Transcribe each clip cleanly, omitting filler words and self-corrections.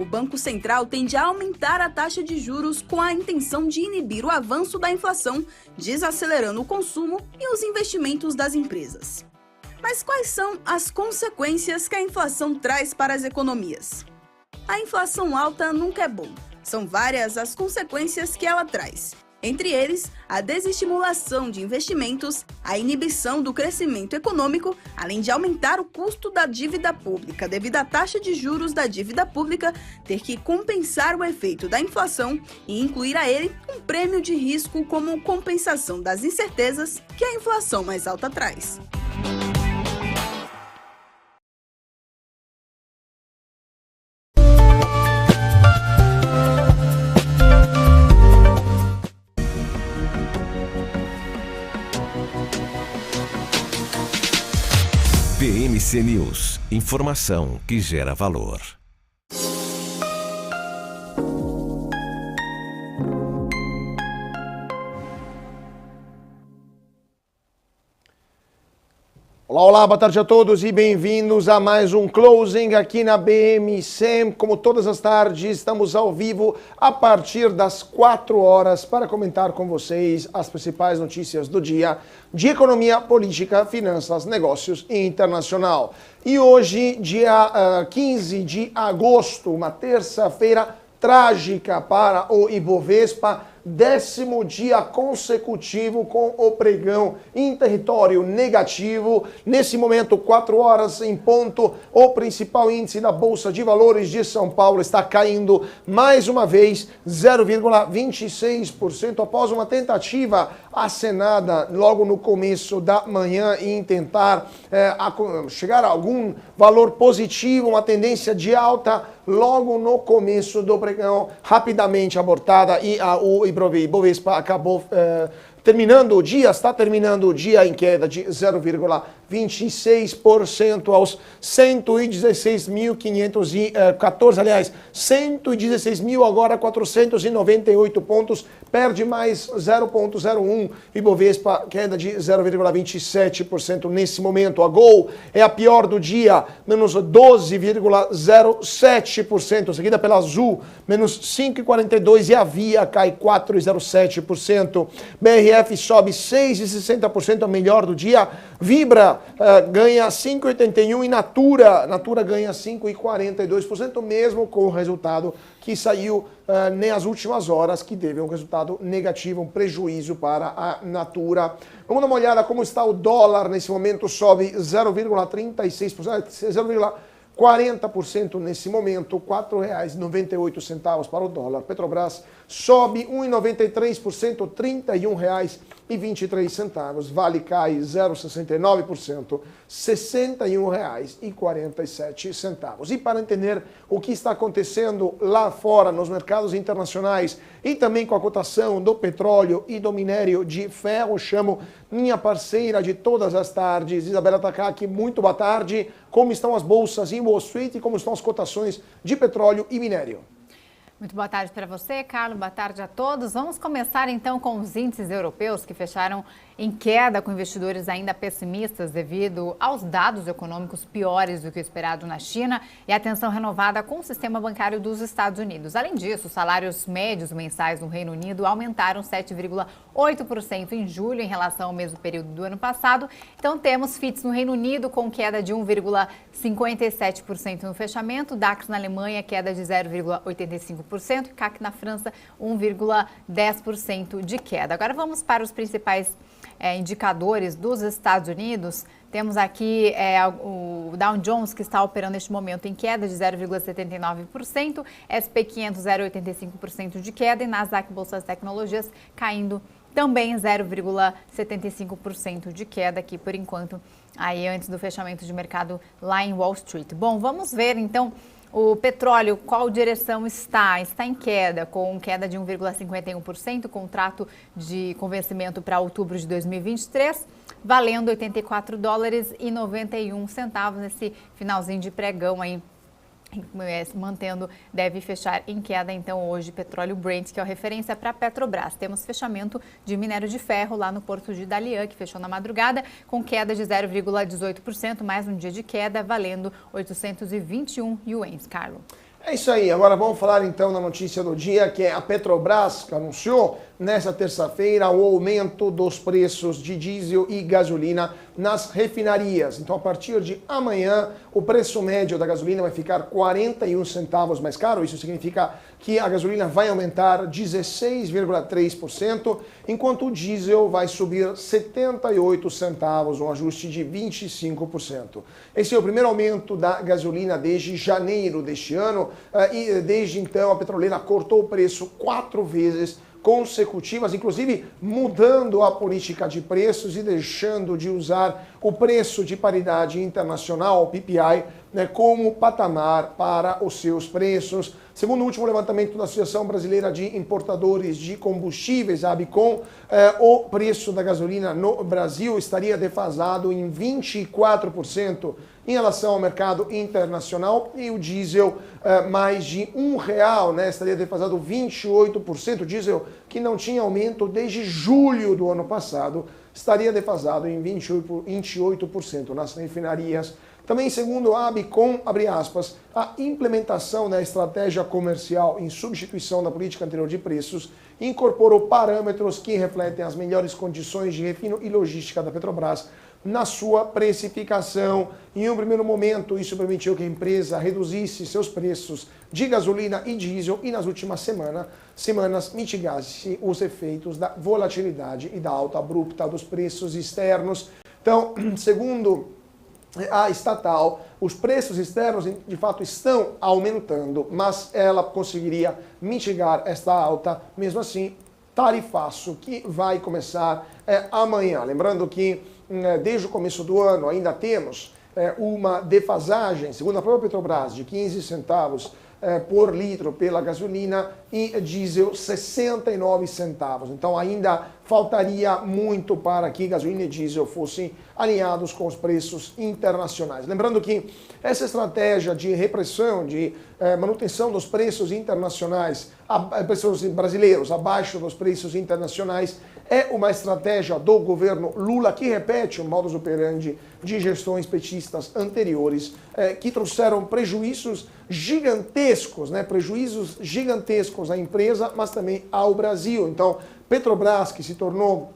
O Banco Central tende a aumentar a taxa de juros com a intenção de inibir o avanço da inflação, desacelerando o consumo e os investimentos das empresas. Mas quais são as consequências que a inflação traz para as economias? A inflação alta nunca é bom. São várias as consequências que ela traz. Entre eles, a desestimulação de investimentos, a inibição do crescimento econômico, além de aumentar o custo da dívida pública devido à taxa de juros da dívida pública ter que compensar o efeito da inflação e incluir a ele um prêmio de risco como compensação das incertezas que a inflação mais alta traz. BMC News, informação que gera valor. Olá, olá, boa tarde a todos e bem-vindos a mais um Closing aqui na BMC. Como todas as tardes, estamos ao vivo a partir das 4 horas para comentar com vocês as principais notícias do dia de economia, política, finanças, negócios e internacional. E hoje, dia 15 de agosto, uma terça-feira trágica para o Ibovespa, 10º dia consecutivo com o pregão em território negativo. Nesse momento, 4 horas em ponto, o principal índice da Bolsa de Valores de São Paulo está caindo mais uma vez 0,26% após uma tentativa acenada logo no começo da manhã em tentar chegar a algum valor positivo, uma tendência de alta logo no começo do pregão, rapidamente abortada e o Ibovespa acabou terminando o dia, está terminando o dia em queda de 0,26% aos 116.514, aliás, 116.000 agora 498 pontos, perde mais 0,01, Ibovespa queda de 0,27% nesse momento. A Gol é a pior do dia, menos 12,07%, seguida pela Azul, menos 5,42% e a Via cai 4,07%. BRF sobe 6,60%, a melhor do dia. Vibra ganha 5,81% e Natura ganha 5,42%, mesmo com o resultado que saiu nas últimas horas, que teve um resultado negativo, um prejuízo para a Natura. Vamos dar uma olhada como está o dólar nesse momento, sobe 0,36%, 0,40% nesse momento, R$ 4,98 para o dólar. Petrobras sobe 1,93%, R$ 31,23. Vale cai 0,69%, R$ 61,47. E para entender o que está acontecendo lá fora, nos mercados internacionais, e também com a cotação do petróleo e do minério de ferro, chamo minha parceira de todas as tardes, Isabela Takaki. Muito boa tarde. Como estão as bolsas em Wall Street e como estão as cotações de petróleo e minério? Muito boa tarde para você, Carlos. Boa tarde a todos. Vamos começar então com os índices europeus que fecharam em queda, com investidores ainda pessimistas devido aos dados econômicos piores do que o esperado na China e a tensão renovada com o sistema bancário dos Estados Unidos. Além disso, os salários médios mensais no Reino Unido aumentaram 7,8% em julho em relação ao mesmo período do ano passado. Então temos FTSE no Reino Unido com queda de 1,57% no fechamento, DAX na Alemanha queda de 0,85% e CAC na França 1,10% de queda. Agora vamos para os principais indicadores dos Estados Unidos. Temos aqui o Dow Jones, que está operando neste momento em queda de 0,79%, SP 500 0,85% de queda e Nasdaq Bolsa de Tecnologias caindo também 0,75% de queda aqui por enquanto, aí antes do fechamento de mercado lá em Wall Street. Bom, vamos ver então o petróleo, qual direção está? Está em queda, com queda de 1,51%, contrato com vencimento para outubro de 2023, valendo $84,91 nesse finalzinho de pregão aí, mantendo, deve fechar em queda então hoje petróleo Brent, que é a referência para a Petrobras. Temos fechamento de minério de ferro lá no Porto de Dalian, que fechou na madrugada com queda de 0,18%, mais um dia de queda, valendo 821 ienes, Carlos. É isso aí, agora vamos falar então da notícia do dia, que é a Petrobras, que anunciou nesta terça-feira o aumento dos preços de diesel e gasolina nas refinarias. Então, a partir de amanhã, o preço médio da gasolina vai ficar 41 centavos mais caro. Isso significa que a gasolina vai aumentar 16,3%, enquanto o diesel vai subir 78 centavos, um ajuste de 25%. Esse é o primeiro aumento da gasolina desde janeiro deste ano, e desde então a petroleira cortou o preço 4 vezes consecutivas, inclusive mudando a política de preços e deixando de usar o preço de paridade internacional, o PPI, como patamar para os seus preços. Segundo o último levantamento da Associação Brasileira de Importadores de Combustíveis, a ABICOM, o preço da gasolina no Brasil estaria defasado em 24% em relação ao mercado internacional, e o diesel mais de R$1, estaria defasado 28%. O diesel, que não tinha aumento desde julho do ano passado, estaria defasado em 28% nas refinarias. Também, segundo a ABICOM, abre aspas, a implementação da estratégia comercial em substituição da política anterior de preços incorporou parâmetros que refletem as melhores condições de refino e logística da Petrobras na sua precificação. Em um primeiro momento, isso permitiu que a empresa reduzisse seus preços de gasolina e diesel e nas últimas semanas mitigasse os efeitos da volatilidade e da alta abrupta dos preços externos. Então, segundo a estatal, os preços externos de fato estão aumentando, mas ela conseguiria mitigar esta alta, mesmo assim, tarifaço que vai começar amanhã. Lembrando que desde o começo do ano ainda temos uma defasagem, segundo a própria Petrobras, de 15 centavos por litro pela gasolina e diesel 69 centavos. Então ainda faltaria muito para que gasolina e diesel fossem alinhados com os preços internacionais. Lembrando que essa estratégia de repressão, de manutenção dos preços internacionais, preços brasileiros abaixo dos preços internacionais, é uma estratégia do governo Lula que repete o modus operandi de gestões petistas anteriores, que trouxeram prejuízos gigantescos à empresa, mas também ao Brasil. Então, Petrobras, que se tornou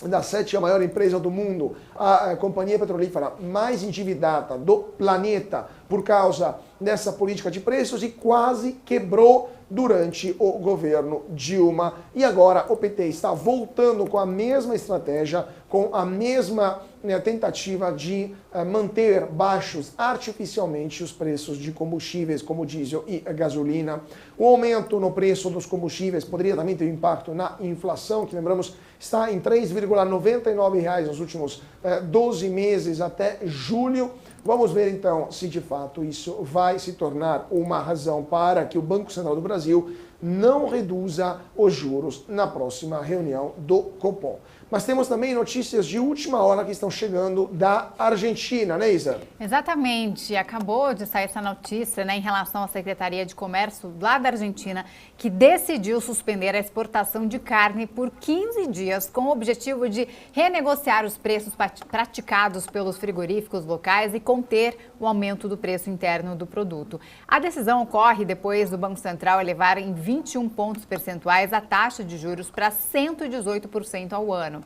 da 7ª maior empresa do mundo, a companhia petrolífera mais endividada do planeta por causa dessa política de preços, e quase quebrou durante o governo Dilma. E agora o PT está voltando com a mesma estratégia, com a mesma tentativa de manter baixos artificialmente os preços de combustíveis como diesel e gasolina. O aumento no preço dos combustíveis poderia também ter impacto na inflação, que lembramos está em R$ 3,99 nos últimos 12 meses até julho. Vamos ver então se de fato isso vai se tornar uma razão para que o Banco Central do Brasil não reduza os juros na próxima reunião do Copom. Mas temos também notícias de última hora que estão chegando da Argentina, né, Isa? Exatamente. Acabou de sair essa notícia, em relação à Secretaria de Comércio lá da Argentina, que decidiu suspender a exportação de carne por 15 dias com o objetivo de renegociar os preços praticados pelos frigoríficos locais e conter o aumento do preço interno do produto. A decisão ocorre depois do Banco Central elevar em 21 pontos percentuais a taxa de juros para 118% ao ano.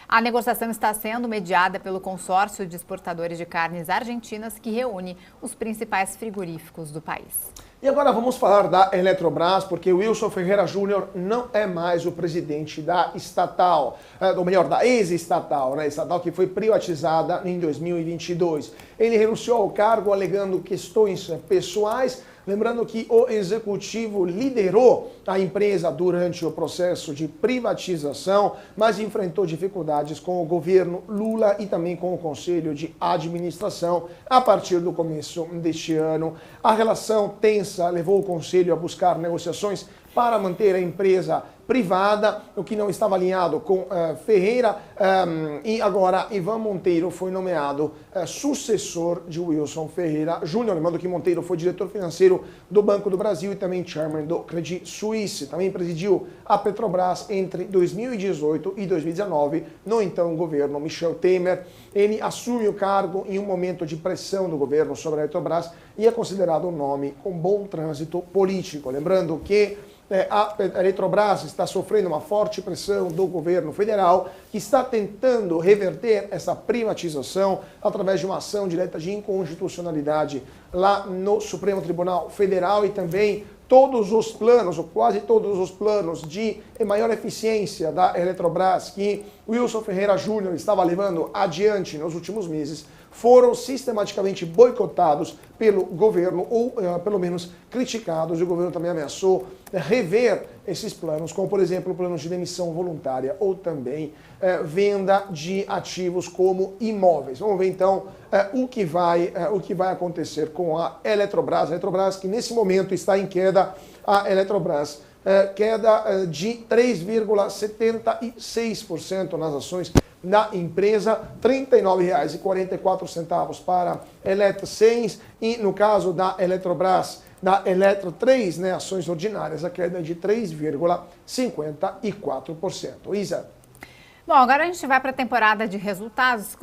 A negociação está sendo mediada pelo consórcio de exportadores de carnes argentinas, que reúne os principais frigoríficos do país. E agora vamos falar da Eletrobras, porque Wilson Ferreira Júnior não é mais o presidente da estatal, ou melhor, da ex-estatal, estatal que foi privatizada em 2022. Ele renunciou ao cargo alegando questões pessoais. Lembrando que o executivo liderou a empresa durante o processo de privatização, mas enfrentou dificuldades com o governo Lula e também com o Conselho de Administração a partir do começo deste ano. A relação tensa levou o Conselho a buscar negociações para manter a empresa privada, o que não estava alinhado com Ferreira, e agora Ivan Monteiro foi nomeado sucessor de Wilson Ferreira Júnior. Lembrando que Monteiro foi diretor financeiro do Banco do Brasil e também chairman do Credit Suisse. Também presidiu a Petrobras entre 2018 e 2019, no então governo Michel Temer. Ele assume o cargo em um momento de pressão do governo sobre a Petrobras e é considerado um nome com bom trânsito político. Lembrando que a Eletrobras está sofrendo uma forte pressão do governo federal, que está tentando reverter essa privatização através de uma ação direta de inconstitucionalidade lá no Supremo Tribunal Federal, e também todos os planos, ou quase todos os planos de maior eficiência da Eletrobras que Wilson Ferreira Júnior estava levando adiante nos últimos meses, foram sistematicamente boicotados pelo governo, ou pelo menos criticados, e o governo também ameaçou rever esses planos, como por exemplo planos de demissão voluntária ou também venda de ativos como imóveis. Vamos ver então o que vai acontecer com a Eletrobras. A Eletrobras que nesse momento está em queda, a Eletrobras queda de 3,76% nas ações da empresa, R$ 39,44 para Eletrocens, e no caso da Eletrobras, da Eletro 3, ações ordinárias, a queda é de 3,54%. Isa. Bom, agora a gente vai para a temporada de resultados,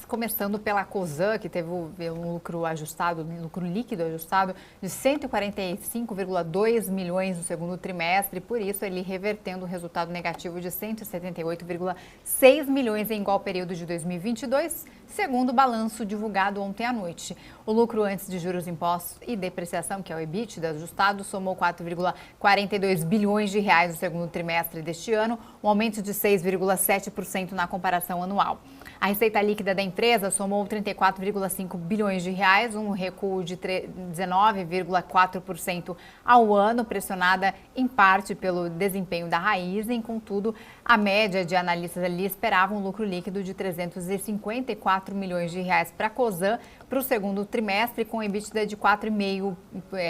começando pela Cosan, que teve um lucro ajustado, lucro líquido ajustado de 145,2 milhões no segundo trimestre, por isso ele revertendo o resultado negativo de 178,6 milhões em igual período de 2022, segundo o balanço divulgado ontem à noite. O lucro antes de juros, impostos e depreciação, que é o EBITDA ajustado, somou 4,42 bilhões de reais no segundo trimestre deste ano, um aumento de 6,7% na comparação anual. A receita líquida da empresa somou 34,5 bilhões de reais, um recuo de 19,4% ao ano, pressionada em parte pelo desempenho da Raízen. Contudo, a média de analistas ali esperava um lucro líquido de 354 milhões de reais para a Cosan para o segundo trimestre, com EBITDA de 4,5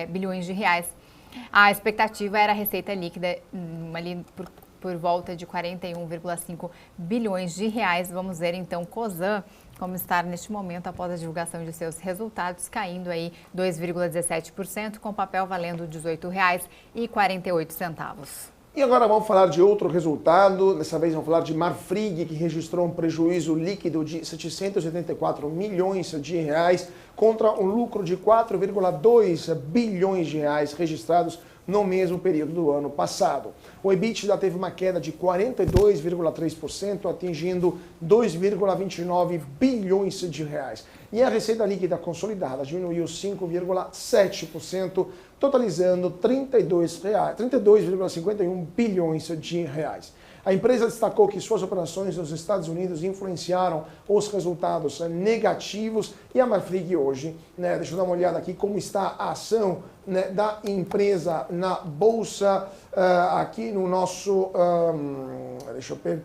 bilhões de reais. A expectativa era a receita líquida ali por volta de 41,5 bilhões de reais. Vamos ver então Cosan como está neste momento após a divulgação de seus resultados, caindo aí 2,17%, com o papel valendo R$ 18,48. E agora vamos falar de outro resultado, dessa vez vamos falar de Marfrig, que registrou um prejuízo líquido de 784 milhões de reais contra um lucro de 4,2 bilhões de reais registrados no mesmo período do ano passado. O EBITDA teve uma queda de 42,3%, atingindo 2,29 bilhões de reais. E a receita líquida consolidada diminuiu 5,7%, totalizando 32,51 bilhões de reais. A empresa destacou que suas operações nos Estados Unidos influenciaram os resultados negativos, e a Marfrig hoje, deixa eu dar uma olhada aqui como está a ação da empresa na bolsa, aqui no nosso,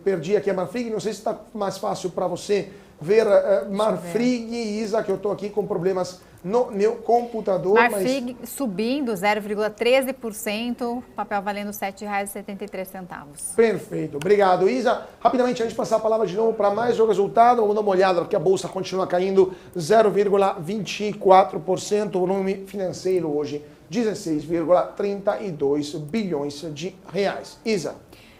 perdi aqui a Marfrig, não sei se está mais fácil para você ver Marfrig e Isa, que eu estou aqui com problemas no meu computador. Marfrig subindo 0,13%, papel valendo R$ 7,73. Perfeito, obrigado, Isa. Rapidamente, antes de passar a palavra de novo para mais um resultado, vamos dar uma olhada, porque a bolsa continua caindo 0,24%, o volume financeiro hoje 16,32 bilhões de reais. Isa.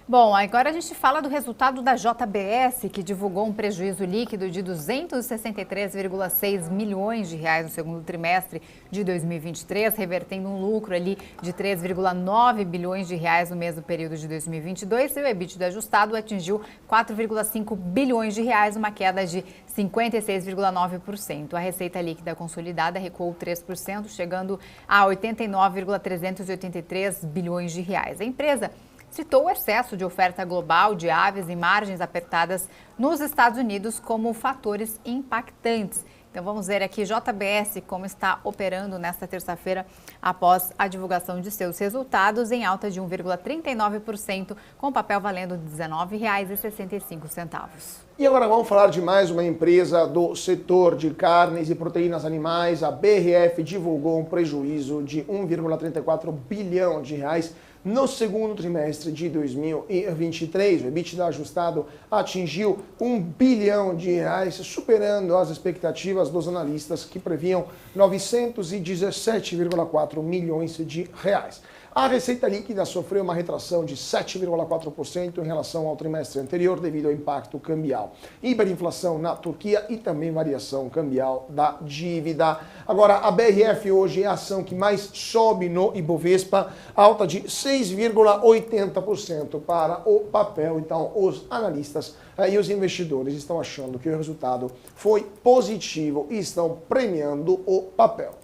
Bom, agora a gente fala do resultado da JBS, que divulgou um prejuízo líquido de 263,6 milhões de reais no segundo trimestre de 2023, revertendo um lucro ali de 3,9 bilhões de reais no mesmo período de 2022. E o EBITDA ajustado atingiu 4,5 bilhões de reais, uma queda de 56,9%. A receita líquida consolidada recuou 3%, chegando a 89,383 bilhões de reais. A empresa citou o excesso de oferta global de aves e margens apertadas nos Estados Unidos como fatores impactantes. Então vamos ver aqui JBS como está operando nesta terça-feira após a divulgação de seus resultados, em alta de 1,39%, com o papel valendo R$ 19,65. E agora vamos falar de mais uma empresa do setor de carnes e proteínas animais. A BRF divulgou um prejuízo de 1,34 bilhão de reais no segundo trimestre de 2023. O EBITDA ajustado atingiu 1 bilhão de reais, superando as expectativas dos analistas que previam 917,4 milhões de reais. A receita líquida sofreu uma retração de 7,4% em relação ao trimestre anterior devido ao impacto cambial, hiperinflação na Turquia e também variação cambial da dívida. Agora, a BRF hoje é a ação que mais sobe no Ibovespa, alta de 6,80% para o papel. Então, os analistas e os investidores estão achando que o resultado foi positivo e estão premiando o papel.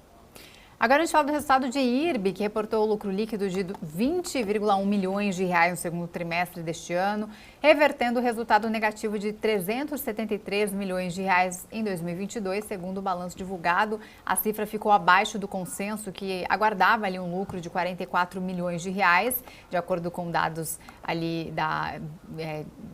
Agora a gente fala do resultado de IRB, que reportou o lucro líquido de 20,1 milhões de reais no segundo trimestre deste ano, revertendo o resultado negativo de 373 milhões de reais em 2022, segundo o balanço divulgado. A cifra ficou abaixo do consenso, que aguardava ali um lucro de 44 milhões de reais, de acordo com dados ali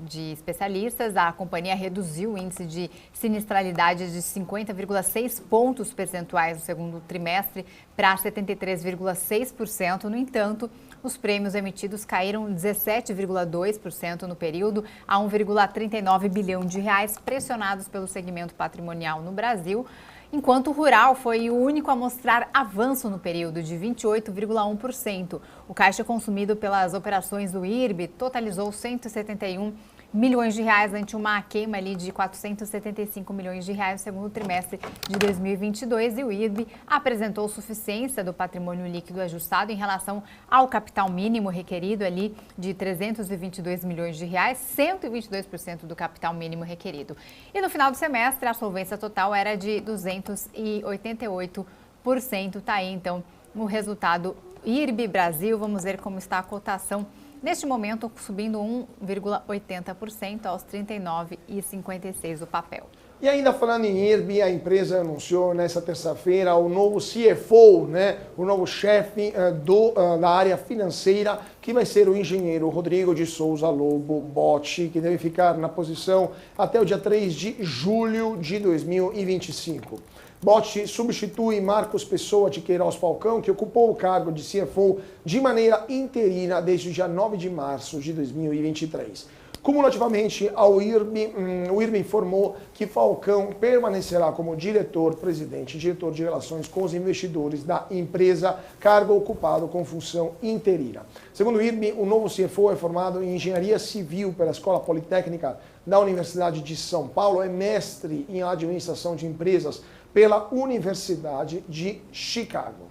de especialistas. A companhia reduziu o índice de sinistralidade de 50,6 pontos percentuais no segundo trimestre para 73,6%. No entanto, os prêmios emitidos caíram 17,2% no período a 1,39 bilhão de reais, pressionados pelo segmento patrimonial no Brasil, enquanto o rural foi o único a mostrar avanço no período de 28,1%. O caixa consumido pelas operações do IRB totalizou 171 milhões de reais ante uma queima ali de 475 milhões de reais no segundo trimestre de 2022, e o IRB apresentou suficiência do patrimônio líquido ajustado em relação ao capital mínimo requerido ali de 322 milhões de reais, 122% do capital mínimo requerido. E no final do semestre a solvência total era de 288%. Tá aí então o resultado IRB Brasil. Vamos ver como está a cotação. Neste momento, subindo 1,80% aos R$ 39,56 o papel. E ainda falando em IRB, a empresa anunciou nesta terça-feira o novo CFO, o novo chefe da área financeira, que vai ser o engenheiro Rodrigo de Souza Lobo Botti, que deve ficar na posição até o dia 3 de julho de 2025. Botti substitui Marcos Pessoa de Queiroz Falcão, que ocupou o cargo de CFO de maneira interina desde o dia 9 de março de 2023. Cumulativamente ao IRB, o IRB informou que Falcão permanecerá como diretor-presidente, diretor de relações com os investidores da empresa, cargo ocupado com função interina. Segundo o IRB, o novo CFO é formado em Engenharia Civil pela Escola Politécnica da Universidade de São Paulo, é mestre em Administração de Empresas pela Universidade de Chicago.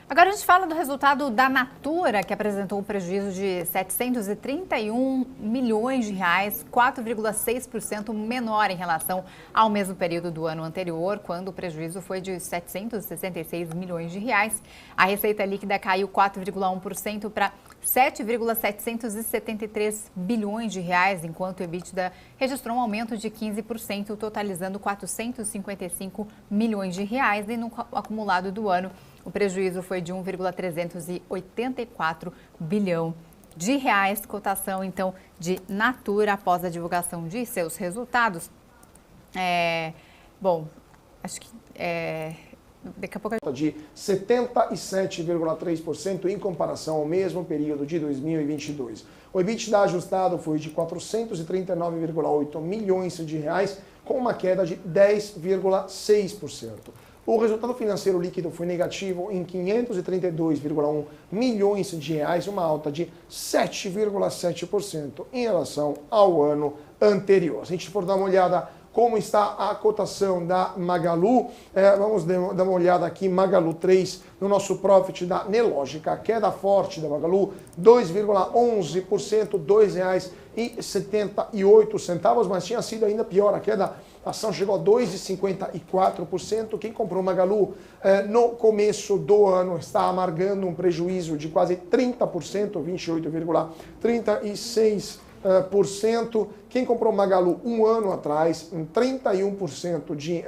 Agora a gente fala do resultado da Natura, que apresentou um prejuízo de 731 milhões de reais, 4,6% menor em relação ao mesmo período do ano anterior, quando o prejuízo foi de 766 milhões de reais. A receita líquida caiu 4,1% para 7,773 bilhões de reais, enquanto o EBITDA registrou um aumento de 15%, totalizando 455 milhões de reais, e no acumulado do ano o prejuízo foi de 1,384 bilhão de reais. Cotação, então, de Natura após a divulgação de seus resultados. Acho que daqui a pouco... De 77,3% em comparação ao mesmo período de 2022. O EBITDA ajustado foi de 439,8 milhões de reais, com uma queda de 10,6%. O resultado financeiro líquido foi negativo em 532,1 milhões de reais, uma alta de 7,7% em relação ao ano anterior. Se a gente for dar uma olhada como está a cotação da Magalu, vamos dar uma olhada aqui, Magalu 3, no nosso profit da Nelógica, queda forte da Magalu, 2,11%, R$ 2,78, mas tinha sido ainda pior, a ação chegou a 2,54%. Quem comprou Magalu no começo do ano está amargando um prejuízo de quase 30%, 28,36%. Quem comprou Magalu um ano atrás, 31% de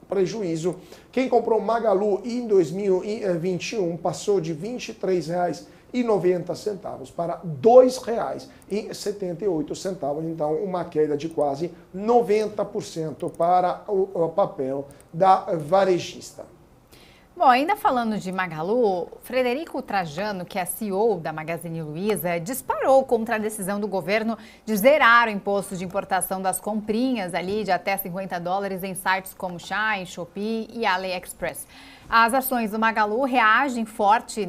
prejuízo. Quem comprou Magalu em 2021 passou de R$ 23,90 para R$ 2,78. Então, uma queda de quase 90% para o papel da varejista. Bom, ainda falando de Magalu, Frederico Trajano, que é CEO da Magazine Luiza, disparou contra a decisão do governo de zerar o imposto de importação das comprinhas ali de até $50 em sites como Shein, Shopee e AliExpress. As ações do Magalu reagem forte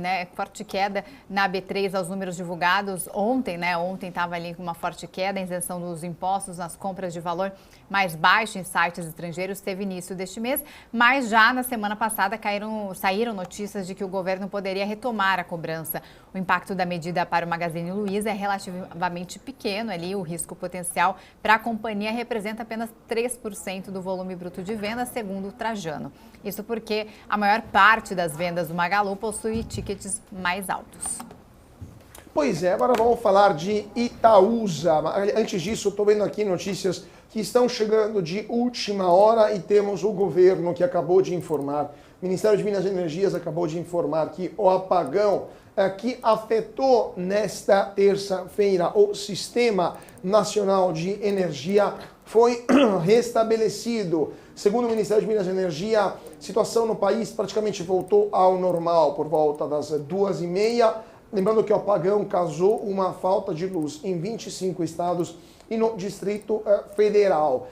queda na B3 aos números divulgados ontem, Ontem estava ali com uma forte queda, a isenção dos impostos nas compras de valor mais baixo em sites estrangeiros teve início deste mês, mas já na semana passada saíram notícias de que o governo poderia retomar a cobrança. O impacto da medida para o Magazine Luiza é relativamente pequeno, o risco potencial para a companhia representa apenas 3% do volume bruto de vendas, segundo o Trajano. Isso porque a maior parte das vendas do Magalu possui tickets mais altos. Pois é, agora vamos falar de Itaúsa. Antes disso, estou vendo aqui notícias que estão chegando de última hora e temos o governo que acabou de informar, o Ministério de Minas e Energias acabou de informar que o apagão que afetou nesta terça-feira o Sistema Nacional de Energia foi restabelecido. Segundo o Ministério de Minas e Energia, a situação no país praticamente voltou ao normal por volta das 2h30. Lembrando que o apagão causou uma falta de luz em 25 estados e no Distrito Federal.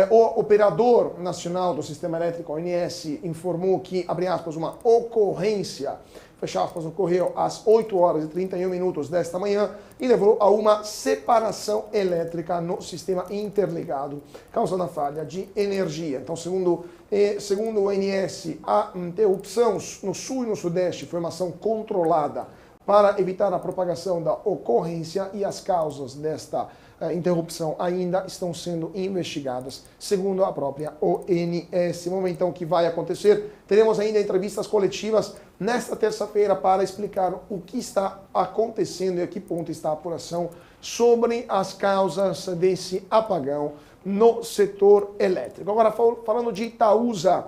O operador nacional do Sistema Elétrico, ONS, informou que, abre aspas, uma ocorrência, fecha aspas, ocorreu às 8h31 desta manhã e levou a uma separação elétrica no sistema interligado, causando a falha de energia. Então, segundo o ONS, a interrupção no sul e no sudeste foi uma ação controlada para evitar a propagação da ocorrência e as causas desta interrupção ainda estão sendo investigadas, segundo a própria ONS. Vamos então o que vai acontecer. Teremos ainda entrevistas coletivas nesta terça-feira para explicar o que está acontecendo e a que ponto está a apuração sobre as causas desse apagão no setor elétrico. Agora, falando de Itaúsa,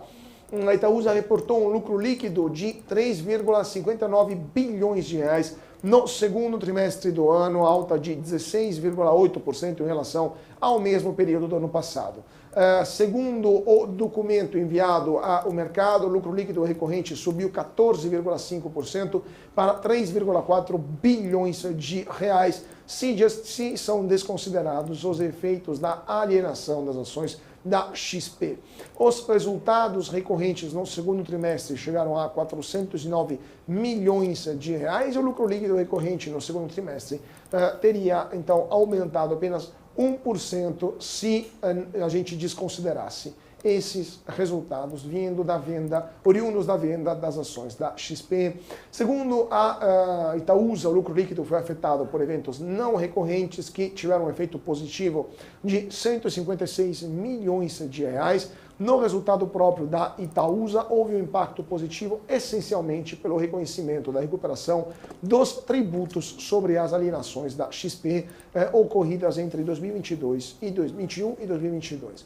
a Itaúsa reportou um lucro líquido de 3,59 bilhões de reais no segundo trimestre do ano, alta de 16,8% em relação ao mesmo período do ano passado. Segundo o documento enviado ao mercado, o lucro líquido recorrente subiu 14,5% para 3,4 bilhões de reais, se são desconsiderados os efeitos da alienação das ações da XP. Os resultados recorrentes no segundo trimestre chegaram a 409 milhões de reais e o lucro líquido recorrente no segundo trimestre teria então aumentado apenas 1% se a gente desconsiderasse esses resultados oriundos da venda das ações da XP. Segundo a Itaúsa, o lucro líquido foi afetado por eventos não recorrentes que tiveram um efeito positivo de 156 milhões de reais. No resultado próprio da Itaúsa, houve um impacto positivo essencialmente pelo reconhecimento da recuperação dos tributos sobre as alienações da XP ocorridas entre 2021 e 2022.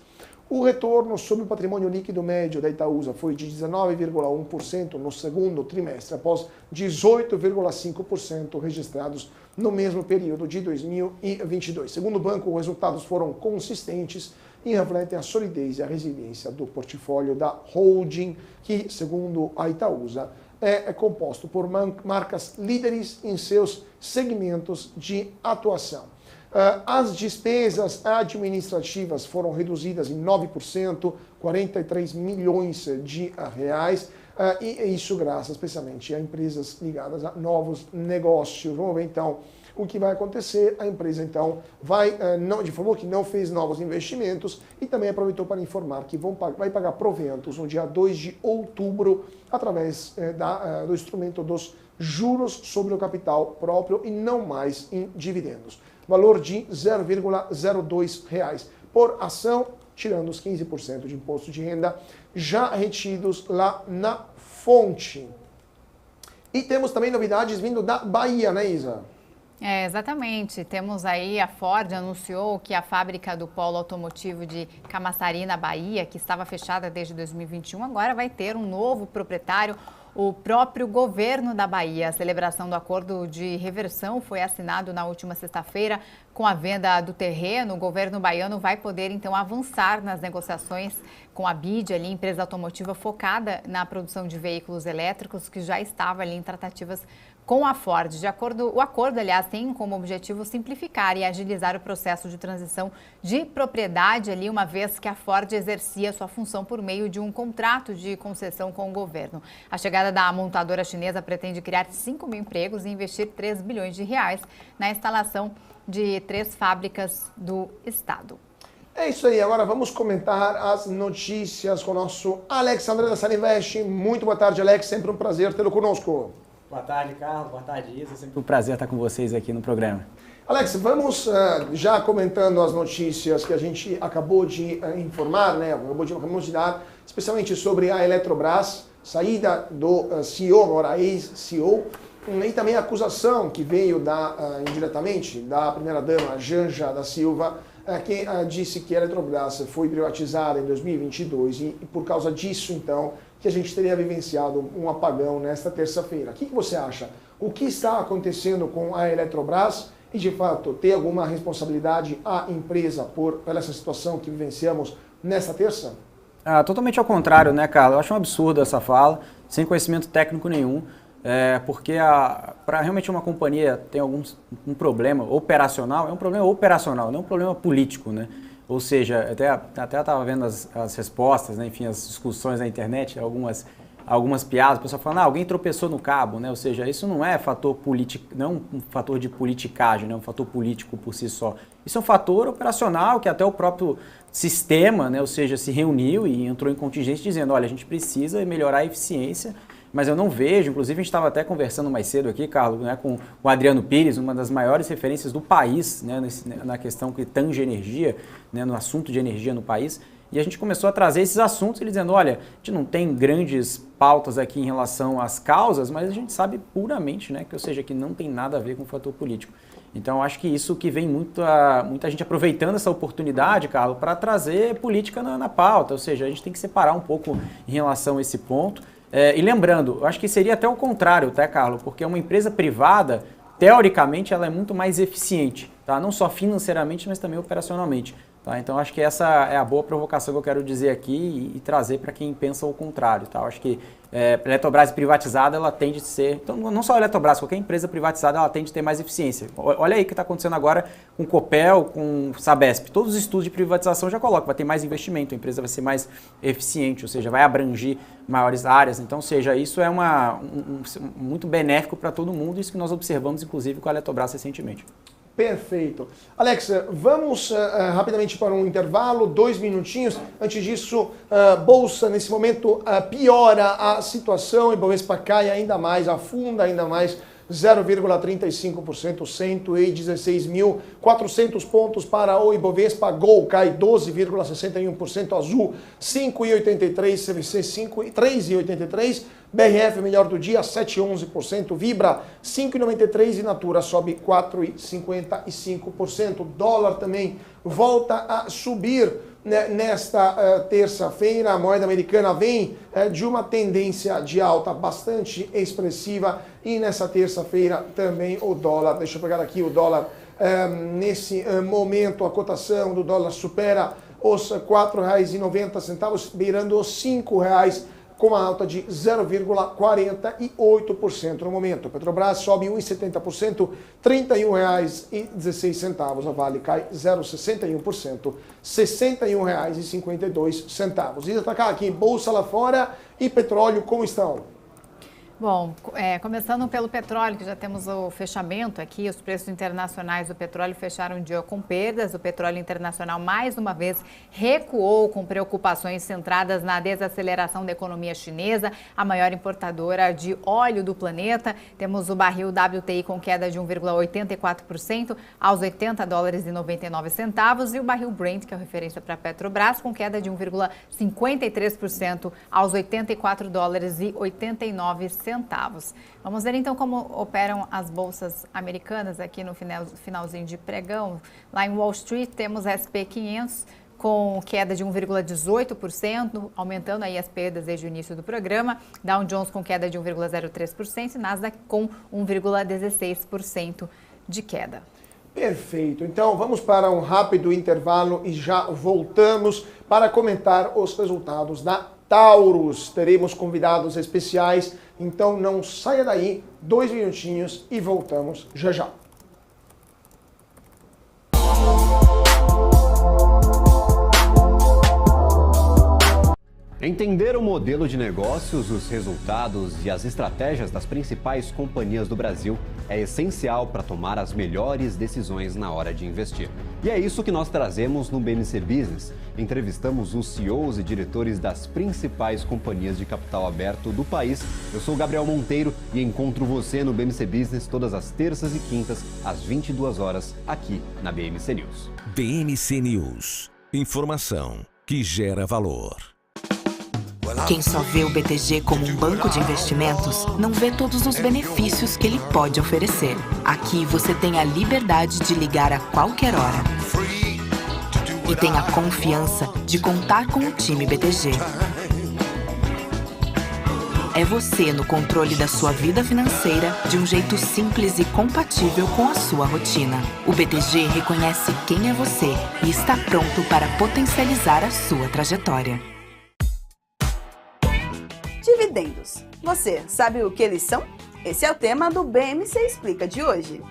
O retorno sobre o patrimônio líquido médio da Itaúsa foi de 19,1% no segundo trimestre, após 18,5% registrados no mesmo período de 2022. Segundo o banco, os resultados foram consistentes e refletem a solidez e a resiliência do portfólio da holding, que, segundo a Itaúsa, é composto por marcas líderes em seus segmentos de atuação. As despesas administrativas foram reduzidas em 9%, 43 milhões de reais, e isso graças especialmente a empresas ligadas a novos negócios. Vamos ver então o que vai acontecer. A empresa então informou que não fez novos investimentos e também aproveitou para informar que vai pagar proventos no dia 2 de outubro através do instrumento dos juros sobre o capital próprio e não mais em dividendos. Valor de R$ 0,02 por ação, tirando os 15% de imposto de renda já retidos lá na fonte. E temos também novidades vindo da Bahia, né, Isa? Exatamente. Temos aí, a Ford anunciou que a fábrica do polo automotivo de Camaçari, na Bahia, que estava fechada desde 2021, agora vai ter um novo proprietário, o próprio governo da Bahia. A celebração do acordo de reversão foi assinado na última sexta-feira. Com a venda do terreno, o governo baiano vai poder, então, avançar nas negociações com a BID, ali, empresa automotiva focada na produção de veículos elétricos, que já estava ali em tratativas com a Ford. O acordo, aliás, tem como objetivo simplificar e agilizar o processo de transição de propriedade ali, uma vez que a Ford exercia sua função por meio de um contrato de concessão com o governo. A chegada da montadora chinesa pretende criar 5 mil empregos e investir 3 bilhões de reais na instalação de 3 fábricas do estado. É isso aí, agora vamos comentar as notícias com o nosso Alex André da Salinvest. Muito boa tarde, Alex, sempre um prazer tê-lo conosco. Boa tarde, Carlos. Boa tarde, Isa. Sempre um prazer estar com vocês aqui no programa. Alex, vamos já comentando as notícias que a gente acabou de informar, né? Acabamos de dar, especialmente sobre a Eletrobras, saída do CEO, agora ex-CEO, e também a acusação que veio indiretamente da primeira-dama Janja da Silva, que disse que a Eletrobras foi privatizada em 2022 e por causa disso, então, que a gente teria vivenciado um apagão nesta terça-feira. O que você acha? O que está acontecendo com a Eletrobras e, de fato, tem alguma responsabilidade a empresa por essa situação que vivenciamos nesta terça? Totalmente ao contrário, né, Carlos? Eu acho um absurdo essa fala, sem conhecimento técnico nenhum, porque para realmente uma companhia ter um problema operacional, é um problema operacional, não é um problema político, né? Ou seja, até estava vendo as respostas, né? Enfim, as discussões na internet, algumas piadas, o pessoal falando, alguém tropeçou no cabo, né? Ou seja, isso não é fator político, não um fator de politicagem, né? Um fator político por si só. Isso é um fator operacional que até o próprio sistema, né? Ou seja, se reuniu e entrou em contingência dizendo, olha, a gente precisa melhorar a eficiência, mas eu não vejo, inclusive a gente estava até conversando mais cedo aqui, Carlos, né, com o Adriano Pires, uma das maiores referências do país, né, na questão que tange energia, né, no assunto de energia no país, e a gente começou a trazer esses assuntos, ele dizendo, olha, a gente não tem grandes pautas aqui em relação às causas, mas a gente sabe puramente, né, que, ou seja, que não tem nada a ver com o fator político. Então, acho que isso que vem muita gente aproveitando essa oportunidade, Carlos, para trazer política na pauta, ou seja, a gente tem que separar um pouco em relação a esse ponto. E lembrando, eu acho que seria até o contrário, tá, Carlos? Porque uma empresa privada, teoricamente, ela é muito mais eficiente, tá? Não só financeiramente, mas também operacionalmente. Tá? Então, acho que essa é a boa provocação que eu quero dizer aqui e trazer para quem pensa o contrário. Tá? Eu acho que a Eletrobras privatizada, ela tende a ser... Então, não só a Eletrobras, qualquer empresa privatizada, ela tende a ter mais eficiência. Olha aí o que está acontecendo agora com o Copel, com o Sabesp. Todos os estudos de privatização já colocam, vai ter mais investimento, a empresa vai ser mais eficiente, ou seja, vai abranger maiores áreas. Então, ou seja, isso é muito benéfico para todo mundo, isso que nós observamos, inclusive, com a Eletrobras recentemente. Perfeito. Alex, vamos rapidamente para um intervalo, 2 minutinhos. Antes disso, Bolsa, nesse momento, piora a situação, Ibovespa cai ainda mais, afunda ainda mais, 0,35%, 116.400 pontos para o Ibovespa. Gol cai 12,61%, Azul 5,83%, CVC 3,83%, BRF melhor do dia 7,11%, Vibra 5,93% e Natura sobe 4,55%. Dólar também volta a subir, né, nesta terça-feira. A moeda americana vem de uma tendência de alta bastante expressiva e nessa terça-feira também o dólar, deixa eu pegar aqui o dólar, nesse momento a cotação do dólar supera os R$ 4,90, beirando os R$ 5,00, com uma alta de 0,48% no momento. Petrobras sobe 1,70%, R$ 31,16. A Vale cai 0,61%, R$ 61,52. E destacar aqui, Bolsa lá fora e petróleo, como estão? Bom, começando pelo petróleo, que já temos o fechamento aqui, os preços internacionais do petróleo fecharam o dia com perdas. O petróleo internacional, mais uma vez, recuou com preocupações centradas na desaceleração da economia chinesa, a maior importadora de óleo do planeta. Temos o barril WTI com queda de 1,84% aos $80,99 e o barril Brent, que é a referência para a Petrobras, com queda de 1,53% aos $84,89. centavos. Vamos ver então como operam as bolsas americanas aqui no finalzinho de pregão. Lá em Wall Street temos SP 500 com queda de 1,18%, aumentando aí as perdas desde o início do programa. Dow Jones com queda de 1,03% e Nasdaq com 1,16% de queda. Perfeito. Então vamos para um rápido intervalo e já voltamos para comentar os resultados da Taurus. Teremos convidados especiais, então não saia daí, 2 minutinhos e voltamos já já. Entender o modelo de negócios, os resultados e as estratégias das principais companhias do Brasil é essencial para tomar as melhores decisões na hora de investir. E é isso que nós trazemos no BMC Business. Entrevistamos os CEOs e diretores das principais companhias de capital aberto do país. Eu sou Gabriel Monteiro e encontro você no BMC Business todas as terças e quintas, às 22 horas, aqui na BMC News. BMC News. Informação que gera valor. Quem só vê o BTG como um banco de investimentos, não vê todos os benefícios que ele pode oferecer. Aqui você tem a liberdade de ligar a qualquer hora. E tem a confiança de contar com o time BTG. É você no controle da sua vida financeira de um jeito simples e compatível com a sua rotina. O BTG reconhece quem é você e está pronto para potencializar a sua trajetória. Dividendos. Você sabe o que eles são? Esse é o tema do BMC Explica de hoje.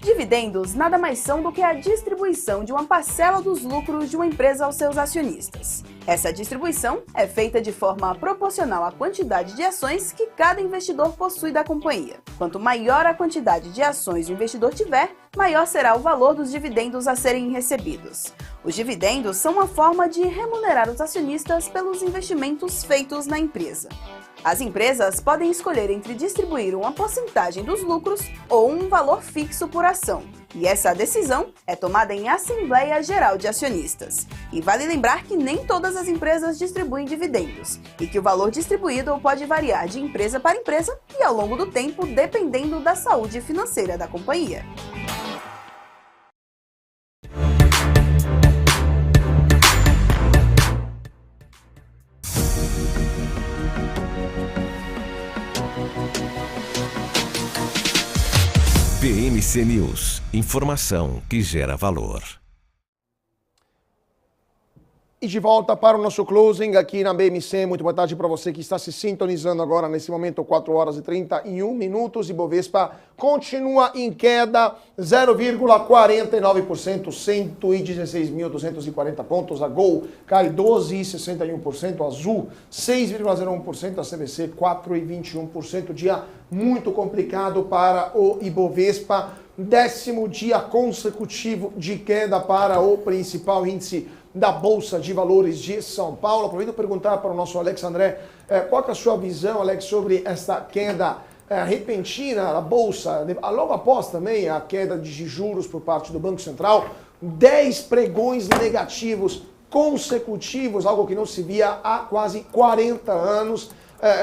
Dividendos nada mais são do que a distribuição de uma parcela dos lucros de uma empresa aos seus acionistas. Essa distribuição é feita de forma proporcional à quantidade de ações que cada investidor possui da companhia. Quanto maior a quantidade de ações o investidor tiver, maior será o valor dos dividendos a serem recebidos. Os dividendos são uma forma de remunerar os acionistas pelos investimentos feitos na empresa. As empresas podem escolher entre distribuir uma porcentagem dos lucros ou um valor fixo por ação. E essa decisão é tomada em Assembleia Geral de Acionistas. E vale lembrar que nem todas as empresas distribuem dividendos, e que o valor distribuído pode variar de empresa para empresa e ao longo do tempo, dependendo da saúde financeira da companhia. BMC News. Informação que gera valor. E de volta para o nosso closing aqui na BMC. Muito boa tarde para você que está se sintonizando agora nesse momento, 4 horas e 31 minutos. E Bovespa continua em queda, 0,49%, 116.240 pontos. A Gol cai 12,61%, a Azul 6,01%, a CVC 4,21%. Dia muito complicado para o Ibovespa. 10º dia consecutivo de queda para o principal índice da Bolsa de Valores de São Paulo. Aproveito para perguntar para o nosso Alex André, qual que é a sua visão, Alex, sobre esta queda repentina da Bolsa, logo após também a queda de juros por parte do Banco Central, 10 pregões negativos consecutivos, algo que não se via há quase 40 anos.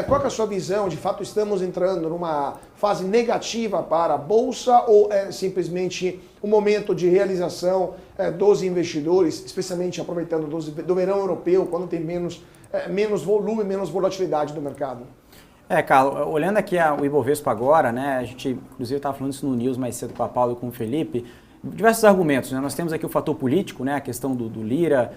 Qual que é a sua visão? De fato, estamos entrando numa fase negativa para a Bolsa ou é simplesmente um momento de realização dos investidores, especialmente aproveitando do verão europeu, quando tem menos volume, menos volatilidade do mercado? Carlos, olhando aqui o Ibovespa agora, né, a gente inclusive estava falando isso no News mais cedo com a Paula e com o Felipe, diversos argumentos, né? Nós temos aqui o fator político, né, a questão do Lira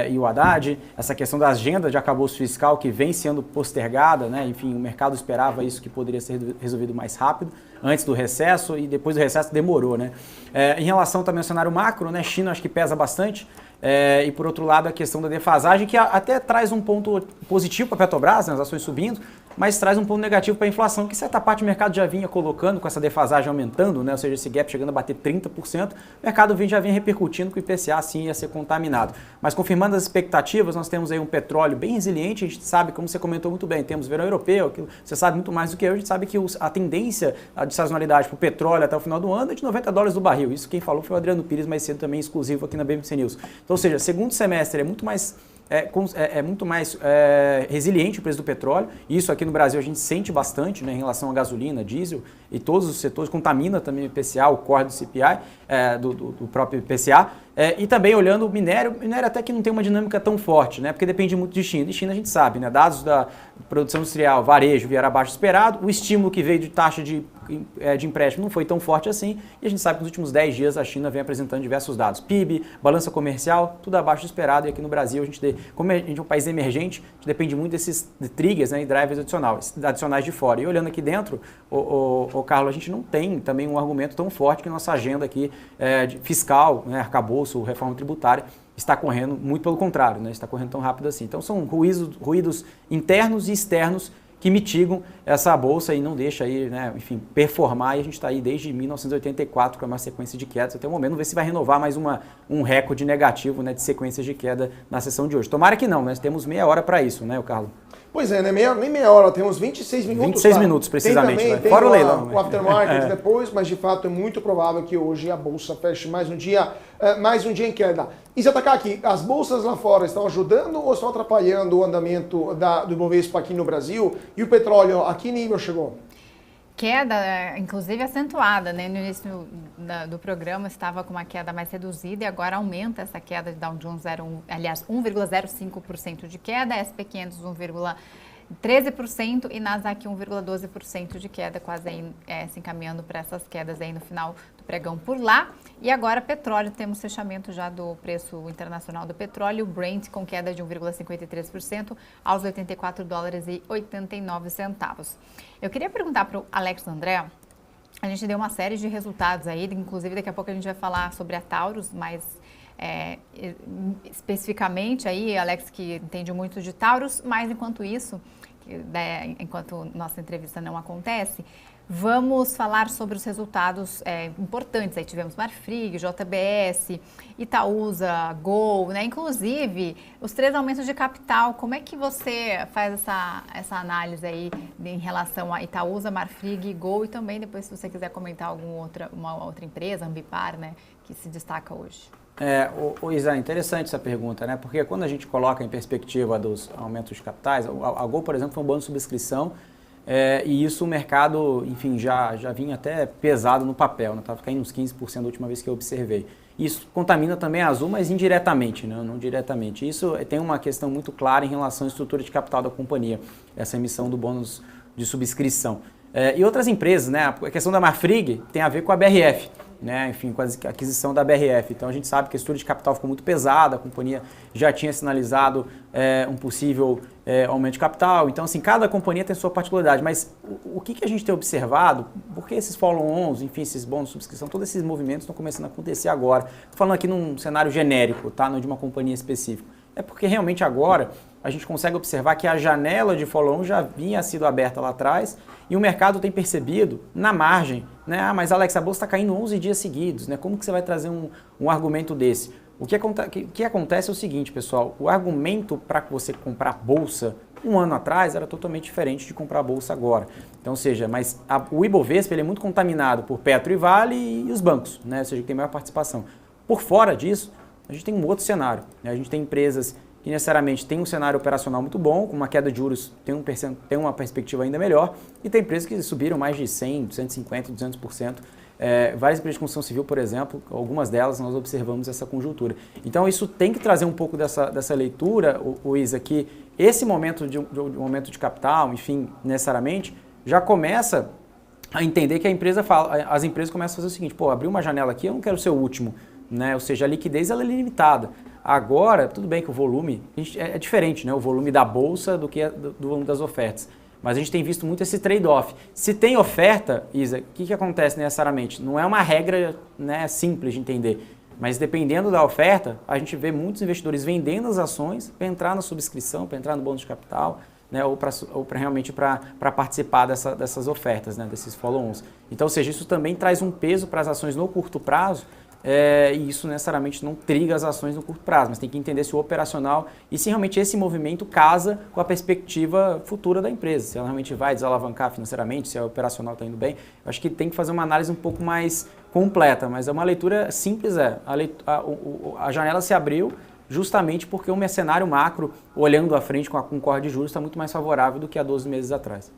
e o Haddad, essa questão da agenda de arcabouço fiscal que vem sendo postergada, né? Enfim, o mercado esperava isso que poderia ser resolvido mais rápido, antes do recesso, e depois do recesso demorou, né? Em relação também ao cenário macro, né, China acho que pesa bastante, e por outro lado a questão da defasagem, que até traz um ponto positivo para a Petrobras, né, as ações subindo, mas traz um ponto negativo para a inflação, que certa parte do mercado já vinha colocando com essa defasagem aumentando, né? Ou seja, esse gap chegando a bater 30%, o mercado já vinha repercutindo que o IPCA sim ia ser contaminado. Mas confirmando as expectativas, nós temos aí um petróleo bem resiliente, a gente sabe, como você comentou muito bem, temos verão europeu, que você sabe muito mais do que eu, a gente sabe que a tendência de sazonalidade para o petróleo até o final do ano é de $90 do barril. Isso quem falou foi o Adriano Pires, mais cedo também exclusivo aqui na BMC News. Então, ou seja, segundo semestre é muito mais é muito mais resiliente o preço do petróleo. Isso aqui no Brasil a gente sente bastante, né, em relação à gasolina, diesel e todos os setores. Contamina também o IPCA, o core do CPI, do próprio IPCA. E também olhando o minério até que não tem uma dinâmica tão forte, né, porque depende muito de China. E China a gente sabe, né, dados da produção industrial, varejo vieram abaixo do esperado, o estímulo que veio de taxa de empréstimo não foi tão forte assim, e a gente sabe que nos últimos 10 dias a China vem apresentando diversos dados. PIB, balança comercial, tudo abaixo do esperado, e aqui no Brasil, como a gente é um país emergente, a gente depende muito desses triggers, né, e drivers adicionais de fora. E olhando aqui dentro, Carlos, a gente não tem também um argumento tão forte que nossa agenda aqui fiscal, né, arcabouço, reforma tributária, está correndo, muito pelo contrário, né, está correndo tão rápido assim. Então são ruídos internos e externos que mitigam essa bolsa e não deixa aí, né, enfim, performar, e a gente está aí desde 1984 com uma sequência de quedas até o momento. Vamos ver se vai renovar mais um recorde negativo, né, de sequências de queda na sessão de hoje. Tomara que não, né? Temos meia hora para isso, né, Carlos? Pois é, né? Nem meia hora, temos 26 minutos. 26 minutos, precisamente. Tem também, fora o leilão. O aftermarket depois, mas de fato é muito provável que hoje a bolsa feche mais um dia em queda. Isa Takaki, as bolsas lá fora estão ajudando ou estão atrapalhando o andamento do Ibovespa aqui no Brasil? E o petróleo, a que nível chegou? Queda, inclusive acentuada, né? No início do programa estava com uma queda mais reduzida e agora aumenta essa queda de Dow Jones 1,05% de queda, S&P 500 1,13% e Nasdaq 1,12% de queda, quase aí, se encaminhando para essas quedas aí no final do pregão por lá. E agora petróleo, temos fechamento já do preço internacional do petróleo, o Brent com queda de 1,53% aos $84,89. Eu queria perguntar para o Alex André, a gente deu uma série de resultados aí, inclusive daqui a pouco a gente vai falar sobre a Taurus, mas especificamente aí, Alex que entende muito de Taurus, mas enquanto isso, enquanto nossa entrevista não acontece, vamos falar sobre os resultados importantes. Aí tivemos Marfrig, JBS, Itaúsa, Gol, né? Inclusive os 3 aumentos de capital. Como é que você faz essa análise aí em relação a Itaúsa, Marfrig, Gol e também depois, se você quiser comentar uma outra empresa, Ambipar, né, que se destaca hoje? Isa, interessante essa pergunta, né? Porque quando a gente coloca em perspectiva dos aumentos de capitais, a Gol, por exemplo, foi um bônus de subscrição, e isso o mercado, enfim, já vinha até pesado no papel, né? Estava caindo uns 15% da última vez que eu observei. Isso contamina também a Azul, mas indiretamente, né? Não diretamente. Isso tem uma questão muito clara em relação à estrutura de capital da companhia, essa emissão do bônus de subscrição. E outras empresas, né? A questão da Marfrig tem a ver com a BRF, né? Enfim, com a aquisição da BRF. Então a gente sabe que a estrutura de capital ficou muito pesada, a companhia já tinha sinalizado um possível aumento de capital. Então, assim, cada companhia tem sua particularidade. Mas o que a gente tem observado, porque esses follow-ons, enfim, esses bônus de subscrição, todos esses movimentos estão começando a acontecer agora. Estou falando aqui num cenário genérico, tá? Não de uma companhia específica. É porque realmente agora a gente consegue observar que a janela de follow-on já vinha sido aberta lá atrás e o mercado tem percebido na margem, né? Ah, mas Alex, a bolsa está caindo 11 dias seguidos, né? Como que você vai trazer um argumento desse? O que acontece é o seguinte, pessoal, o argumento para você comprar bolsa um ano atrás era totalmente diferente de comprar bolsa agora. Então, ou seja, mas o Ibovespa ele é muito contaminado por Petro e Vale e os bancos, né? Ou seja, que tem maior participação. Por fora disso, a gente tem um outro cenário, né? A gente tem empresas que necessariamente têm um cenário operacional muito bom, com uma queda de juros tem uma perspectiva ainda melhor, e tem empresas que subiram mais de 100%, 150%, 200%. Várias empresas de construção civil, por exemplo, algumas delas nós observamos essa conjuntura. Então isso tem que trazer um pouco dessa leitura, Isa, que esse momento de um aumento de capital, enfim, necessariamente, já começa a entender que as empresas começam a fazer o seguinte, abriu uma janela aqui, eu não quero ser o último, né? Ou seja, a liquidez ela é limitada. Agora, tudo bem que o volume é diferente, né? O volume da bolsa do que do volume das ofertas. Mas a gente tem visto muito esse trade-off. Se tem oferta, Isa, o que acontece necessariamente? Não é uma regra, né, simples de entender. Mas dependendo da oferta, a gente vê muitos investidores vendendo as ações para entrar na subscrição, para entrar no bônus de capital, né, ou realmente para participar dessas ofertas, né, desses follow-ons. Então, ou seja, isso também traz um peso para as ações no curto prazo, e isso necessariamente não triga as ações no curto prazo, mas tem que entender se o operacional e se realmente esse movimento casa com a perspectiva futura da empresa, se ela realmente vai desalavancar financeiramente, se o operacional está indo bem. Eu acho que tem que fazer uma análise um pouco mais completa, mas é uma leitura simples, a janela se abriu, justamente porque o cenário macro, olhando à frente com a corda de juros, está muito mais favorável do que há 12 meses atrás.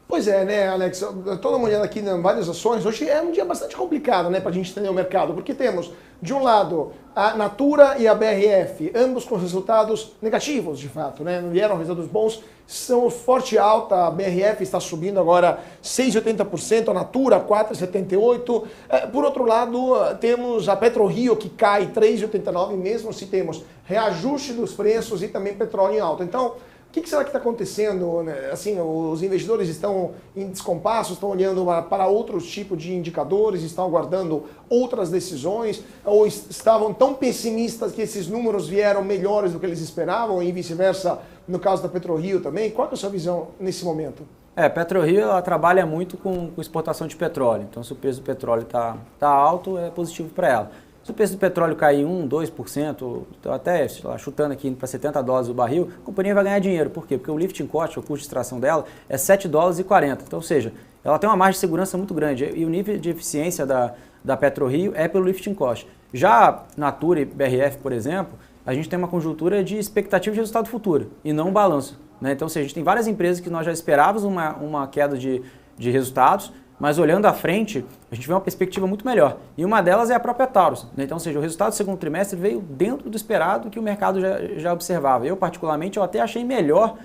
Pois é, né, Alex? Eu estou dando uma olhada aqui em várias ações. Hoje é um dia bastante complicado, né, para a gente entender o mercado, porque temos, de um lado, a Natura e a BRF, ambos com resultados negativos, de fato, né? Não vieram resultados bons, são forte alta. A BRF está subindo agora 6,80%, a Natura 4,78%. Por outro lado, temos a PetroRio, que cai 3,89%, mesmo se temos reajuste dos preços e também petróleo em alta. Então, o que será que está acontecendo? Assim, os investidores estão em descompasso, estão olhando para outros tipos de indicadores, estão aguardando outras decisões, ou estavam tão pessimistas que esses números vieram melhores do que eles esperavam e vice-versa no caso da PetroRio também? Qual é a sua visão nesse momento? A PetroRio ela trabalha muito com exportação de petróleo, então se o preço do petróleo está alto, é positivo para ela. Se o preço do petróleo cair 1%, 2%, até chutando aqui para $70 o barril, a companhia vai ganhar dinheiro. Por quê? Porque o lifting cost, o custo de extração dela, é $7,40. Então, ou seja, ela tem uma margem de segurança muito grande e o nível de eficiência da PetroRio é pelo lifting cost. Já Natura e BRF, por exemplo, a gente tem uma conjuntura de expectativa de resultado futuro e não um balanço, né? Então, ou seja, a gente tem várias empresas que nós já esperávamos uma queda de resultados, mas olhando à frente, a gente vê uma perspectiva muito melhor. E uma delas é a própria Taurus, né? Então, ou seja, o resultado do segundo trimestre veio dentro do esperado que o mercado já observava. Eu, particularmente, eu até achei melhor,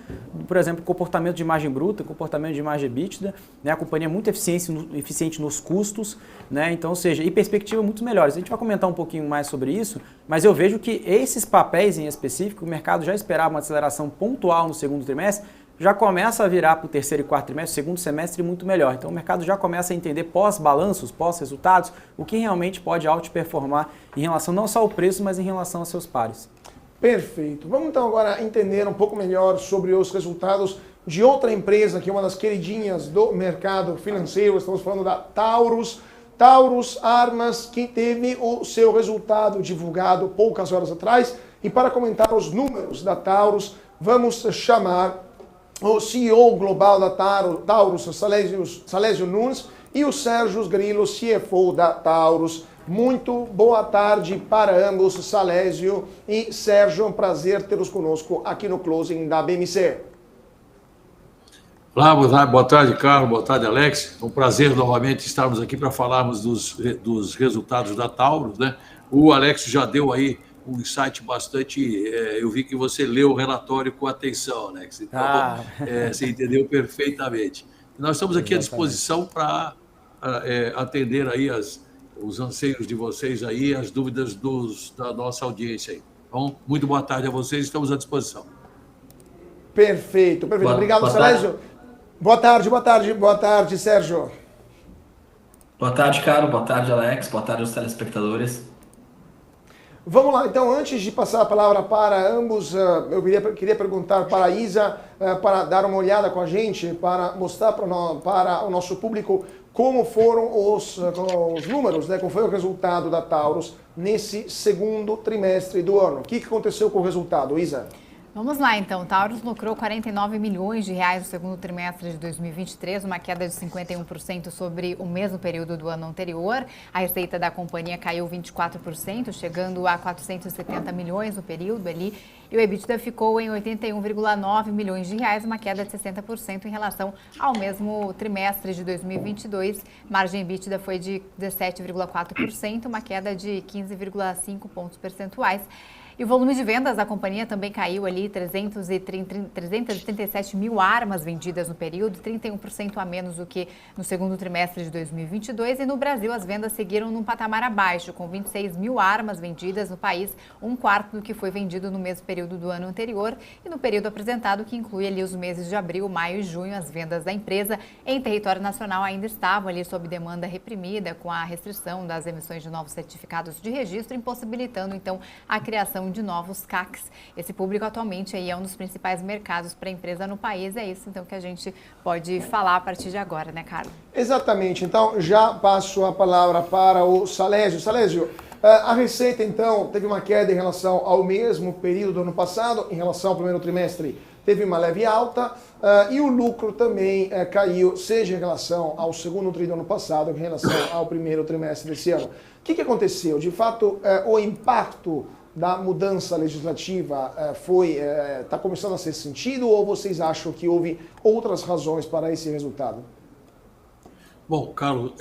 por exemplo, o comportamento de margem bruta, comportamento de margem EBITDA, né? A companhia é muito eficiente nos custos, né? Então, ou seja, e perspectiva muito melhores. A gente vai comentar um pouquinho mais sobre isso, mas eu vejo que esses papéis em específico, o mercado já esperava uma aceleração pontual no segundo trimestre, já começa a virar para o terceiro e quarto trimestre, segundo semestre muito melhor. Então o mercado já começa a entender pós-balanços, pós-resultados, o que realmente pode outperformar em relação não só ao preço, mas em relação aos seus pares. Perfeito. Vamos então agora entender um pouco melhor sobre os resultados de outra empresa, que é uma das queridinhas do mercado financeiro. Estamos falando da Taurus. Taurus Armas, que teve o seu resultado divulgado poucas horas atrás. E para comentar os números da Taurus, vamos chamar o CEO global da Taurus, Salésio Nunes, e o Sérgio Grillo, CFO da Taurus. Muito boa tarde para ambos, Salésio e Sérgio. É um prazer tê-los conosco aqui no Closing da BMC. Olá, boa tarde, Carlos, boa tarde, Alex. É um prazer novamente estarmos aqui para falarmos dos resultados da Taurus, né? O Alex já deu aí um insight bastante... eu vi que você leu o relatório com atenção, Alex. Então, você entendeu perfeitamente. Nós estamos aqui à disposição para atender aí os anseios de vocês aí, as dúvidas da nossa audiência aí. Então, muito boa tarde a vocês, estamos à disposição. Perfeito. Obrigado, Salésio. Boa tarde, Sérgio. Boa tarde, Carlos. Boa tarde, Alex. Boa tarde aos telespectadores. Vamos lá, então, antes de passar a palavra para ambos, eu queria perguntar para a Isa, para dar uma olhada com a gente, para mostrar para o nosso público como foram os números, né? Como foi o resultado da Taurus nesse segundo trimestre do ano. O que aconteceu com o resultado, Isa? Vamos lá, então. Taurus lucrou 49 milhões de reais no segundo trimestre de 2023, uma queda de 51% sobre o mesmo período do ano anterior. A receita da companhia caiu 24%, chegando a 470 milhões no período ali. E o EBITDA ficou em 81,9 milhões de reais, uma queda de 60% em relação ao mesmo trimestre de 2022. Margem EBITDA foi de 17,4%, uma queda de 15,5 pontos percentuais. E o volume de vendas da companhia também caiu ali, 337 mil armas vendidas no período, 31% a menos do que no segundo trimestre de 2022. E no Brasil, as vendas seguiram num patamar abaixo, com 26 mil armas vendidas no país, um quarto do que foi vendido no mesmo período do ano anterior. E no período apresentado, que inclui ali os meses de abril, maio e junho, as vendas da empresa em território nacional ainda estavam ali sob demanda reprimida, com a restrição das emissões de novos certificados de registro, impossibilitando então a criação de novos CACs. Esse público atualmente aí é um dos principais mercados para a empresa no país. É isso então que a gente pode falar a partir de agora, né, Carlos? Exatamente. Então já passo a palavra para o Salésio. Salésio, a receita então teve uma queda em relação ao mesmo período do ano passado, em relação ao primeiro trimestre teve uma leve alta e o lucro também caiu, seja em relação ao segundo trimestre do ano passado, em relação ao primeiro trimestre desse ano. O que aconteceu? De fato, o impacto da mudança legislativa está começando a ser sentido, ou vocês acham que houve outras razões para esse resultado? Bom, Carlos,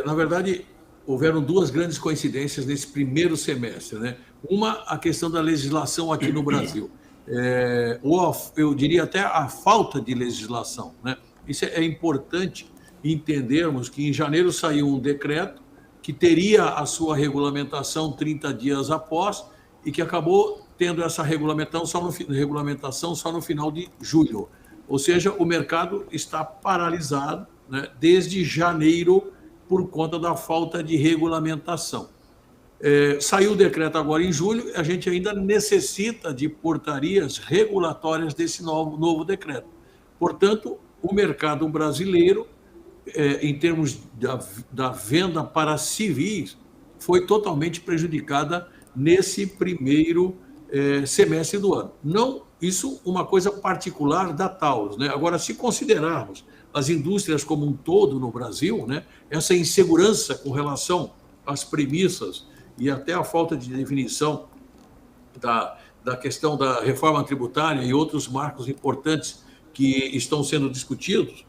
na verdade, houveram duas grandes coincidências nesse primeiro semestre, né? Uma, a questão da legislação aqui no Brasil. Ou eu diria até a falta de legislação, né? Isso é importante entendermos que em janeiro saiu um decreto que teria a sua regulamentação 30 dias após e que acabou tendo essa regulamentação só no final de julho. Ou seja, o mercado está paralisado, né, desde janeiro por conta da falta de regulamentação. Saiu o decreto agora em julho, a gente ainda necessita de portarias regulatórias desse novo decreto. Portanto, o mercado brasileiro, em termos da venda para civis, foi totalmente prejudicada nesse primeiro semestre do ano. Não, isso uma coisa particular da Taurus, né? Agora, se considerarmos as indústrias como um todo no Brasil, né, essa insegurança com relação às premissas e até a falta de definição da questão da reforma tributária e outros marcos importantes que estão sendo discutidos,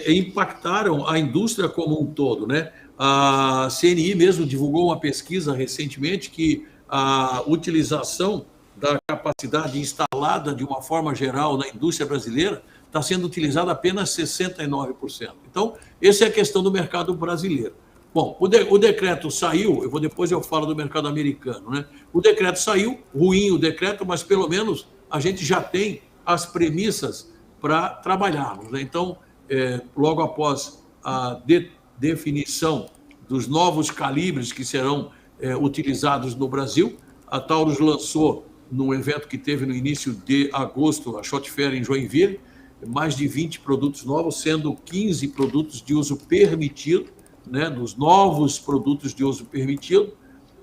impactaram a indústria como um todo, né? A CNI mesmo divulgou uma pesquisa recentemente que a utilização da capacidade instalada de uma forma geral na indústria brasileira está sendo utilizada apenas 69%. Então, essa é a questão do mercado brasileiro. Bom, o decreto saiu, depois eu falo do mercado americano, né? O decreto saiu, ruim o decreto, mas pelo menos a gente já tem as premissas para trabalharmos, né? Então, logo após a definição dos novos calibres que serão utilizados no Brasil, a Taurus lançou, num evento que teve no início de agosto, a Shot Fair em Joinville, mais de 20 produtos novos, sendo 15 produtos de uso permitido, né, dos novos produtos de uso permitido,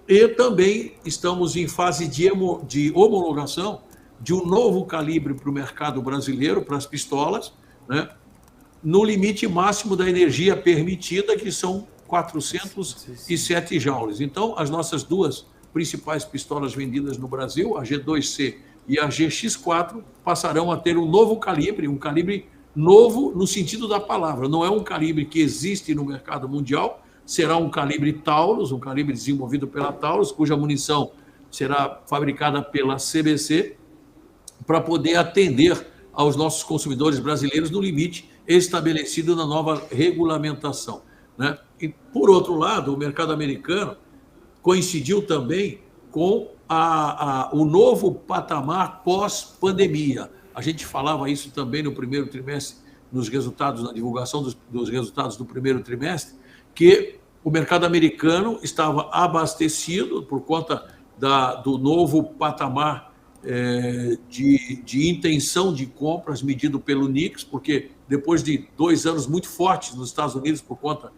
e também estamos em fase de homologação de um novo calibre para o mercado brasileiro, para as pistolas, né, no limite máximo da energia permitida, que são 407 joules. Então, as nossas duas principais pistolas vendidas no Brasil, a G2C e a GX4, passarão a ter um calibre novo no sentido da palavra. Não é um calibre que existe no mercado mundial, será um calibre Taurus, um calibre desenvolvido pela Taurus, cuja munição será fabricada pela CBC, para poder atender aos nossos consumidores brasileiros no limite estabelecido na nova regulamentação, né? E, por outro lado, o mercado americano coincidiu também com o novo patamar pós-pandemia. A gente falava isso também no primeiro trimestre, nos resultados, na divulgação dos resultados do primeiro trimestre, que o mercado americano estava abastecido por conta do novo patamar de intenção de compras medido pelo NICS, porque depois de 2 anos muito fortes nos Estados Unidos por conta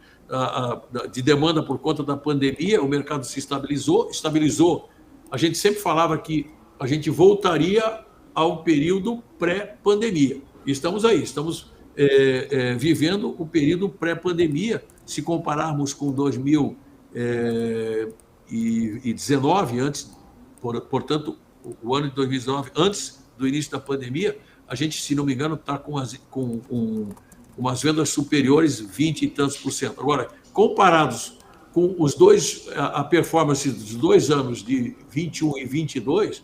de demanda por conta da pandemia, o mercado se estabilizou. A gente sempre falava que a gente voltaria ao período pré-pandemia. Estamos aí, estamos vivendo o período pré-pandemia, se compararmos com 2019, portanto, o ano de 2019, antes do início da pandemia, a gente, se não me engano, está com umas vendas superiores 20 e tantos %. Agora, comparados com a performance dos 2 anos de 21 e 22,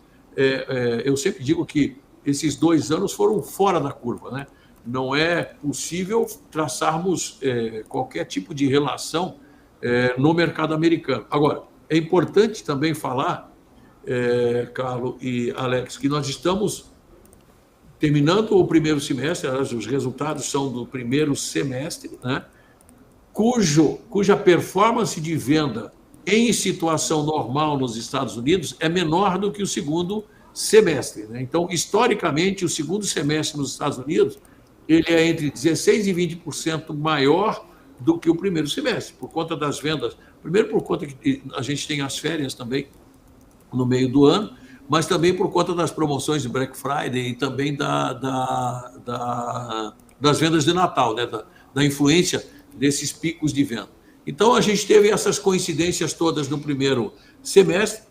eu sempre digo que esses 2 anos foram fora da curva, né? Não é possível traçarmos qualquer tipo de relação no mercado americano. Agora, é importante também falar, Carlos e Alex, que nós estamos terminando o primeiro semestre, os resultados são do primeiro semestre, né, cuja performance de venda em situação normal nos Estados Unidos é menor do que o segundo semestre, né? Então, historicamente, o segundo semestre nos Estados Unidos ele é entre 16% e 20% maior do que o primeiro semestre, por conta das vendas. Primeiro, por conta que a gente tem as férias também no meio do ano, mas também por conta das promoções de Black Friday e também das vendas de Natal, né? Da influência desses picos de venda. Então, a gente teve essas coincidências todas no primeiro semestre,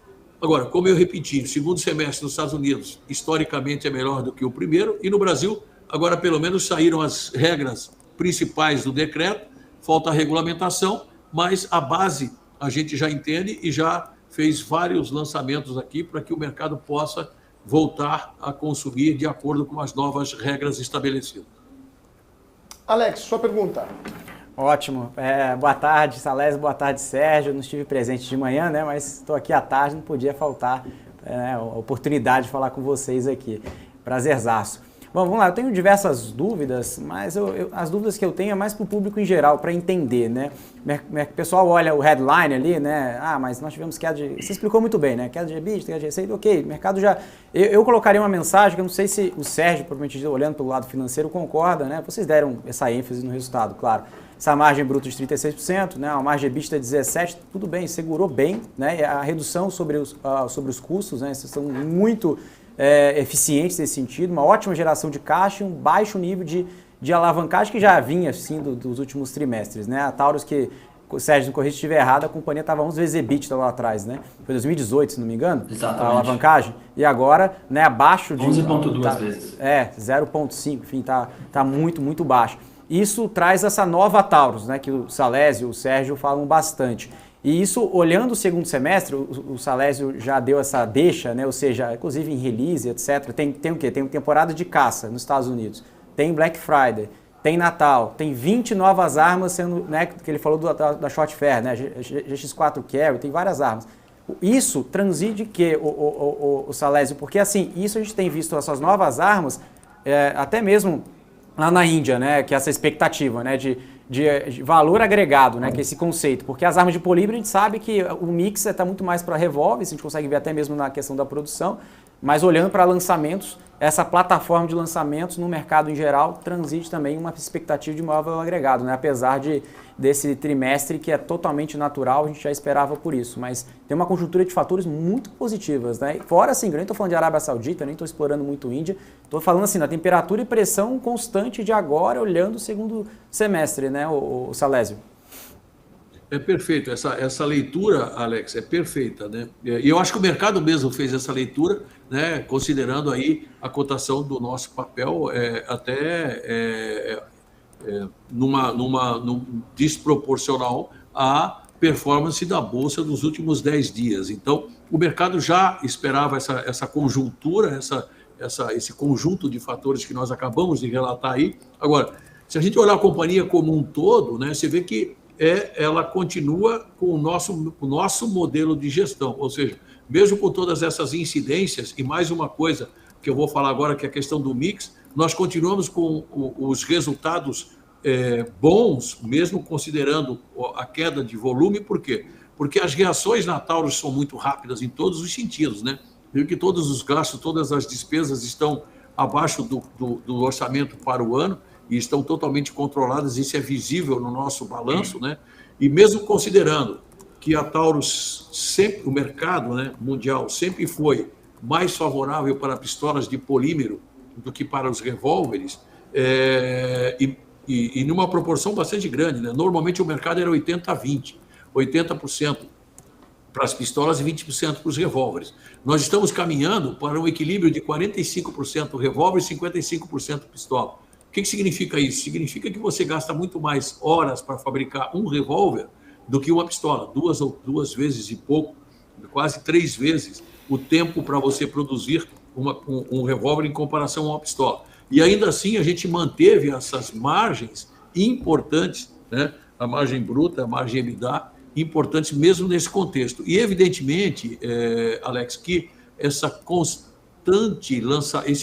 Agora, como eu repeti, o segundo semestre nos Estados Unidos, historicamente, é melhor do que o primeiro, e no Brasil, agora pelo menos saíram as regras principais do decreto, falta a regulamentação, mas a base a gente já entende e já fez vários lançamentos aqui para que o mercado possa voltar a consumir de acordo com as novas regras estabelecidas. Alex, sua pergunta. Ótimo. Boa tarde, Salésio. Boa tarde, Sérgio. Eu não estive presente de manhã, né? Mas estou aqui à tarde, não podia faltar a oportunidade de falar com vocês aqui. Prazerzaço. Bom, vamos lá. Eu tenho diversas dúvidas, mas as dúvidas que eu tenho é mais para o público em geral, para entender, né? O pessoal olha o headline ali, né? Ah, mas nós tivemos queda de... Você explicou muito bem, né? Queda de EBITDA, queda de receita, ok. O mercado já... Eu colocaria uma mensagem que eu não sei se o Sérgio, provavelmente olhando pelo lado financeiro, concorda, né? Vocês deram essa ênfase no resultado, claro. Essa margem bruta de 36%, né? Uma margem EBITDA de 17%, tudo bem, segurou bem, né? A redução sobre os custos, né? Vocês são muito eficientes nesse sentido, uma ótima geração de caixa e um baixo nível de alavancagem que já vinha, assim, dos últimos trimestres, né? A Taurus, que o Sérgio, não corrija se estiver errado, a companhia estava 11 vezes EBITDA lá atrás, né? Foi 2018, se não me engano. Exatamente. A alavancagem. E agora, né, abaixo de... 11,2 vezes. 0,5, enfim, tá muito, muito baixo. Isso traz essa nova Taurus, né, que o Salésio e o Sérgio falam bastante. E isso, olhando o segundo semestre, o Salésio já deu essa deixa, né, ou seja, inclusive em release, etc. Tem o quê? Tem temporada de caça nos Estados Unidos, tem Black Friday, tem Natal, tem 20 novas armas sendo, né, que ele falou da Shot Fair, né, GX4 Carry, tem várias armas. Isso transige que o Salésio, porque assim, isso a gente tem visto essas novas armas, até mesmo lá na Índia, né, que é essa expectativa, né, de valor agregado, né, que é esse conceito, porque as armas de polímero a gente sabe que o mix está muito mais para revólver, a gente consegue ver até mesmo na questão da produção, mas olhando para lançamentos, essa plataforma de lançamentos no mercado em geral transite também uma expectativa de maior valor agregado, né, apesar desse trimestre que é totalmente natural, a gente já esperava por isso, mas tem uma conjuntura de fatores muito positivas, né, fora assim, eu nem estou falando de Arábia Saudita, nem estou explorando muito Índia, estou falando assim, da temperatura e pressão constante de agora, olhando o segundo semestre, né, o Salésio. É perfeito, essa leitura, Alex, é perfeita, né? E eu acho que o mercado mesmo fez essa leitura, né? Considerando aí a cotação do nosso papel desproporcional à performance da Bolsa dos últimos 10 dias. Então, o mercado já esperava essa conjuntura, esse conjunto de fatores que nós acabamos de relatar aí. Agora, se a gente olhar a companhia como um todo, né, você vê que ela continua com o nosso modelo de gestão, ou seja, mesmo com todas essas incidências, e mais uma coisa que eu vou falar agora, que é a questão do mix, nós continuamos com os resultados bons, mesmo considerando a queda de volume. Por quê? Porque as reações na Taurus são muito rápidas em todos os sentidos, né? Viu que todos os gastos, todas as despesas estão abaixo do orçamento para o ano, e estão totalmente controladas, isso é visível no nosso balanço, né? E mesmo considerando que a Taurus sempre, o mercado, né, mundial sempre foi mais favorável para pistolas de polímero do que para os revólveres, e numa proporção bastante grande, né? Normalmente o mercado era 80-20, 80% para as pistolas e 20% para os revólveres. Nós estamos caminhando para um equilíbrio de 45% revólver e 55% pistola. O que significa isso? Significa que você gasta muito mais horas para fabricar um revólver do que uma pistola. Duas vezes e pouco, quase 3 vezes o tempo para você produzir um revólver em comparação a uma pistola. E ainda assim a gente manteve essas margens importantes, né? A margem bruta, a margem EBITDA, importantes mesmo nesse contexto. E evidentemente, Alex, que esse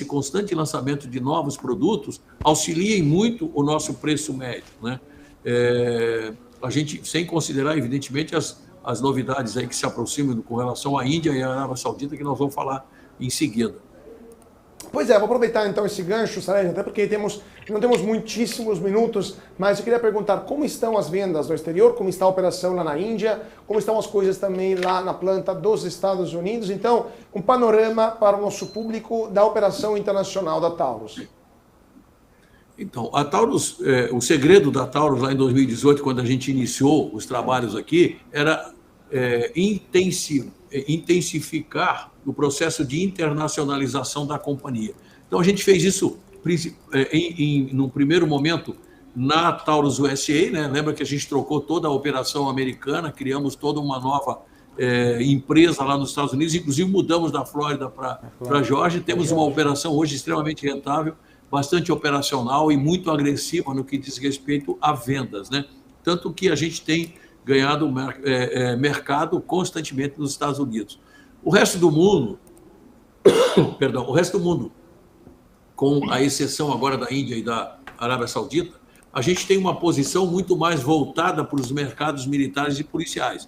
constante lançamento de novos produtos auxiliem muito o nosso preço médio, né? A gente, sem considerar, evidentemente, as novidades aí que se aproximam com relação à Índia e à Arábia Saudita, que nós vamos falar em seguida. Pois é, vou aproveitar então esse gancho, Salésio, até porque não temos muitíssimos minutos, mas eu queria perguntar como estão as vendas no exterior, como está a operação lá na Índia, como estão as coisas também lá na planta dos Estados Unidos. Então, um panorama para o nosso público da operação internacional da Taurus. Então, a Taurus, o segredo da Taurus lá em 2018, quando a gente iniciou os trabalhos aqui, era intensificar o processo de internacionalização da companhia. Então, a gente fez isso, no primeiro momento, na Taurus USA, né? Lembra que a gente trocou toda a operação americana, criamos toda uma nova empresa lá nos Estados Unidos, inclusive mudamos da Flórida para Geórgia, temos uma operação hoje extremamente rentável, bastante operacional e muito agressiva no que diz respeito a vendas, né? Tanto que a gente tem ganhado mercado constantemente nos Estados Unidos. O resto do mundo, com a exceção agora da Índia e da Arábia Saudita, a gente tem uma posição muito mais voltada para os mercados militares e policiais.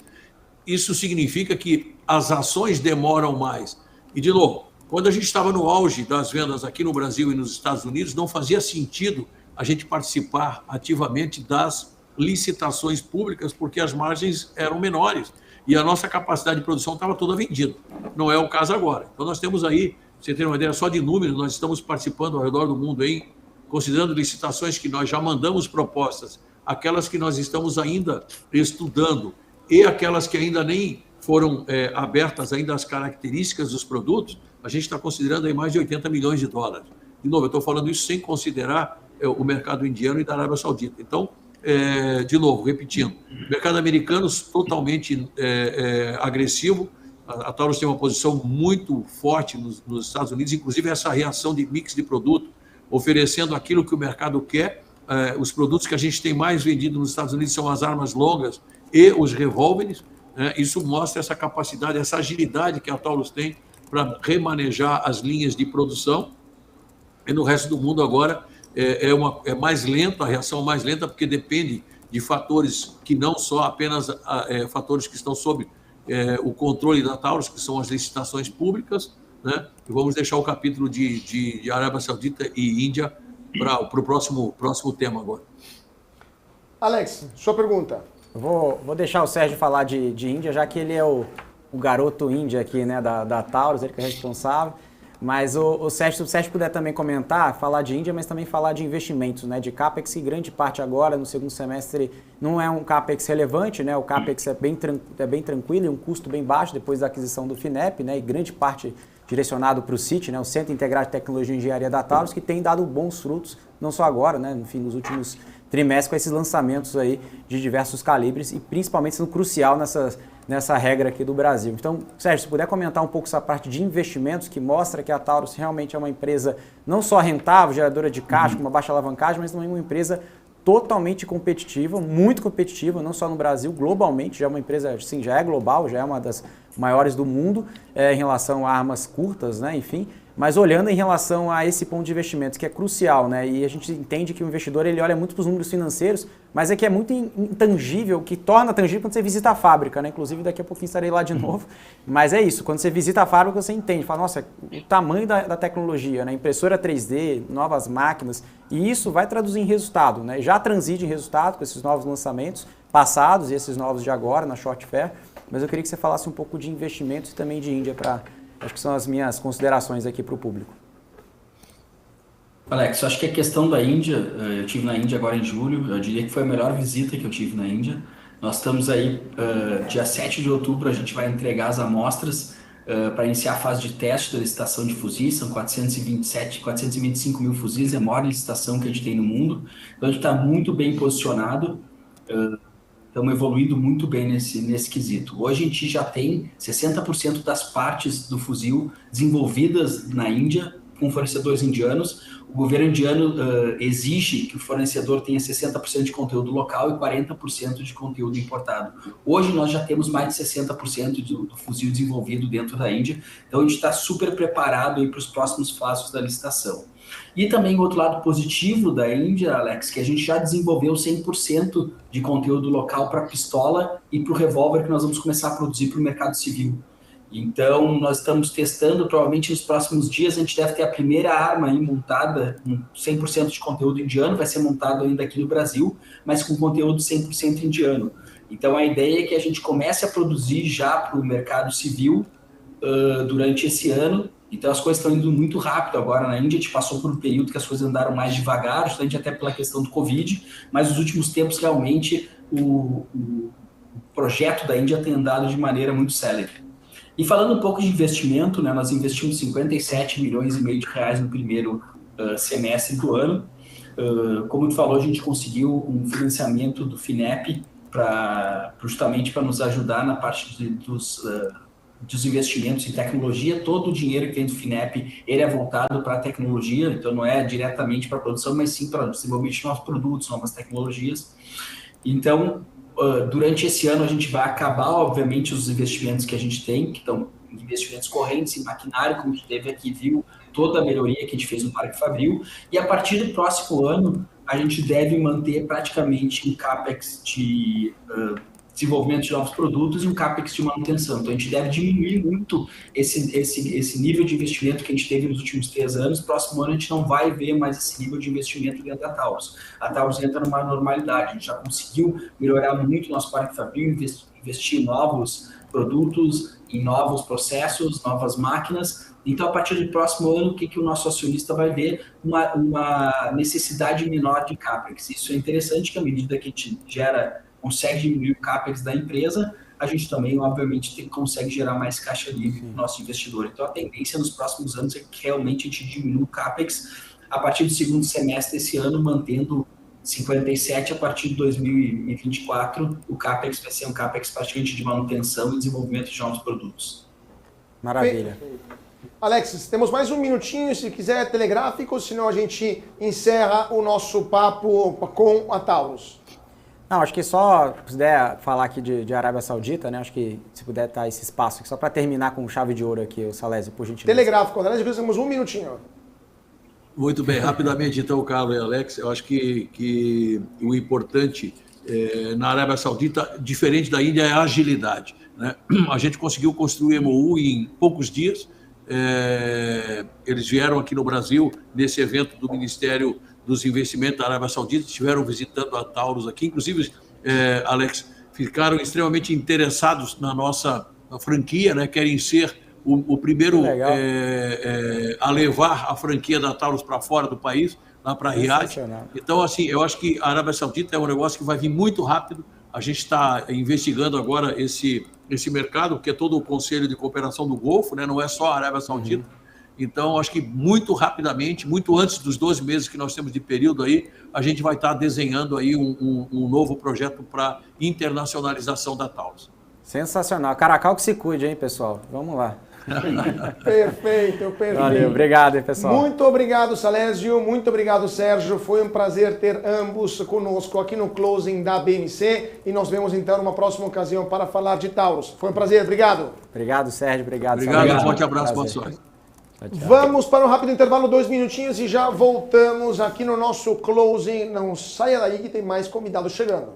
Isso significa que as ações demoram mais. E, de novo, quando a gente estava no auge das vendas aqui no Brasil e nos Estados Unidos, não fazia sentido a gente participar ativamente das licitações públicas, porque as margens eram menores e a nossa capacidade de produção estava toda vendida. Não é o caso agora. Então, nós temos aí, pra você ter uma ideia só de números, nós estamos participando ao redor do mundo aí, considerando licitações que nós já mandamos propostas, aquelas que nós estamos ainda estudando e aquelas que ainda nem foram abertas ainda as características dos produtos, a gente está considerando aí mais de 80 milhões de dólares. De novo, eu estou falando isso sem considerar o mercado indiano e da Arábia Saudita. Então, de novo, repetindo, mercado americano totalmente agressivo, a Taurus tem uma posição muito forte nos Estados Unidos, inclusive essa reação de mix de produto, oferecendo aquilo que o mercado quer. Os produtos que a gente tem mais vendido nos Estados Unidos são as armas longas e os revólveres. Isso mostra essa capacidade, essa agilidade que a Taurus tem para remanejar as linhas de produção. E no resto do mundo agora é mais lento, a reação mais lenta, porque depende de fatores que não só apenas fatores que estão sob o controle da Taurus, que são as licitações públicas, né? E vamos deixar o capítulo de Arábia Saudita e Índia para o próximo tema agora. Alex, sua pergunta. Vou deixar o Sérgio falar de Índia, já que ele é o garoto Índia aqui, né, da Taurus, ele que é responsável. Mas se o Sérgio puder também comentar, falar de Índia, mas também falar de investimentos, né, de CAPEX, que grande parte agora, no segundo semestre, não é um CAPEX relevante, né, o CAPEX é bem tranquilo e um custo bem baixo depois da aquisição do FINEP, né, e grande parte direcionado para o CIT, né, o Centro Integrado de Tecnologia e Engenharia da Taurus, que tem dado bons frutos, não só agora, né, enfim, nos últimos trimestres, com esses lançamentos aí de diversos calibres e principalmente sendo crucial nessa regra aqui do Brasil. Então, Sérgio, se puder comentar um pouco essa parte de investimentos que mostra que a Taurus realmente é uma empresa não só rentável, geradora de caixa, com uma baixa alavancagem, mas também uma empresa totalmente competitiva, muito competitiva, não só no Brasil, globalmente, já é uma empresa, sim, já é global, já é uma das maiores do mundo em relação a armas curtas, né, enfim, mas olhando em relação a esse ponto de investimentos, que é crucial, né, e a gente entende que o investidor ele olha muito para os números financeiros, mas é que é muito intangível, que torna tangível quando você visita a fábrica, né, inclusive daqui a pouquinho estarei lá de novo, mas é isso, quando você visita a fábrica você entende, fala, nossa, o tamanho da tecnologia, né, impressora 3D, novas máquinas, e isso vai traduzir em resultado, né, já transige em resultado com esses novos lançamentos passados e esses novos de agora na Short Fair, mas eu queria que você falasse um pouco de investimentos e também de Índia, acho que são as minhas considerações aqui para o público. Alex, eu acho que a questão da Índia, eu estive na Índia agora em julho, eu diria que foi a melhor visita que eu tive na Índia. Nós estamos aí, dia 7 de outubro, a gente vai entregar as amostras para iniciar a fase de teste da licitação de fuzis, são 425 mil fuzis, é a maior licitação que a gente tem no mundo, então a gente está muito bem posicionado, estamos evoluindo muito bem nesse quesito. Hoje a gente já tem 60% das partes do fuzil desenvolvidas na Índia com fornecedores indianos. O governo indiano exige que o fornecedor tenha 60% de conteúdo local e 40% de conteúdo importado. Hoje nós já temos mais de 60% do fuzil desenvolvido dentro da Índia, então a gente está super preparado para os próximos passos da licitação. E também o outro lado positivo da Índia, Alex, que a gente já desenvolveu 100% de conteúdo local para a pistola e para o revólver que nós vamos começar a produzir para o mercado civil. Então, nós estamos testando, provavelmente nos próximos dias a gente deve ter a primeira arma aí montada, com 100% de conteúdo indiano, vai ser montado ainda aqui no Brasil, mas com conteúdo 100% indiano. Então, a ideia é que a gente comece a produzir já para o mercado civil durante esse ano. Então, as coisas estão indo muito rápido agora na Índia, a gente passou por um período que as coisas andaram mais devagar, justamente até pela questão do Covid, mas nos últimos tempos, realmente, o projeto da Índia tem andado de maneira muito célere. E falando um pouco de investimento, né, nós investimos 57 milhões e meio de reais no primeiro semestre do ano. Como tu falou, a gente conseguiu um financiamento do FINEP justamente para nos ajudar na parte dos investimentos em tecnologia. Todo o dinheiro que vem do FINEP, ele é voltado para a tecnologia, então não é diretamente para a produção, mas sim para o desenvolvimento de novos produtos, novas tecnologias. Então, durante esse ano a gente vai acabar, obviamente, os investimentos que a gente tem, que estão investimentos correntes em maquinário, como a gente teve aqui, viu toda a melhoria que a gente fez no Parque Fabril, e a partir do próximo ano a gente deve manter praticamente um CAPEX de desenvolvimento de novos produtos e um CAPEX de manutenção. Então a gente deve diminuir muito esse nível de investimento que a gente teve nos últimos 3 anos. Próximo ano a gente não vai ver mais esse nível de investimento dentro da Taurus. A Taurus entra numa normalidade, a gente já conseguiu melhorar muito o nosso Parque Fabril, investir em novos produtos, em novos processos, novas máquinas. Então, a partir do próximo ano, o que o nosso acionista vai ver? Uma necessidade menor de CAPEX. Isso é interessante, que à medida que a gente consegue diminuir o CAPEX da empresa, a gente também, obviamente, consegue gerar mais caixa livre para o nosso investidor. Então, a tendência nos próximos anos é que realmente a gente diminua o CAPEX a partir do segundo semestre desse ano, mantendo 57. A partir de 2024, o CAPEX vai ser um CAPEX praticamente de manutenção e desenvolvimento de novos produtos. Maravilha. Alexis, temos mais um minutinho, se quiser telegráfico, senão a gente encerra o nosso papo com a Taurus. Não, acho que só, se puder falar aqui de Arábia Saudita, né? Acho que se puder estar esse espaço aqui, só para terminar com chave de ouro aqui, o Salésio, por gentileza. Telegráfico, Alexis, temos um minutinho. Muito bem, rapidamente então, Carlos e Alex, eu acho que o importante na Arábia Saudita, diferente da Índia, é a agilidade, né? A gente conseguiu construir o MOU em poucos dias. Eles vieram aqui no Brasil, nesse evento do Ministério dos Investimentos da Arábia Saudita, estiveram visitando a Taurus aqui, inclusive, Alex, ficaram extremamente interessados na nossa franquia, né? Querem ser o primeiro a levar a franquia da Taurus para fora do país, lá para Riad. Então, assim, eu acho que a Arábia Saudita é um negócio que vai vir muito rápido. A gente está investigando agora esse mercado, porque é todo o Conselho de Cooperação do Golfo, né? Não é só a Arábia Saudita. Então, acho que muito rapidamente, muito antes dos 12 meses que nós temos de período aí, a gente vai estar desenhando aí um novo projeto para internacionalização da Taurus. Sensacional. Caracal que se cuide, hein, pessoal? Vamos lá. Perfeito. Valeu, obrigado, hein, pessoal. Muito obrigado, Salésio. Muito obrigado, Sérgio. Foi um prazer ter ambos conosco aqui no Closing da BMC e nós vemos então numa próxima ocasião para falar de Taurus. Foi um prazer, obrigado. Obrigado, Sérgio. Obrigado, um forte abraço, boa sorte. Vamos para um rápido intervalo, 2 minutinhos e já voltamos aqui no nosso Closing. Não saia daí que tem mais convidados chegando.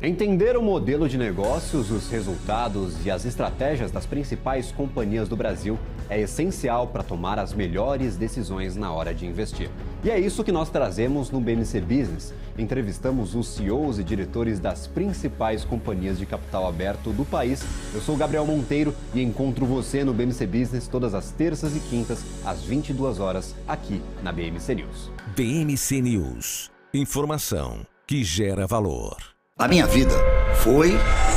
Entender o modelo de negócios, os resultados e as estratégias das principais companhias do Brasil é essencial para tomar as melhores decisões na hora de investir. E é isso que nós trazemos no BMC Business. Entrevistamos os CEOs e diretores das principais companhias de capital aberto do país. Eu sou Gabriel Monteiro e encontro você no BMC Business todas as terças e quintas, às 22 horas, aqui na BMC News. BMC News. Informação que gera valor. A minha vida foi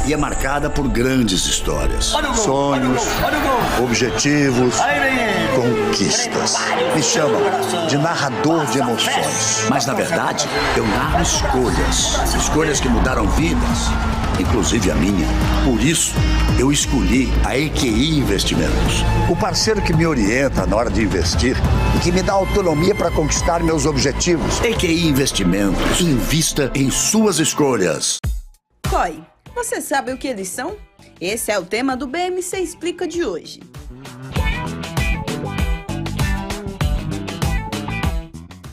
e é marcada por grandes histórias, sonhos, objetivos, conquistas. Me chamam de narrador de emoções. Mas, na verdade, eu narro escolhas que mudaram vidas, inclusive a minha. Por isso, eu escolhi a EQI Investimentos, o parceiro que me orienta na hora de investir e que me dá autonomia para conquistar meus objetivos. EQI Investimentos. Invista em suas escolhas. COI, você sabe o que eles são? Esse é o tema do BMC Explica de hoje.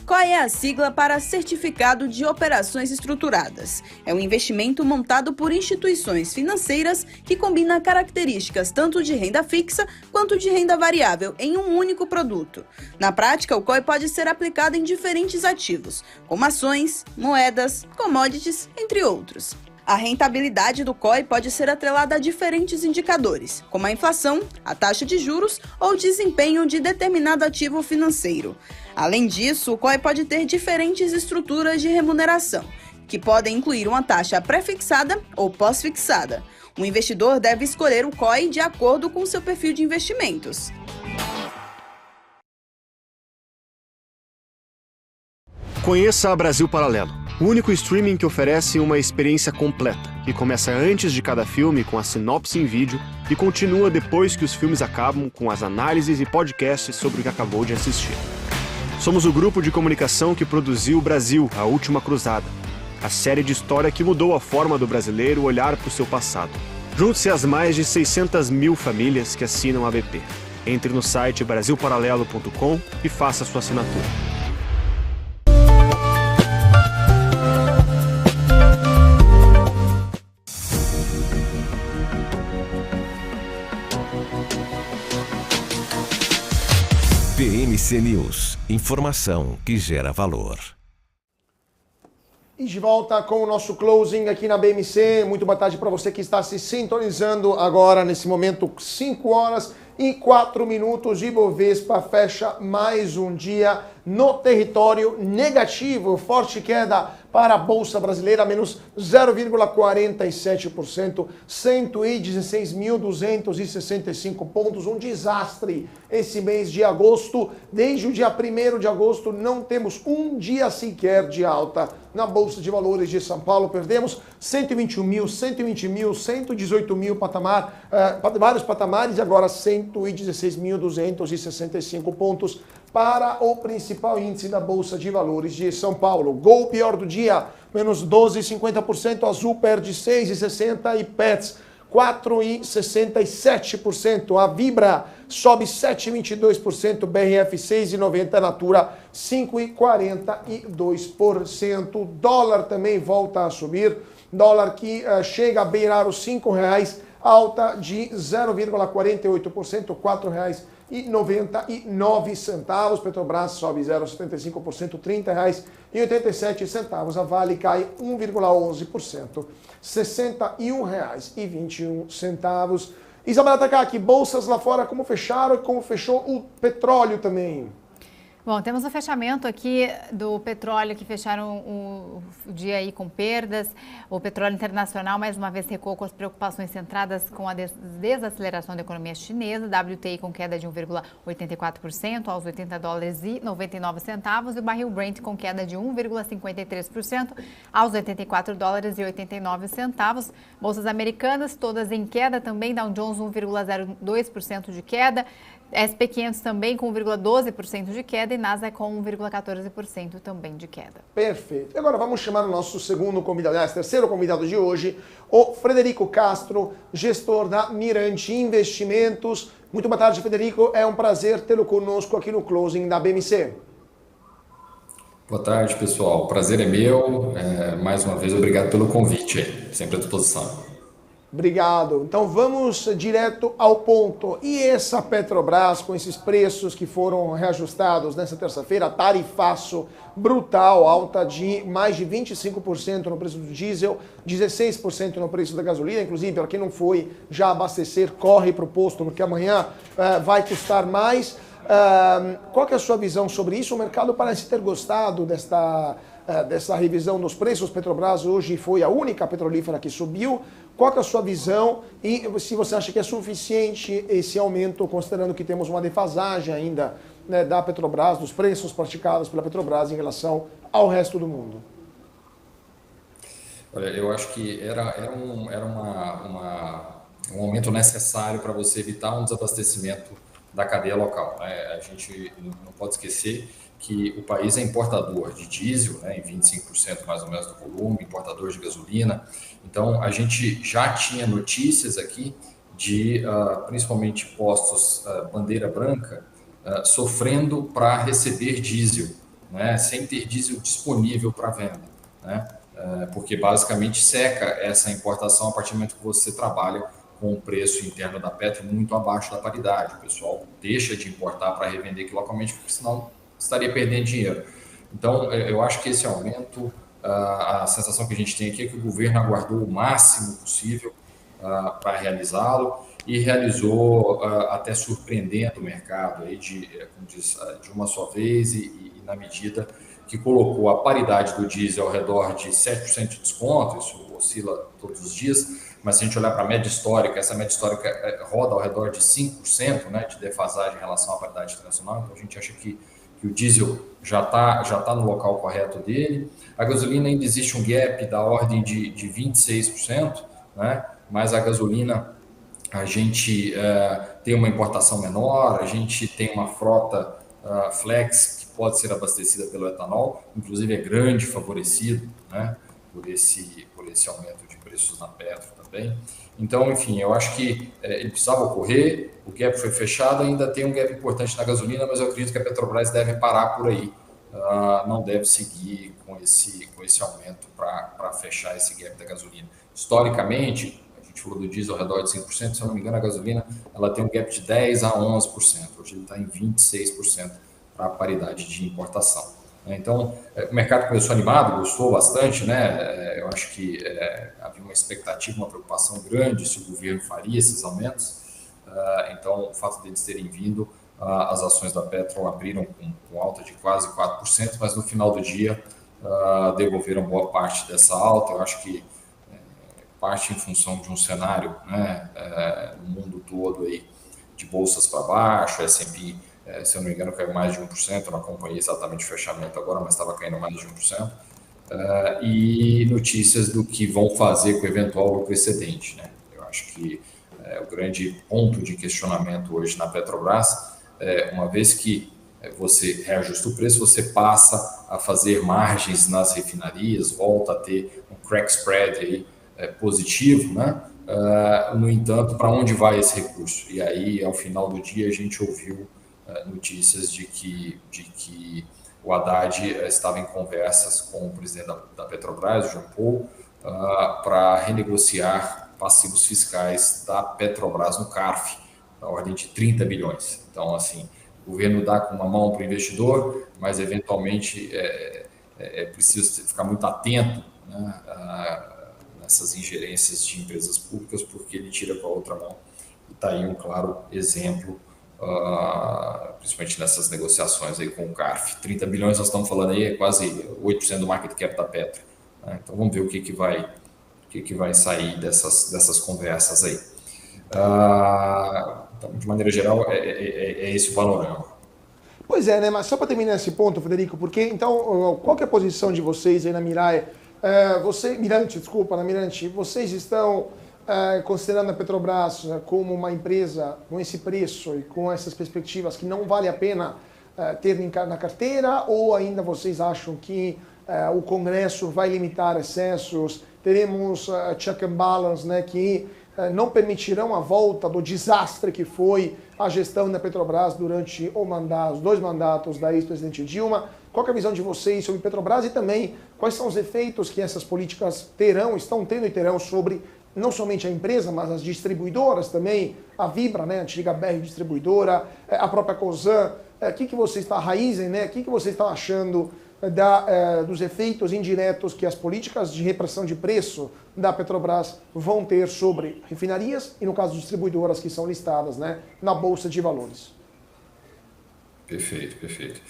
COI é a sigla para Certificado de Operações Estruturadas. É um investimento montado por instituições financeiras que combina características tanto de renda fixa quanto de renda variável em um único produto. Na prática, o COI pode ser aplicado em diferentes ativos, como ações, moedas, commodities, entre outros. A rentabilidade do COI pode ser atrelada a diferentes indicadores, como a inflação, a taxa de juros ou o desempenho de determinado ativo financeiro. Além disso, o COI pode ter diferentes estruturas de remuneração, que podem incluir uma taxa pré-fixada ou pós-fixada. O investidor deve escolher o COI de acordo com seu perfil de investimentos. Conheça a Brasil Paralelo, o único streaming que oferece uma experiência completa, que começa antes de cada filme com a sinopse em vídeo e continua depois que os filmes acabam com as análises e podcasts sobre o que acabou de assistir. Somos o grupo de comunicação que produziu Brasil, a Última Cruzada, a série de história que mudou a forma do brasileiro olhar para o seu passado. Junte-se às mais de 600 mil famílias que assinam a BP. Entre no site brasilparalelo.com e faça sua assinatura. BMC News, informação que gera valor. E de volta com o nosso closing aqui na BMC. Muito boa tarde para você que está se sintonizando agora, nesse momento, 5h04. Ibovespa fecha mais um dia no território negativo. Forte queda para a Bolsa Brasileira, menos 0,47%, 116.265 pontos. Um desastre esse mês de agosto. Desde o dia 1º de agosto não temos um dia sequer de alta na Bolsa de Valores de São Paulo. Perdemos 121 mil, 120 mil, 118 mil vários patamares, e agora 116.265 pontos para o principal índice da Bolsa de Valores de São Paulo. Gol pior do dia, menos 12,50%, Azul perde 6,60% e Pets 4,67%. A Vibra sobe 7,22%, BRF 6,90%, Natura 5,42%. O dólar também volta a subir, dólar que chega a beirar os R$5, alta de 0,48%, R$4,99. Petrobras sobe 0,75%, R$30,87. A Vale cai 1,11%, R$61,21. Isabela Takaki, bolsas lá fora como fecharam e como fechou o petróleo também? Bom, temos o fechamento aqui do petróleo, que fecharam o dia aí com perdas. O petróleo internacional, mais uma vez, recuou com as preocupações centradas com a desaceleração da economia chinesa. WTI com queda de 1,84% aos $80,99. E o barril Brent com queda de 1,53% aos $84,89. Bolsas americanas, todas em queda também. Dow Jones 1,02% de queda. SP 500 também com 1,12% de queda e Nasdaq com 1,14% também de queda. Perfeito. Agora vamos chamar o nosso segundo convidado, terceiro convidado de hoje, o Frederico Castro, gestor da Mirante Investimentos. Muito boa tarde, Frederico. É um prazer tê-lo conosco aqui no Closing da BMC. Boa tarde, pessoal. O prazer é meu. Mais uma vez, obrigado pelo convite aí. Sempre à disposição. Obrigado. Então vamos direto ao ponto. E essa Petrobras, com esses preços que foram reajustados nessa terça-feira, tarifaço brutal, alta de mais de 25% no preço do diesel, 16% no preço da gasolina. Inclusive, para quem não foi já abastecer, corre para o posto, porque amanhã vai custar mais. Qual que é a sua visão sobre isso? O mercado parece ter gostado dessa revisão dos preços. Petrobras hoje foi a única petrolífera que subiu. Qual que é a sua visão e se você acha que é suficiente esse aumento, considerando que temos uma defasagem ainda, né, da Petrobras, dos preços praticados pela Petrobras em relação ao resto do mundo? Olha, eu acho que era um aumento necessário para você evitar um desabastecimento da cadeia local, né? A gente não pode esquecer que o país é importador de diesel, né, em 25% mais ou menos do volume, importador de gasolina. Então, a gente já tinha notícias aqui de, principalmente, postos bandeira branca sofrendo para receber diesel, né, sem ter diesel disponível para venda, né, porque basicamente seca essa importação a partir do momento que você trabalha com o preço interno da Petro muito abaixo da paridade. O pessoal deixa de importar para revender aqui localmente, porque senão estaria perdendo dinheiro. Então, eu acho que esse aumento, a sensação que a gente tem aqui é que o governo aguardou o máximo possível para realizá-lo e realizou até surpreendendo o mercado aí de uma só vez e na medida que colocou a paridade do diesel ao redor de 7% de desconto, isso oscila todos os dias, mas se a gente olhar para a média histórica, essa média histórica roda ao redor de 5%, né, de defasagem em relação à paridade internacional, então a gente acha que o diesel já tá no local correto dele. A gasolina ainda existe um gap da ordem de 26%, né, mas a gasolina a gente tem uma importação menor, a gente tem uma frota flex que pode ser abastecida pelo etanol, inclusive é grande favorecido, né, por esse aumento de preços na Petro também. Então, enfim, eu acho que ele precisava ocorrer, o gap foi fechado, ainda tem um gap importante na gasolina, mas eu acredito que a Petrobras deve parar por aí, não deve seguir com esse aumento para fechar esse gap da gasolina. Historicamente, a gente falou do diesel ao redor de 5%, se eu não me engano, a gasolina ela tem um gap de 10% a 11%, hoje ele está em 26% para a paridade de importação. Então, o mercado começou animado, gostou bastante, né? Eu acho que havia uma expectativa, uma preocupação grande se o governo faria esses aumentos. Então, o fato deles terem vindo, as ações da Petro abriram com alta de quase 4%, mas no final do dia devolveram boa parte dessa alta. Eu acho que parte em função de um cenário, né, no mundo todo aí, de bolsas para baixo, S&P, se eu não me engano, caiu mais de 1%, eu não acompanhei exatamente o fechamento agora, mas estava caindo mais de 1%, e notícias do que vão fazer com o eventual lucro excedente, né? Eu acho que o grande ponto de questionamento hoje na Petrobras, uma vez que você reajusta o preço, você passa a fazer margens nas refinarias, volta a ter um crack spread aí, positivo, né? No entanto, para onde vai esse recurso? E aí, ao final do dia, a gente ouviu notícias de que o Haddad estava em conversas com o presidente da Petrobras, o Jean Paul, para renegociar passivos fiscais da Petrobras no CARF, na ordem de 30 bilhões. Então, assim, o governo dá com uma mão para o investidor, mas, eventualmente, é preciso ficar muito atento, né, nessas ingerências de empresas públicas, porque ele tira com a outra mão. E está aí um claro exemplo, principalmente nessas negociações aí com o CARF. 30 bilhões, nós estamos falando aí, é quase 8% do market cap da Petro, né? Então, vamos ver o que vai sair dessas conversas aí. Então, de maneira geral, é esse o panorama. Pois é, né? Mas só para terminar esse ponto, Frederico, porque então, qual que é a posição de vocês aí na Mirai? Na Mirante, vocês estão considerando a Petrobras como uma empresa com esse preço e com essas perspectivas que não vale a pena ter na carteira, ou ainda vocês acham que o Congresso vai limitar excessos, teremos check and balance, né, que não permitirão a volta do desastre que foi a gestão da Petrobras durante os 2 mandatos da ex-presidente Dilma? Qual que é a visão de vocês sobre Petrobras e também quais são os efeitos que essas políticas estão tendo e terão sobre não somente a empresa, mas as distribuidoras também, a Vibra, né, a antiga BR distribuidora, a própria Cosan? O que vocês estão, a Raízen, né? O que vocês estão achando dos efeitos indiretos que as políticas de repressão de preço da Petrobras vão ter sobre refinarias e, no caso, distribuidoras que são listadas, né, na Bolsa de Valores? Perfeito.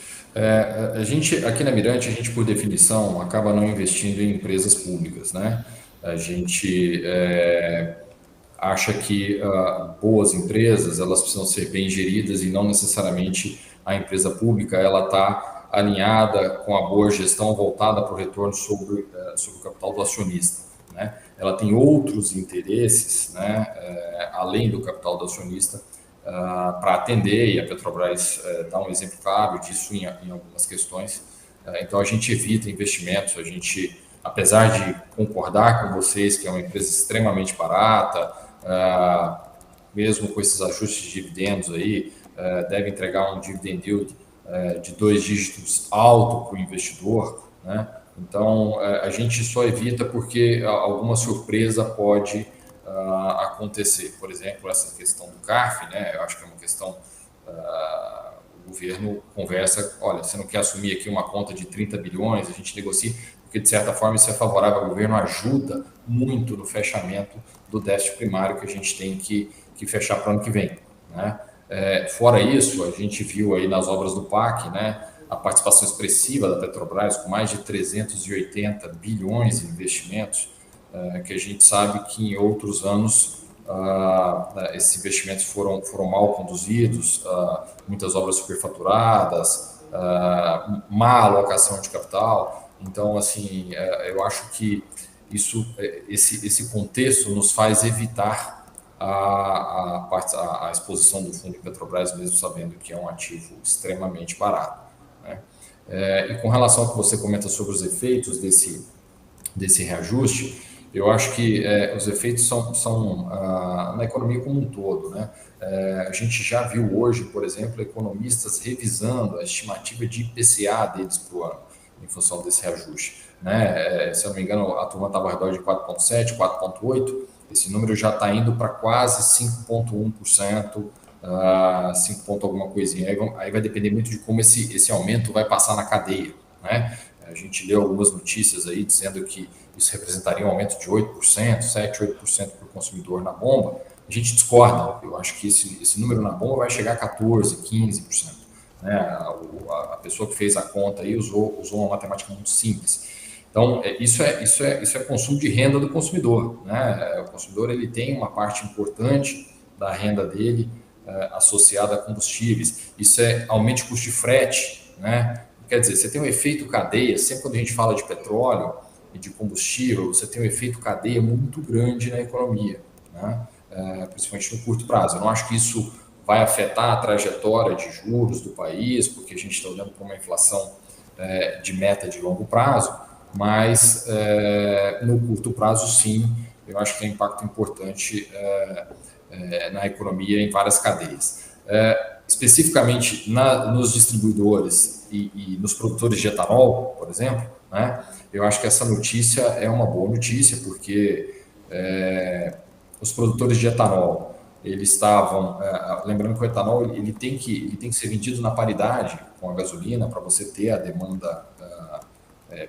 A gente, aqui na Mirante, a gente, por definição, acaba não investindo em empresas públicas, né? A gente acha que boas empresas, elas precisam ser bem geridas e não necessariamente a empresa pública, ela está alinhada com a boa gestão voltada para o retorno sobre o capital do acionista, né? Ela tem outros interesses, né, além do capital do acionista, para atender, e a Petrobras dá um exemplo claro disso em algumas questões. Então, a gente evita investimentos, a gente, apesar de concordar com vocês que é uma empresa extremamente barata, mesmo com esses ajustes de dividendos aí, deve entregar um dividend yield de 2 dígitos alto para o investidor, né? Então, a gente só evita porque alguma surpresa pode acontecer. Por exemplo, essa questão do CARF, né? Eu acho que é uma questão, o governo conversa, olha, você não quer assumir aqui uma conta de 30 bilhões, a gente negocia, porque de certa forma isso é favorável ao governo, ajuda muito no fechamento do déficit primário que a gente tem que fechar para o ano que vem, né? Fora isso, a gente viu aí nas obras do PAC, né, a participação expressiva da Petrobras, com mais de 380 bilhões em investimentos, que a gente sabe que em outros anos esses investimentos foram mal conduzidos, muitas obras superfaturadas, má alocação de capital. Então, assim, eu acho que esse contexto nos faz evitar a exposição do fundo em Petrobras, mesmo sabendo que é um ativo extremamente barato, né? E com relação ao que você comenta sobre os efeitos desse reajuste, eu acho que os efeitos são na economia como um todo, né? A gente já viu hoje, por exemplo, economistas revisando a estimativa de IPCA deles para o ano, em função desse reajuste, né? Se eu não me engano, a turma estava ao redor de 4,7%, 4,8%, esse número já está indo para quase 5,1%, 5 ponto alguma coisinha. Aí vai depender muito de como esse aumento vai passar na cadeia, né? A gente leu algumas notícias aí dizendo que isso representaria um aumento de 8%, 7%, 8% para o consumidor na bomba. A gente discorda. Eu acho que esse número na bomba vai chegar a 14%, 15%. Né? A pessoa que fez a conta aí usou uma matemática muito simples. Então, isso é consumo de renda do consumidor, né? O consumidor ele tem uma parte importante da renda dele associada a combustíveis. Isso é aumento de custo de frete, né? Quer dizer, você tem um efeito cadeia. Sempre quando a gente fala de petróleo e de combustível, você tem um efeito cadeia muito grande na economia, né? Principalmente no curto prazo. Eu não acho que isso vai afetar a trajetória de juros do país, porque a gente está olhando para uma inflação de meta de longo prazo, mas no curto prazo, sim, eu acho que tem um impacto importante na economia em várias cadeias. Especificamente nos distribuidores e nos produtores de etanol, por exemplo, né, eu acho que essa notícia é uma boa notícia, porque os produtores de etanol, eles estavam, lembrando que o etanol ele tem que ser vendido na paridade com a gasolina para você ter a demanda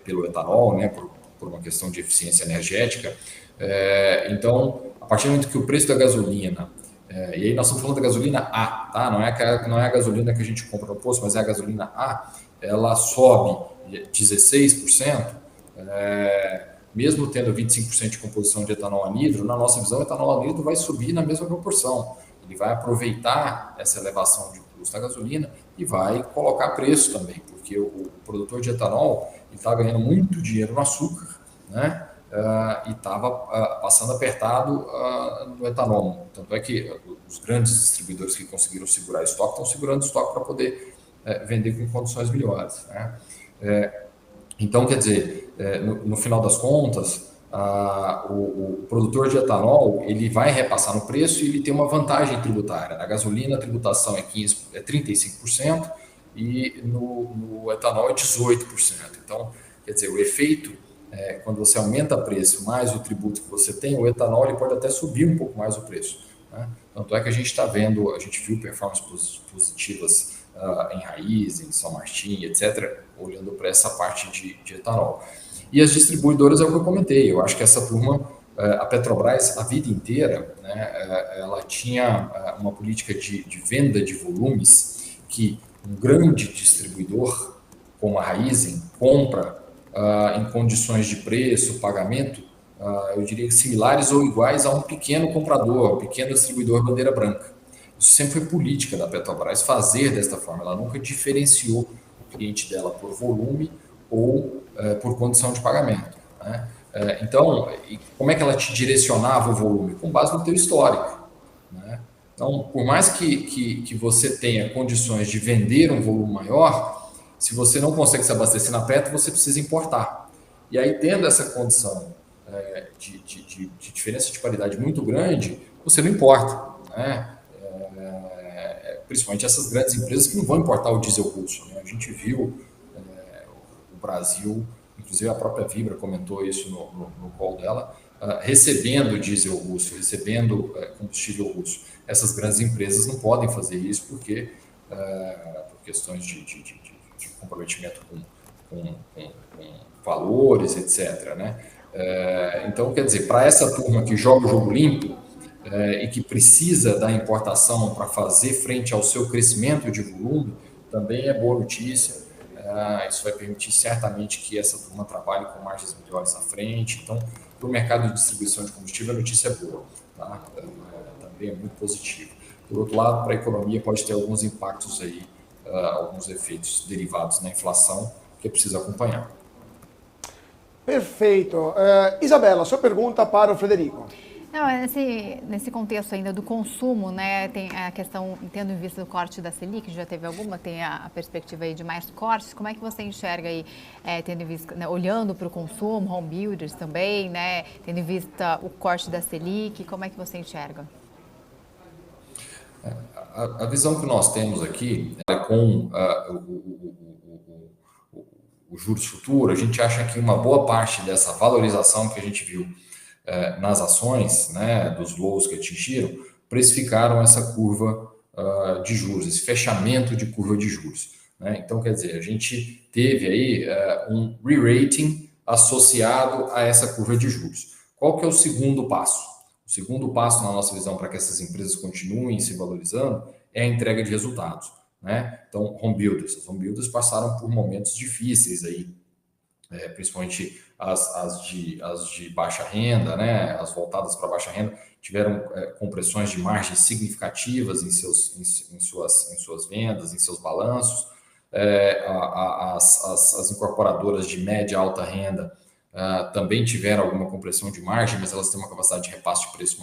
pelo etanol, né, por uma questão de eficiência energética. Então, a partir do momento que o preço da gasolina, e aí nós estamos falando da gasolina A, tá? Não é a gasolina que a gente compra no posto, mas é a gasolina A, ela sobe 16%, mesmo tendo 25% de composição de etanol anidro, na nossa visão, o etanol anidro vai subir na mesma proporção. Ele vai aproveitar essa elevação de custo da gasolina e vai colocar preço também, porque o produtor de etanol está ganhando muito dinheiro no açúcar, né? E estava passando apertado no etanol. Tanto é que os grandes distribuidores que conseguiram segurar estoque estão segurando estoque para poder vender com condições melhores, né? Então, quer dizer, no final das contas, o produtor de etanol ele vai repassar no preço e ele tem uma vantagem tributária. Na gasolina, a tributação é 35% e no etanol é 18%. Então, quer dizer, o efeito quando você aumenta o preço mais o tributo que você tem, o etanol ele pode até subir um pouco mais o preço, né? Tanto é que a gente está vendo, a gente viu performances positivas em Raiz, em São Martim, etc., olhando para essa parte de etanol. E as distribuidoras é o que eu comentei. Eu acho que essa turma, a Petrobras, a vida inteira, né, ela tinha uma política de venda de volumes que um grande distribuidor, como a Raízen, compra em condições de preço, pagamento, eu diria que similares ou iguais a um pequeno comprador, um pequeno distribuidor bandeira branca. Isso sempre foi política da Petrobras, fazer desta forma. Ela nunca diferenciou o cliente dela por volume ou por condição de pagamento, né? Então, como é que ela te direcionava o volume? Com base no teu histórico, né? Então, por mais que você tenha condições de vender um volume maior, se você não consegue se abastecer na Petro, você precisa importar. E aí, tendo essa condição de diferença de paridade muito grande, você não importa, né? Principalmente essas grandes empresas que não vão importar o diesel russo, né? A gente viu o Brasil, inclusive a própria Vibra comentou isso no call dela, recebendo diesel russo, recebendo combustível russo. Essas grandes empresas não podem fazer isso por questões de comprometimento com valores, etc., né? Então, quer dizer, para essa turma que joga o jogo limpo e que precisa da importação para fazer frente ao seu crescimento de volume, também é boa notícia. Isso vai permitir certamente que essa turma trabalhe com margens melhores à frente. Então, para o mercado de distribuição de combustível, a notícia é boa, tá? Também é muito positivo. Por outro lado, para a economia pode ter alguns impactos aí, alguns efeitos derivados na inflação que é preciso acompanhar. Perfeito. Isabela, sua pergunta para o Frederico. Não, nesse contexto ainda do consumo, né, tem a questão, tendo em vista o corte da Selic, já teve alguma, tem a perspectiva aí de mais cortes, como é que você enxerga aí, tendo em vista, né, olhando para o consumo, home builders também, né, tendo em vista o corte da Selic, como é que você enxerga? A visão que nós temos aqui é com o juros futuro, a gente acha que uma boa parte dessa valorização que a gente viu nas ações, né, dos lows que atingiram, precificaram essa curva de juros, esse fechamento de curva de juros, né? Então, quer dizer, a gente teve aí um re-rating associado a essa curva de juros. Qual que é o segundo passo? O segundo passo, na nossa visão, para que essas empresas continuem se valorizando, é a entrega de resultados, né? Então, home builders. As home builders passaram por momentos difíceis aí, principalmente as de baixa renda, né? As voltadas para baixa renda, tiveram compressões de margens significativas em suas vendas, em seus balanços. As incorporadoras de média e alta renda também tiveram alguma compressão de margem, mas elas têm uma capacidade de repasse de preço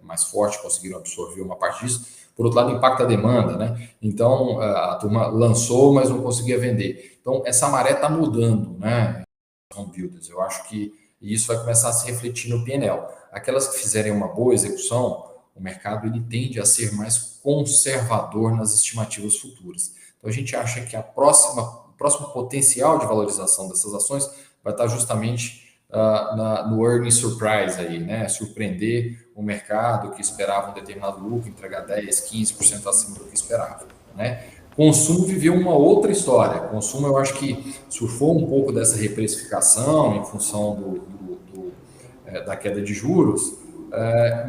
mais forte, conseguiram absorver uma parte disso. Por outro lado, impacta a demanda, né? Então, a turma lançou, mas não conseguia vender. Então, essa maré está mudando, né? Home builders. Eu acho que isso vai começar a se refletir no P&L. Aquelas que fizerem uma boa execução, o mercado ele tende a ser mais conservador nas estimativas futuras. Então, a gente acha que o próximo potencial de valorização dessas ações vai estar justamente no earnings surprise aí, né? Surpreender o mercado que esperava um determinado lucro, entregar 10%, 15% acima do que esperava, né? Consumo viveu uma outra história. Consumo, eu acho que surfou um pouco dessa reprecificação em função da queda de juros,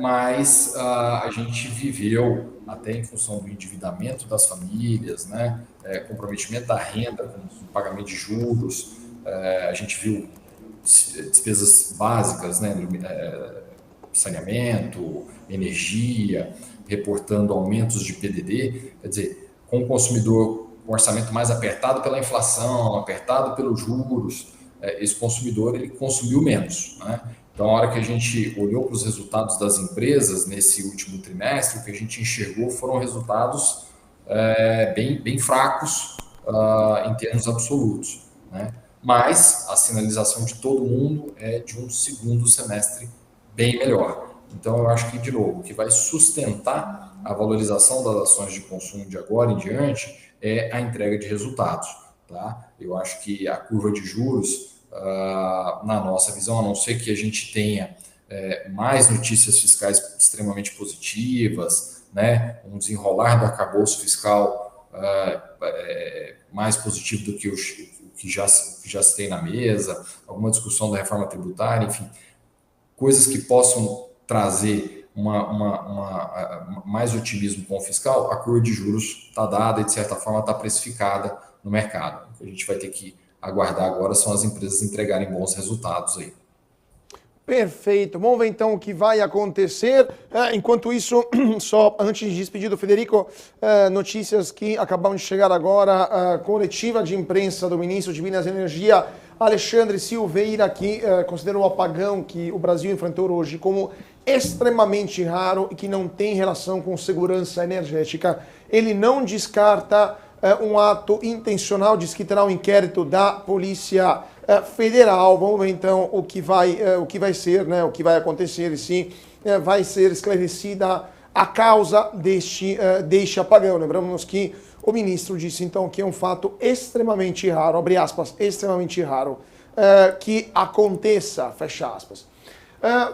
mas a gente viveu, até em função do endividamento das famílias, né? Comprometimento da renda com o pagamento de juros, a gente viu despesas básicas, né? Saneamento, energia, reportando aumentos de PDD, quer dizer, com o consumidor com orçamento mais apertado pela inflação, apertado pelos juros, esse consumidor ele consumiu menos, né? Então, a hora que a gente olhou para os resultados das empresas nesse último trimestre, o que a gente enxergou foram resultados bem fracos em termos absolutos, né? Mas a sinalização de todo mundo é de um segundo semestre bem melhor. Então, eu acho que, de novo, o que vai sustentar a valorização das ações de consumo de agora em diante é a entrega de resultados, tá? Eu acho que a curva de juros, na nossa visão, a não ser que a gente tenha mais notícias fiscais extremamente positivas, né? Um desenrolar do arcabouço fiscal mais positivo do que o que já se tem na mesa, alguma discussão da reforma tributária, enfim, coisas que possam trazer mais otimismo com o fiscal, a curva de juros está dada e, de certa forma, está precificada no mercado. O que a gente vai ter que aguardar agora são as empresas entregarem bons resultados aí. Perfeito. Vamos ver então o que vai acontecer. Enquanto isso, só antes de despedir do Federico, notícias que acabaram de chegar agora, a coletiva de imprensa do ministro de Minas e Energia, Alexandre Silveira, que considera o apagão que o Brasil enfrentou hoje como extremamente raro e que não tem relação com segurança energética. Ele não descarta um ato intencional, diz que terá um inquérito da Polícia Federal. Vamos ver então o que vai ser, né, o que vai acontecer e sim vai ser esclarecida a causa deste apagão. Lembramos que o ministro disse então que é um fato extremamente raro, abre aspas, extremamente raro, que aconteça, fecha aspas.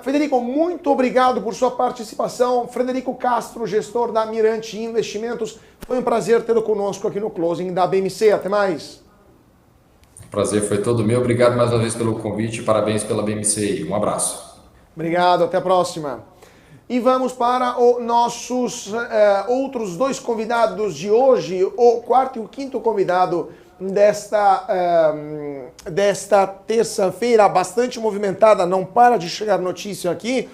Federico, muito obrigado por sua participação. Frederico Castro, gestor da Mirante Investimentos. Foi um prazer tê-lo conosco aqui no Closing da BMC. Até mais. O prazer foi todo meu. Obrigado mais uma vez pelo convite. Parabéns pela BMC. Um abraço. Obrigado. Até a próxima. E vamos para os nossos outros dois convidados de hoje, o quarto e o quinto convidado desta terça-feira, bastante movimentada, não para de chegar notícia aqui.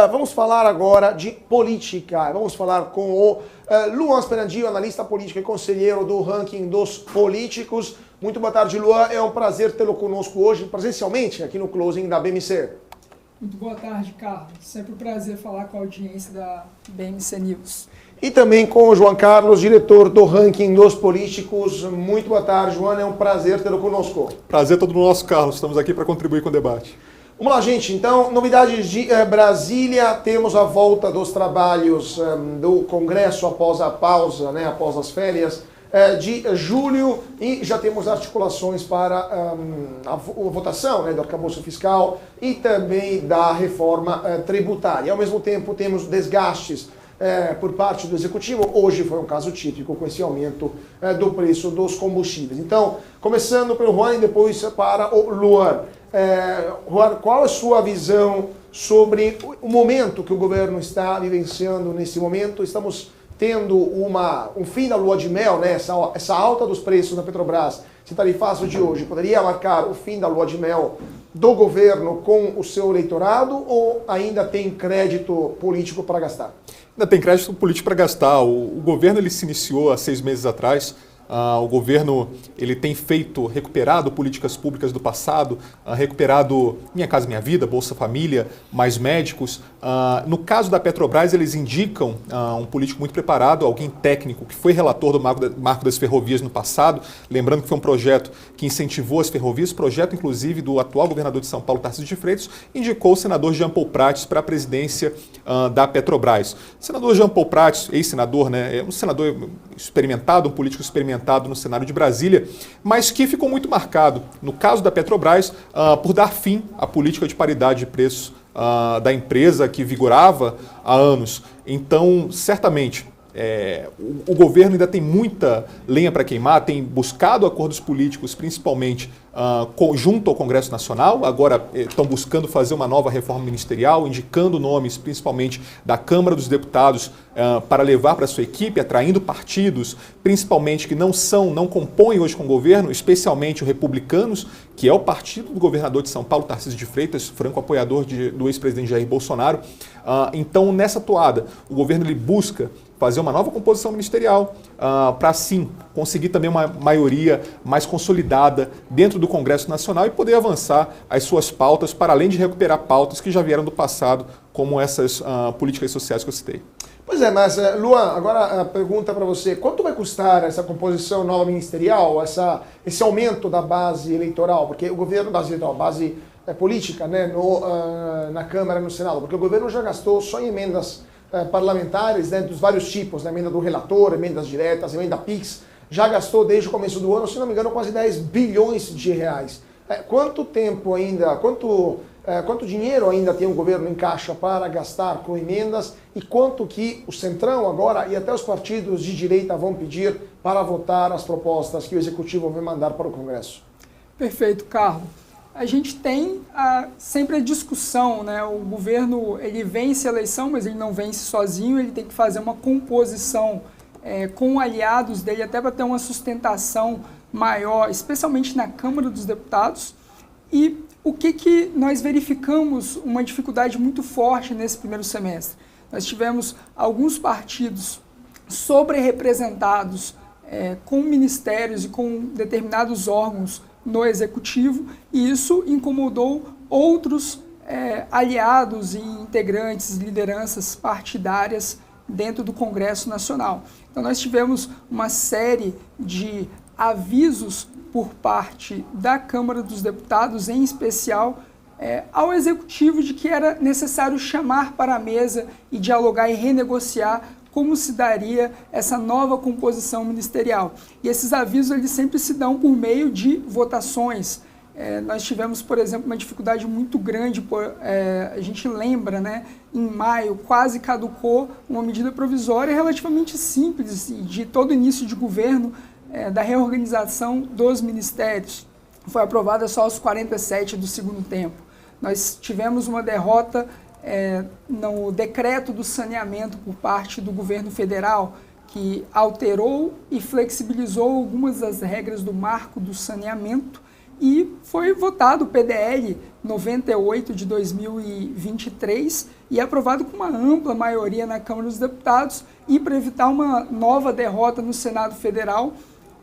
Vamos falar agora de política. Vamos falar com o Luan Sperandio, analista político e conselheiro do ranking dos políticos. Muito boa tarde, Luan. É um prazer tê-lo conosco hoje, presencialmente, aqui no Closing da BMC. Muito boa tarde, Carlos. Sempre um prazer falar com a audiência da BMC News. E também com o João Carlos, diretor do ranking dos políticos. Muito boa tarde, João. É um prazer tê-lo conosco. Prazer todo nosso, Carlos. Estamos aqui para contribuir com o debate. Vamos lá, gente. Então, novidades de Brasília. Temos a volta dos trabalhos do Congresso após a pausa, após as férias de julho. E já temos articulações para a votação do arcabouço fiscal e também da reforma tributária. Ao mesmo tempo, temos desgastes por parte do Executivo. Hoje foi um caso típico com esse aumento do preço dos combustíveis. Então, começando pelo Juan e depois para o Luan. Juan, qual a sua visão sobre o momento que o governo está vivenciando nesse momento? Estamos tendo um fim da lua de mel, essa alta dos preços da Petrobras, esse tarifaço de hoje, poderia marcar o fim da lua de mel do governo com o seu eleitorado ou ainda tem crédito político para gastar? Ainda tem crédito político para gastar. O governo ele se iniciou há 6 meses atrás. O governo ele tem recuperado políticas públicas do passado, recuperado Minha Casa Minha Vida, Bolsa Família, mais médicos. No caso da Petrobras, eles indicam um político muito preparado, alguém técnico, que foi relator do Marco das Ferrovias no passado. Lembrando que foi um projeto que incentivou as ferrovias, projeto inclusive do atual governador de São Paulo, Tarcísio de Freitas, indicou o senador Jean Paul Prats para a presidência da Petrobras. O senador Jean Paul Prats, ex-senador, é um senador experimentado, um político experimentado no cenário de Brasília, mas que ficou muito marcado, no caso da Petrobras, por dar fim à política de paridade de preços da empresa que vigorava há anos. Então, certamente, o governo ainda tem muita lenha para queimar, tem buscado acordos políticos, principalmente junto ao Congresso Nacional. Agora estão buscando fazer uma nova reforma ministerial, indicando nomes, principalmente da Câmara dos Deputados, para levar para sua equipe, atraindo partidos, principalmente que não compõem hoje com o governo, especialmente os republicanos, que é o partido do governador de São Paulo, Tarcísio de Freitas, franco apoiador do ex-presidente Jair Bolsonaro. Então, nessa toada, o governo ele busca fazer uma nova composição ministerial para, assim, conseguir também uma maioria mais consolidada dentro do Congresso Nacional e poder avançar as suas pautas, para além de recuperar pautas que já vieram do passado, como essas políticas sociais que eu citei. Pois é, mas Luan, agora a pergunta para você. Quanto vai custar essa composição nova ministerial, esse aumento da base eleitoral? Porque o governo, base política, na Câmara e no Senado, porque o governo já gastou só em emendas parlamentares, dos vários tipos, emenda do relator, emendas diretas, emenda PIX, já gastou desde o começo do ano, se não me engano, quase 10 bilhões de reais. Quanto tempo ainda, quanto dinheiro ainda tem o governo em caixa para gastar com emendas e quanto que o Centrão agora e até os partidos de direita vão pedir para votar as propostas que o Executivo vai mandar para o Congresso? Perfeito, Carlos. A gente tem sempre a discussão, o governo ele vence a eleição, mas ele não vence sozinho, ele tem que fazer uma composição com aliados dele, até para ter uma sustentação maior, especialmente na Câmara dos Deputados. E o que nós verificamos uma dificuldade muito forte nesse primeiro semestre? Nós tivemos alguns partidos sobre-representados com ministérios e com determinados órgãos no Executivo, e isso incomodou outros aliados e integrantes, lideranças partidárias dentro do Congresso Nacional. Então nós tivemos uma série de avisos por parte da Câmara dos Deputados, em especial ao Executivo, de que era necessário chamar para a mesa e dialogar e renegociar como se daria essa nova composição ministerial. E esses avisos eles sempre se dão por meio de votações. Nós tivemos, por exemplo, uma dificuldade muito grande, a gente lembra, em maio quase caducou uma medida provisória relativamente simples de todo início de governo, da reorganização dos ministérios. Foi aprovada só aos 47 do segundo tempo. Nós tivemos uma derrota no decreto do saneamento por parte do governo federal, que alterou e flexibilizou algumas das regras do marco do saneamento, e foi votado o PDL 98 de 2023 e aprovado com uma ampla maioria na Câmara dos Deputados, e para evitar uma nova derrota no Senado Federal,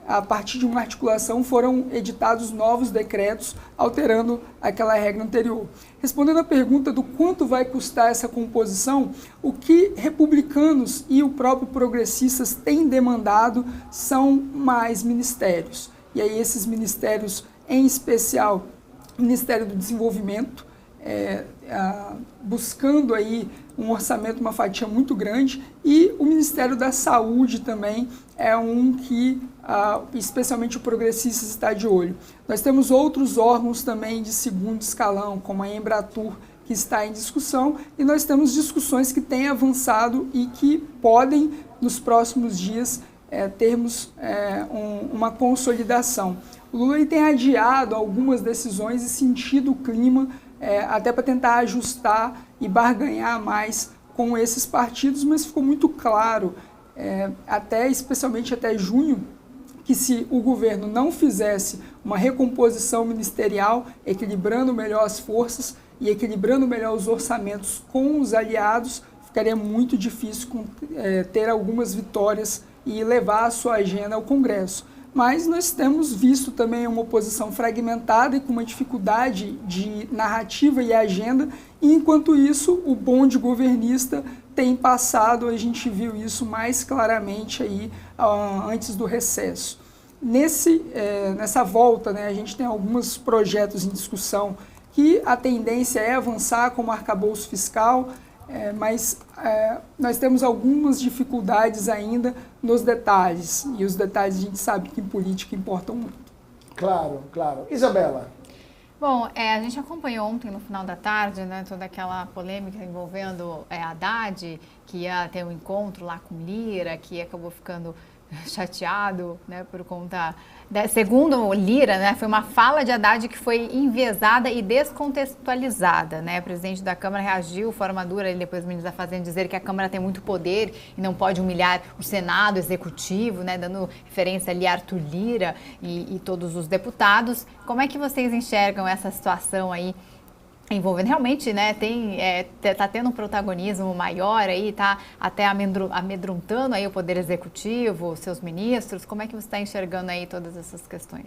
a partir de uma articulação foram editados novos decretos alterando aquela regra anterior. Respondendo à pergunta do quanto vai custar essa composição, o que republicanos e o próprio progressistas têm demandado são mais ministérios. E aí esses ministérios, em especial o Ministério do Desenvolvimento, buscando aí um orçamento, uma fatia muito grande, e o Ministério da Saúde também é um que especialmente o Progressistas está de olho. Nós temos outros órgãos também de segundo escalão, como a Embratur, que está em discussão, e nós temos discussões que têm avançado e que podem, nos próximos dias, termos uma consolidação. O Lula tem adiado algumas decisões e sentido o clima até para tentar ajustar e barganhar mais com esses partidos, mas ficou muito claro, especialmente até junho, que se o governo não fizesse uma recomposição ministerial, equilibrando melhor as forças e equilibrando melhor os orçamentos com os aliados, ficaria muito difícil ter algumas vitórias e levar a sua agenda ao Congresso. Mas nós temos visto também uma oposição fragmentada e com uma dificuldade de narrativa e agenda, e enquanto isso o bonde governista tem passado, a gente viu isso mais claramente aí antes do recesso. Nessa volta, a gente tem alguns projetos em discussão que a tendência é avançar, como o arcabouço fiscal, mas nós temos algumas dificuldades ainda nos detalhes, e os detalhes a gente sabe que em política importam muito. Claro, claro. Isabela. Bom, a gente acompanhou ontem, no final da tarde, toda aquela polêmica envolvendo Haddad, que ia ter um encontro lá com Lira, que acabou ficando chateado, por conta, segundo o Lira, foi uma fala de Haddad que foi enviesada e descontextualizada, O presidente da Câmara reagiu, forma dura, e depois o ministro da Fazenda dizer que a Câmara tem muito poder e não pode humilhar o Senado, o Executivo, dando referência ali a Arthur Lira e todos os deputados. Como é que vocês enxergam essa situação aí? Envolvendo realmente, tá tendo um protagonismo maior aí, tá até amedrontando aí o Poder Executivo, seus ministros. Como é que você está enxergando aí todas essas questões?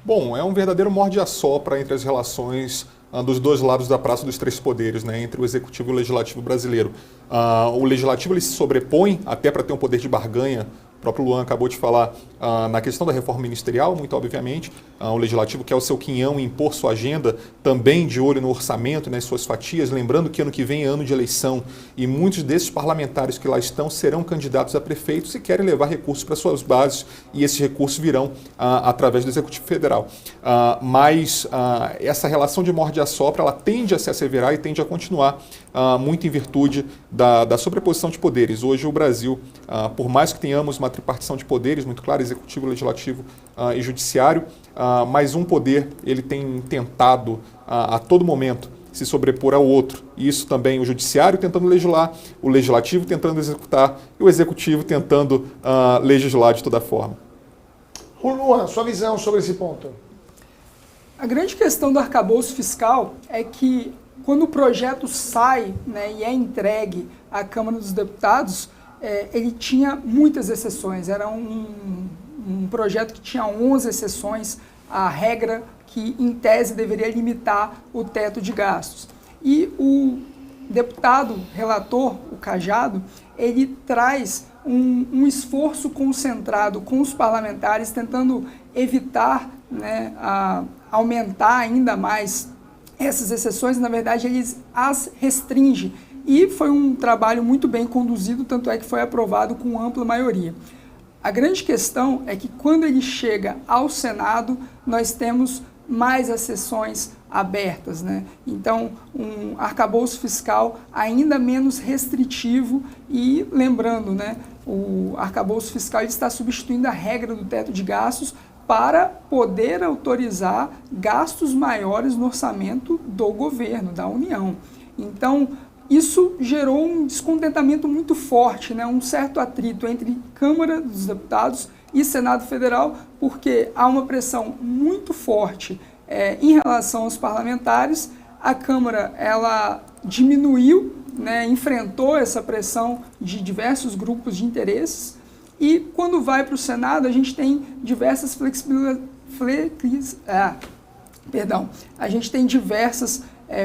Bom, é um verdadeiro morde-a-sopra entre as relações dos dois lados da praça dos três poderes, entre o Executivo e o Legislativo brasileiro. O Legislativo ele se sobrepõe até para ter um poder de barganha. O próprio Luan acabou de falar na questão da reforma ministerial, muito obviamente. O Legislativo quer o seu quinhão e impor sua agenda, também de olho no orçamento, nas suas fatias, lembrando que ano que vem é ano de eleição e muitos desses parlamentares que lá estão serão candidatos a prefeitos e querem levar recursos para suas bases, e esses recursos virão através do Executivo Federal. Mas essa relação de morde-a-sopra, ela tende a se asseverar e tende a continuar muito em virtude da sobreposição de poderes. Hoje o Brasil, por mais que tenhamos uma tripartição de poderes muito clara, executivo, legislativo e judiciário, mas um poder ele tem tentado a todo momento se sobrepor ao outro. E isso também o judiciário tentando legislar, o legislativo tentando executar e o executivo tentando legislar de toda forma. Luan, sua visão sobre esse ponto? A grande questão do arcabouço fiscal é que quando o projeto sai e é entregue à Câmara dos Deputados, ele tinha muitas exceções. Era um projeto que tinha 11 exceções, a regra que, em tese, deveria limitar o teto de gastos. E o deputado relator, o Cajado, ele traz um esforço concentrado com os parlamentares, tentando evitar aumentar ainda mais essas exceções. Na verdade, eles as restringem. E foi um trabalho muito bem conduzido, tanto é que foi aprovado com ampla maioria. A grande questão é que quando ele chega ao Senado, nós temos mais as sessões abertas, Então, um arcabouço fiscal ainda menos restritivo e, lembrando, o arcabouço fiscal está substituindo a regra do teto de gastos para poder autorizar gastos maiores no orçamento do governo, da União. Então, isso gerou um descontentamento muito forte, né? Um certo atrito entre Câmara dos Deputados e Senado Federal, porque há uma pressão muito forte em relação aos parlamentares. A Câmara ela diminuiu, né, enfrentou essa pressão de diversos grupos de interesses, e quando vai para o Senado a gente tem diversas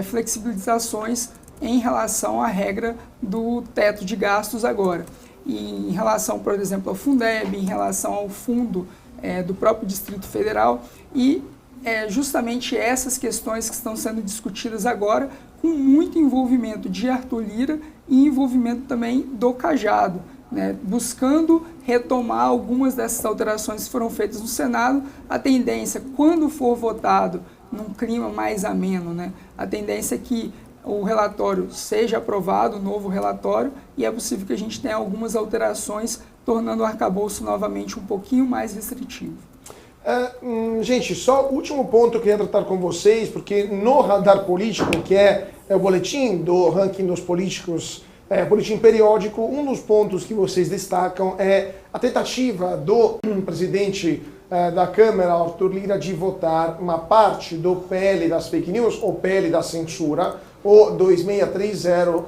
flexibilizações em relação à regra do teto de gastos agora. E em relação, por exemplo, ao Fundeb, em relação ao fundo do próprio Distrito Federal, e justamente essas questões que estão sendo discutidas agora, com muito envolvimento de Arthur Lira e envolvimento também do Cajado, né, buscando retomar algumas dessas alterações que foram feitas no Senado. A tendência, quando for votado num clima mais ameno, né, a tendência é que o relatório seja aprovado, o novo relatório, e é possível que a gente tenha algumas alterações, tornando o arcabouço novamente um pouquinho mais restritivo. Gente, só o último ponto que eu queria tratar com vocês, porque no Radar Político, que é o boletim do ranking dos políticos, boletim periódico, um dos pontos que vocês destacam é a tentativa do presidente da Câmara, Arthur Lira, de votar uma parte do PL das fake news, ou PL da censura, o 2630,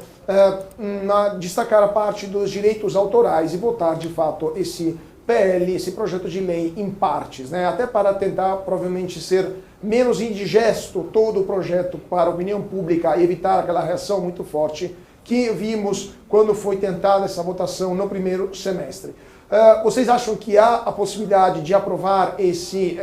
destacar a parte dos direitos autorais e votar, de fato, esse PL, esse projeto de lei em partes, né? Até para tentar, provavelmente, ser menos indigesto todo o projeto para a opinião pública e evitar aquela reação muito forte que vimos quando foi tentada essa votação no primeiro semestre. Vocês acham que há a possibilidade de aprovar esse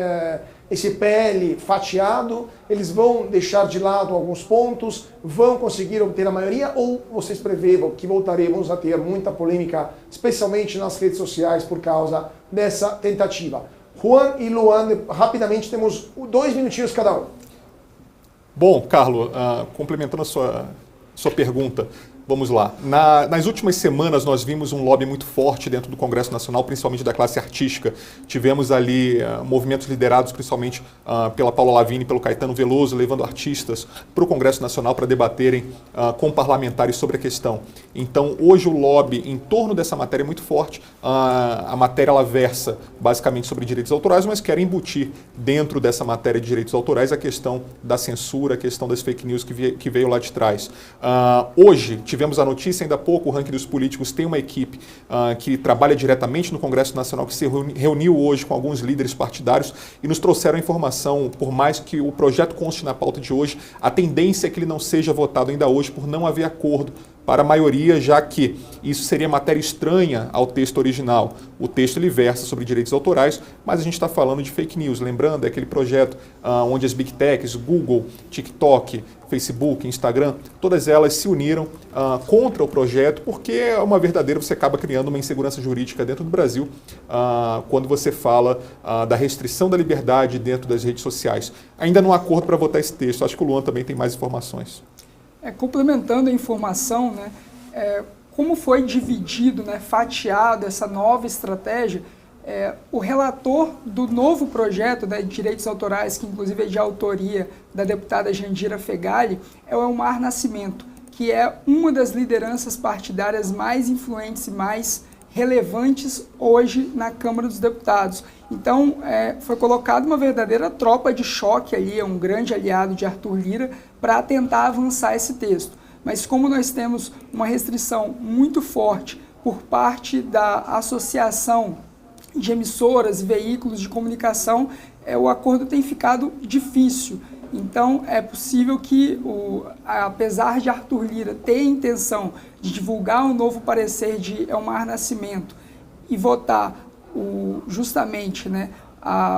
PL fatiado? Eles vão deixar de lado alguns pontos? Vão conseguir obter a maioria? Ou vocês preveem que voltaremos a ter muita polêmica, especialmente nas redes sociais, por causa dessa tentativa? Juan e Luan, rapidamente, temos 2 minutinhos cada um. Bom, Carlos, complementando a sua pergunta, vamos lá. Nas últimas semanas nós vimos um lobby muito forte dentro do Congresso Nacional, principalmente da classe artística. Tivemos ali movimentos liderados principalmente pela Paula Lavigne e pelo Caetano Veloso, levando artistas para o Congresso Nacional para debaterem com parlamentares sobre a questão. Então, hoje o lobby em torno dessa matéria é muito forte. A matéria ela versa basicamente sobre direitos autorais, mas quer embutir dentro dessa matéria de direitos autorais a questão da censura, a questão das fake news que veio lá de trás. Hoje, tivemos a notícia ainda há pouco, o Ranking dos Políticos tem uma equipe que trabalha diretamente no Congresso Nacional, que se reuniu hoje com alguns líderes partidários e nos trouxeram a informação, por mais que o projeto conste na pauta de hoje, a tendência é que ele não seja votado ainda hoje por não haver acordo para a maioria, já que isso seria matéria estranha ao texto original. O texto ele versa sobre direitos autorais, mas a gente está falando de fake news. Lembrando, é aquele projeto onde as Big Techs, Google, TikTok, Facebook, Instagram, todas elas se uniram contra o projeto, porque é uma verdadeira, você acaba criando uma insegurança jurídica dentro do Brasil quando você fala da restrição da liberdade dentro das redes sociais. Ainda não há acordo para votar esse texto. Acho que o Luan também tem mais informações. Complementando a informação, né, como foi dividido, né, fatiado essa nova estratégia, o relator do novo projeto, né, de direitos autorais, que inclusive é de autoria da deputada Jandira Fegali, é o Elmar Nascimento, que é uma das lideranças partidárias mais influentes e mais relevantes hoje na Câmara dos Deputados. Então, foi colocada uma verdadeira tropa de choque ali, um grande aliado de Arthur Lira, para tentar avançar esse texto. Mas como nós temos uma restrição muito forte por parte da Associação de Emissoras e Veículos de Comunicação, o acordo tem ficado difícil. Então, é possível que, apesar de Arthur Lira ter a intenção de divulgar um novo parecer de Elmar Nascimento e votar justamente, né,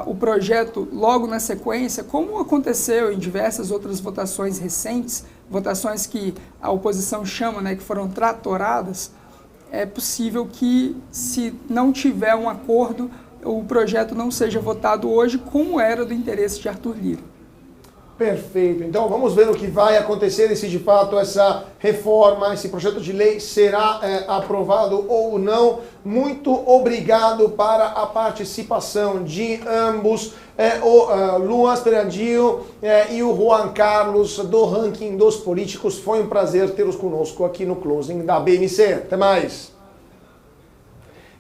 o projeto logo na sequência, como aconteceu em diversas outras votações recentes, votações que a oposição chama, né, que foram tratoradas, é possível que, se não tiver um acordo, o projeto não seja votado hoje como era do interesse de Arthur Lira. Perfeito. Então vamos ver o que vai acontecer e se de fato essa reforma, esse projeto de lei será aprovado ou não. Muito obrigado para a participação de ambos, o Luan Esperandio e o Juan Carlos do Ranking dos Políticos. Foi um prazer tê-los conosco aqui no Closing da BMC. Até mais.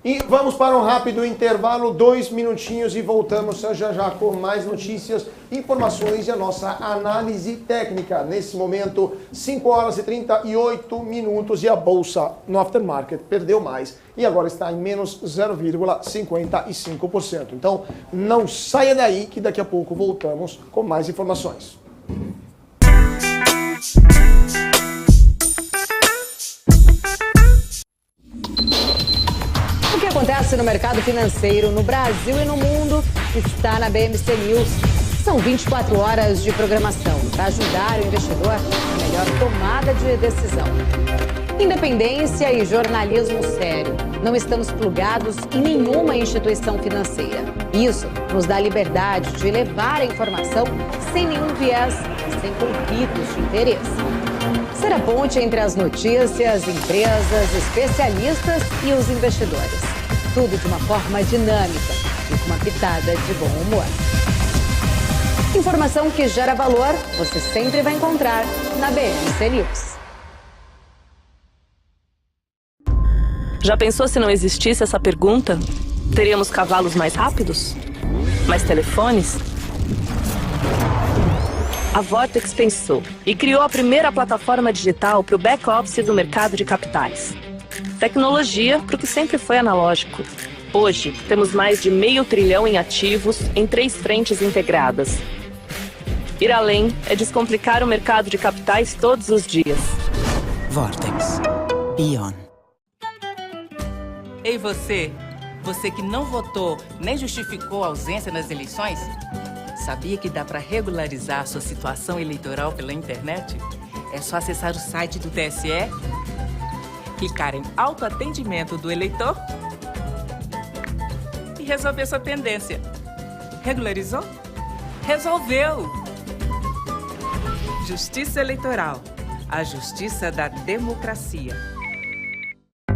E vamos para um rápido intervalo, 2 minutinhos e voltamos já com mais notícias, informações e a nossa análise técnica. Nesse momento, 5 horas e 38 minutos e a bolsa no aftermarket perdeu mais e agora está em menos 0,55%. Então, não saia daí que daqui a pouco voltamos com mais informações. O que acontece no mercado financeiro no Brasil e no mundo está na BMC News. São 24 horas de programação para ajudar o investidor na melhor tomada de decisão. Independência e jornalismo sério. Não estamos plugados em nenhuma instituição financeira. Isso nos dá liberdade de levar a informação sem nenhum viés e sem conflitos de interesse. Ser a ponte entre as notícias, empresas, especialistas e os investidores. Tudo de uma forma dinâmica e com uma pitada de bom humor. Informação que gera valor, você sempre vai encontrar na BMC News. Já pensou se não existisse essa pergunta? Teríamos cavalos mais rápidos? Mais telefones? A Vortex pensou e criou a primeira plataforma digital para o back-office do mercado de capitais. Tecnologia para o que sempre foi analógico. Hoje, temos mais de 500 bilhão em ativos em 3 frentes integradas. Ir além é descomplicar o mercado de capitais todos os dias. Vortex. Beyond. Ei você! Você que não votou nem justificou a ausência nas eleições? Sabia que dá para regularizar a sua situação eleitoral pela internet? É só acessar o site do TSE, clicar em autoatendimento do eleitor e resolver sua pendência. Regularizou? Resolveu! Justiça Eleitoral. A justiça da democracia.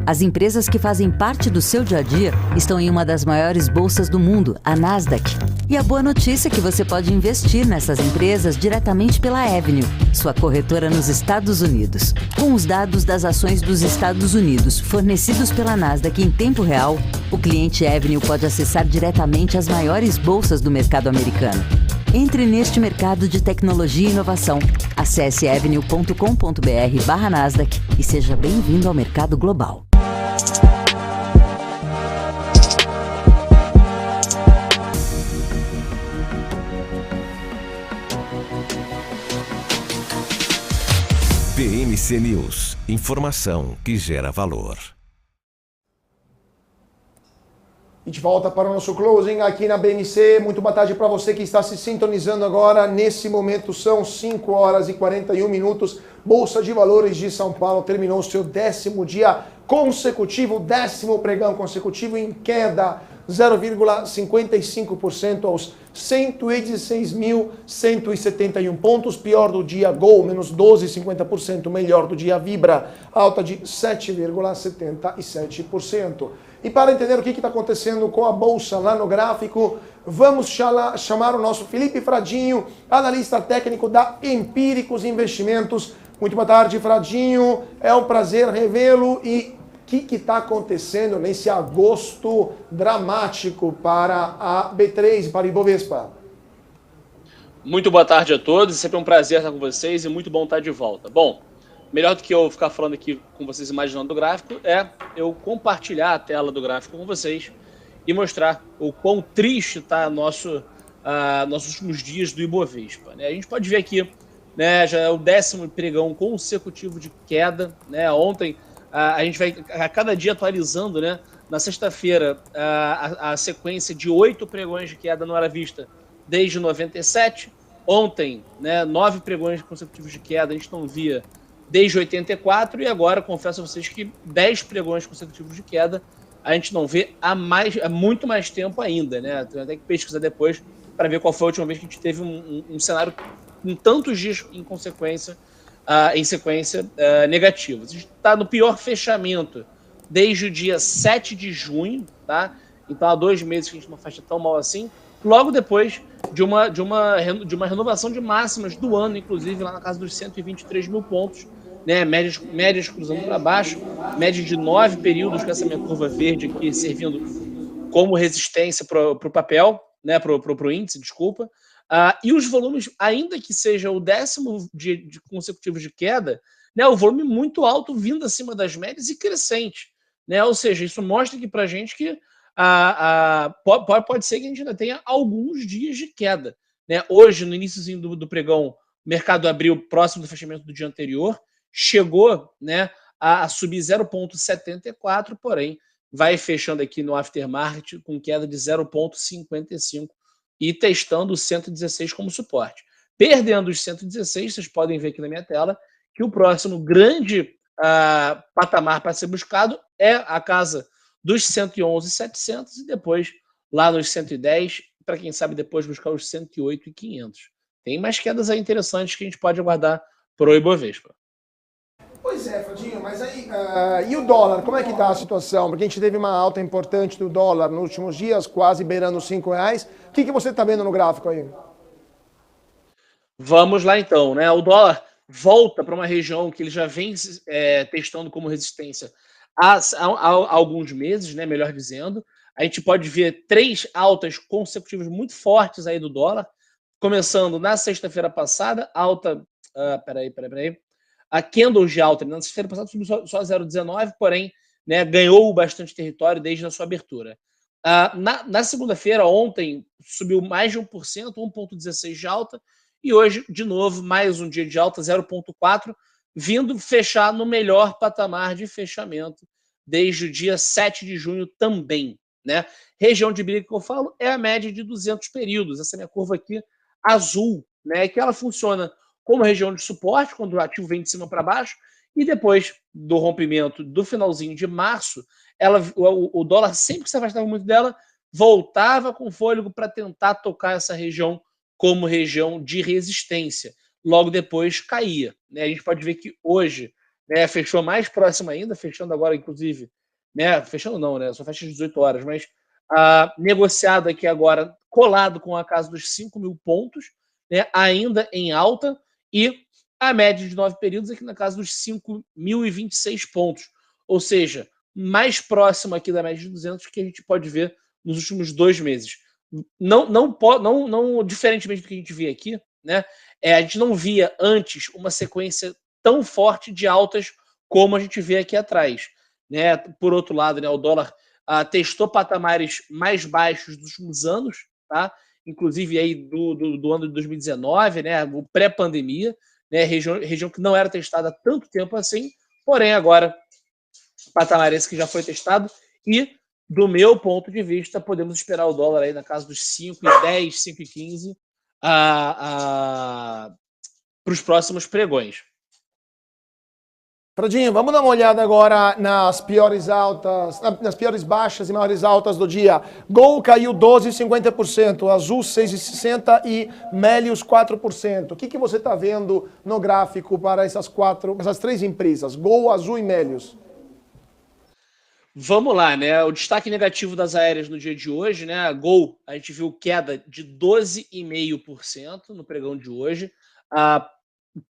As empresas que fazem parte do seu dia a dia estão em uma das maiores bolsas do mundo, a Nasdaq. E a boa notícia é que você pode investir nessas empresas diretamente pela Avenue, sua corretora nos Estados Unidos. Com os dados das ações dos Estados Unidos fornecidos pela Nasdaq em tempo real, o cliente Avenue pode acessar diretamente as maiores bolsas do mercado americano. Entre neste mercado de tecnologia e inovação. Acesse avenue.com.br/Nasdaq e seja bem-vindo ao mercado global. BMC News. Informação que gera valor. E de volta para o nosso closing aqui na BMC. Muito boa tarde para você que está se sintonizando agora. Nesse momento são 5 horas e 41 minutos. Bolsa de Valores de São Paulo terminou o seu 10º dia consecutivo, 10º pregão consecutivo em queda, 0,55% aos 116.171 pontos. Pior do dia Gol, menos 12,50%. Melhor do dia Vibra, alta de 7,77%. E para entender o que está acontecendo com a Bolsa lá no gráfico, vamos chamar o nosso Felipe Fradinho, analista técnico da Empíricos Investimentos. Muito boa tarde, Fradinho. É um prazer revê-lo. E o que está acontecendo nesse agosto dramático para a B3, para a Ibovespa? Muito boa tarde a todos. Sempre um prazer estar com vocês e muito bom estar de volta. Bom, melhor do que eu ficar falando aqui com vocês imaginando o gráfico é eu compartilhar a tela do gráfico com vocês e mostrar o quão triste está nossos últimos dias do Ibovespa. Né? A gente pode ver aqui, né, já é o 10º pregão consecutivo de queda. Né? Ontem a gente vai a cada dia atualizando, né? Na sexta-feira a sequência de 8 pregões de queda não era vista desde 97. Ontem, né, 9 pregões consecutivos de queda a gente não via desde 84, e agora, confesso a vocês que 10 pregões consecutivos de queda a gente não vê há muito mais tempo ainda, né? Tem até que pesquisar depois para ver qual foi a última vez que a gente teve um cenário em tantos dias em sequência negativos. A gente está no pior fechamento desde o dia 7 de junho, tá? Então há 2 meses que a gente não fecha tão mal assim, logo depois de uma renovação de máximas do ano, inclusive lá na casa dos 123 mil pontos, né? Médias cruzando para baixo, média de 9 períodos com essa minha curva verde aqui servindo como resistência para o papel, né? Para o índice, desculpa. E os volumes, ainda que seja o 10º dia consecutivo de queda, né? O volume muito alto vindo acima das médias e crescente, né? Ou seja, isso mostra aqui para a gente que pode ser que a gente ainda tenha alguns dias de queda, né? Hoje, no iníciozinho do pregão, o mercado abriu próximo do fechamento do dia anterior, chegou, né, a subir 0,74, porém vai fechando aqui no aftermarket com queda de 0,55 e testando o 116 como suporte. Perdendo os 116, vocês podem ver aqui na minha tela que o próximo grande patamar para ser buscado é a casa dos 111.700 e depois lá nos 110, para quem sabe depois buscar os 108.500. Tem mais quedas aí interessantes que a gente pode aguardar para o Ibovespa. Pois é, Fadinho, mas aí, e o dólar, como é que está a situação? Porque a gente teve uma alta importante do dólar nos últimos dias, quase beirando os R$5. O que você está vendo no gráfico aí? Vamos lá então, né? O dólar volta para uma região que ele já vem testando como resistência há alguns meses, né? Melhor dizendo. A gente pode ver 3 altas consecutivas muito fortes aí do dólar, começando na sexta-feira passada, alta... Peraí. A candle de alta, na sexta-feira passada subiu só 0,19, porém, né, ganhou bastante território desde a sua abertura. Na segunda-feira, ontem, subiu mais de 1%, 1,16 de alta, e hoje, de novo, mais um dia de alta, 0,4, vindo fechar no melhor patamar de fechamento desde o dia 7 de junho também, né? Região de briga que eu falo é a média de 200 períodos, essa minha curva aqui azul, né, que ela funciona como região de suporte, quando o ativo vem de cima para baixo, e depois do rompimento do finalzinho de março, o dólar, sempre que se afastava muito dela, voltava com fôlego para tentar tocar essa região como região de resistência. Logo depois caía, né? A gente pode ver que hoje, né, fechou mais próximo ainda, fechando agora, inclusive, né? Fechando não, né? Só fecha às 18 horas, mas negociado aqui agora, colado com a casa dos 5 mil pontos, né? Ainda em alta, e a média de 9 períodos aqui na casa dos 5.026 pontos. Ou seja, mais próximo aqui da média de 200 que a gente pode ver nos últimos 2 meses. Não diferentemente do que a gente via aqui, né? A gente não via antes uma sequência tão forte de altas como a gente vê aqui atrás, né? Por outro lado, né, o dólar testou patamares mais baixos dos últimos anos, tá? Inclusive aí do ano de 2019, né, o pré-pandemia, né, região que não era testada há tanto tempo assim, porém agora patamar esse que já foi testado e, do meu ponto de vista, podemos esperar o dólar aí na casa dos 5,10, 5,15 para os próximos pregões. Fradinho, vamos dar uma olhada agora nas piores altas, nas piores baixas e maiores altas do dia. Gol caiu 12,50%, Azul 6,60% e Melius 4%. O que você está vendo no gráfico para essas 3 empresas, Gol, Azul e Melius? Vamos lá, né? O destaque negativo das aéreas no dia de hoje, né? A Gol, a gente viu queda de 12,5% no pregão de hoje.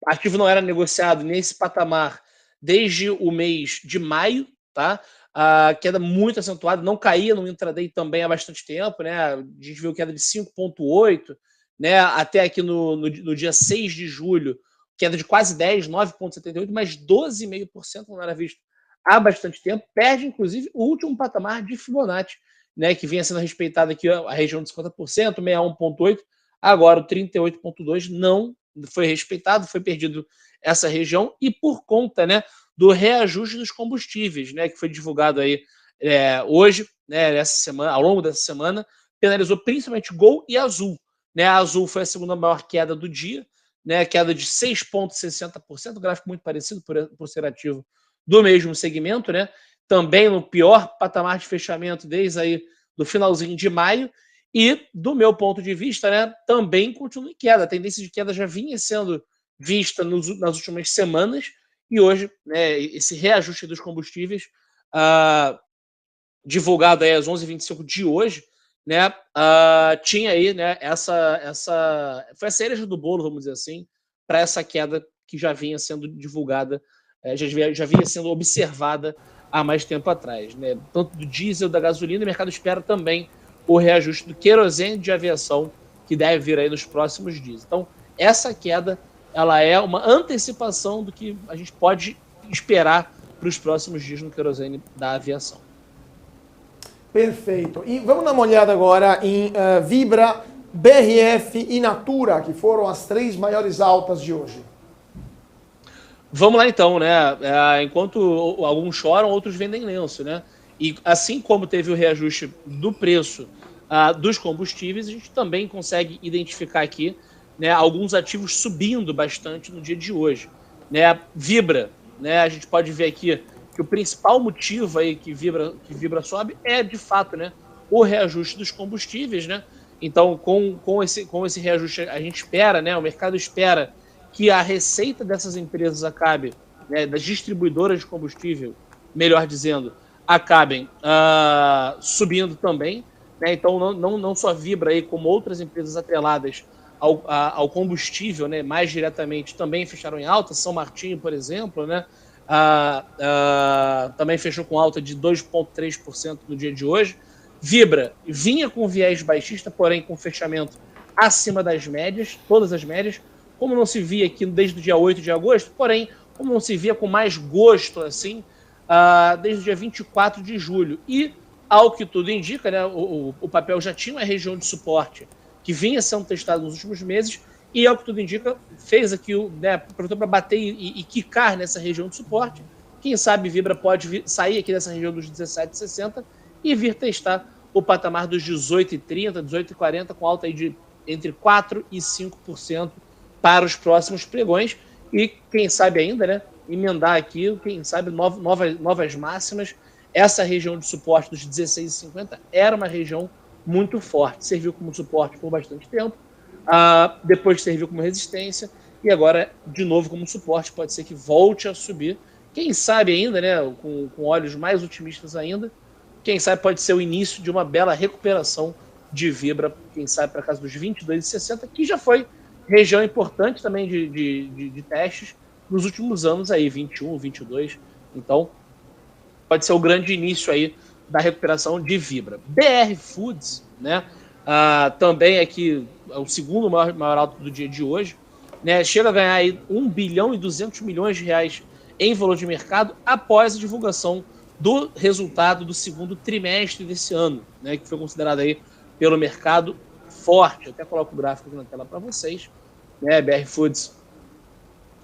Ativo não era negociado nesse patamar desde o mês de maio, tá? A queda muito acentuada, não caía no intraday também há bastante tempo, né? A gente viu queda de 5,8%, né? Até aqui no dia 6 de julho, queda de quase 10%, 9,78%, mas 12,5% não era visto há bastante tempo. Perde, inclusive, o último patamar de Fibonacci, né? Que vinha sendo respeitado aqui a região de 50%, 61,8%, agora o 38,2% não foi respeitado, foi perdido essa região, e por conta, né, do reajuste dos combustíveis, né, que foi divulgado aí hoje, né, essa semana, ao longo dessa semana, penalizou principalmente Gol e Azul, né? A Azul foi a segunda maior queda do dia, né, queda de 6,60%, gráfico muito parecido por ser ativo do mesmo segmento, né? Também no pior patamar de fechamento desde aí do finalzinho de maio, E, do meu ponto de vista, né, também continua em queda. A tendência de queda já vinha sendo vista nas últimas semanas, e hoje, né, esse reajuste dos combustíveis, divulgado aí às 11h25 de hoje, né, tinha aí, né, foi a cereja do bolo, vamos dizer assim, para essa queda que já vinha sendo divulgada, já vinha sendo observada há mais tempo atrás, né? Tanto do diesel, da gasolina, o mercado espera também o reajuste do querosene de aviação, que deve vir aí nos próximos dias. Então, essa queda, ela é uma antecipação do que a gente pode esperar para os próximos dias no querosene da aviação. Perfeito. E vamos dar uma olhada agora em Vibra, BRF e Natura, que foram as 3 maiores altas de hoje. Vamos lá então, né? Enquanto alguns choram, outros vendem lenço, né? E assim como teve o reajuste do preço dos combustíveis, a gente também consegue identificar aqui, né, alguns ativos subindo bastante no dia de hoje, né? Vibra, né? A gente pode ver aqui que o principal motivo aí que Vibra sobe é, de fato, né, o reajuste dos combustíveis, né? Então, com esse reajuste, a gente espera, né, o mercado espera que a receita dessas empresas acabe, né, das distribuidoras de combustível, melhor dizendo, acabem subindo também, né? Então, não só Vibra aí, como outras empresas atreladas ao combustível, né, mais diretamente, também fecharam em alta. São Martinho, por exemplo, né, também fechou com alta de 2,3% no dia de hoje. Vibra vinha com viés baixista, porém com fechamento acima das médias, todas as médias, como não se via aqui desde o dia 8 de agosto, porém, como não se via com mais gosto assim, desde o dia 24 de julho. E, ao que tudo indica, né, o papel já tinha uma região de suporte que vinha sendo testado nos últimos meses, e, ao que tudo indica, fez aqui, né, aproveitou para bater e quicar nessa região de suporte. Quem sabe Vibra pode sair aqui dessa região dos 17,60 e vir testar o patamar dos 18,30, 18,40, com alta aí de entre 4% e 5% para os próximos pregões. E quem sabe ainda, né, emendar aqui, quem sabe novas máximas. Essa região de suporte dos 16,50 era uma região muito forte, serviu como suporte por bastante tempo, depois serviu como resistência, e agora, de novo, como suporte, pode ser que volte a subir. Quem sabe ainda, né, com olhos mais otimistas ainda, quem sabe pode ser o início de uma bela recuperação de Vibra, quem sabe para casa dos 22,60, que já foi região importante também de testes nos últimos anos aí, 21, 22. Então, pode ser o grande início aí da recuperação de Vibra. BR Foods, né, também aqui é o segundo maior alto do dia de hoje, né, chega a ganhar aí 1 bilhão e 200 milhões de reais em valor de mercado após a divulgação do resultado do segundo trimestre desse ano, né, que foi considerado aí pelo mercado forte. Eu até coloco o gráfico aqui na tela para vocês, né, BR Foods,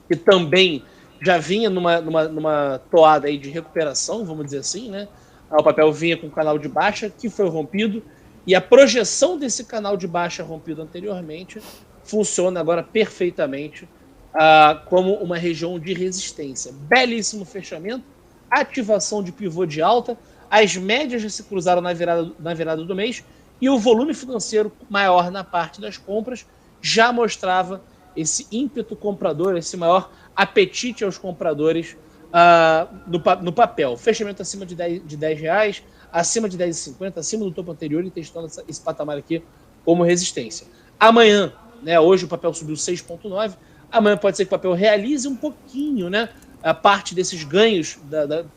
que também já vinha numa toada aí de recuperação, vamos dizer assim, né? O papel vinha com um canal de baixa que foi rompido, e a projeção desse canal de baixa rompido anteriormente funciona agora perfeitamente como uma região de resistência. Belíssimo fechamento, ativação de pivô de alta, as médias já se cruzaram na virada do mês, e o volume financeiro maior na parte das compras já mostrava esse ímpeto comprador, esse maior apetite aos compradores no papel. Fechamento acima de 10 reais, acima de 10,50, acima do topo anterior, e testando esse patamar aqui como resistência. Amanhã, né, hoje o papel subiu 6,9, amanhã pode ser que o papel realize um pouquinho, né, a parte desses ganhos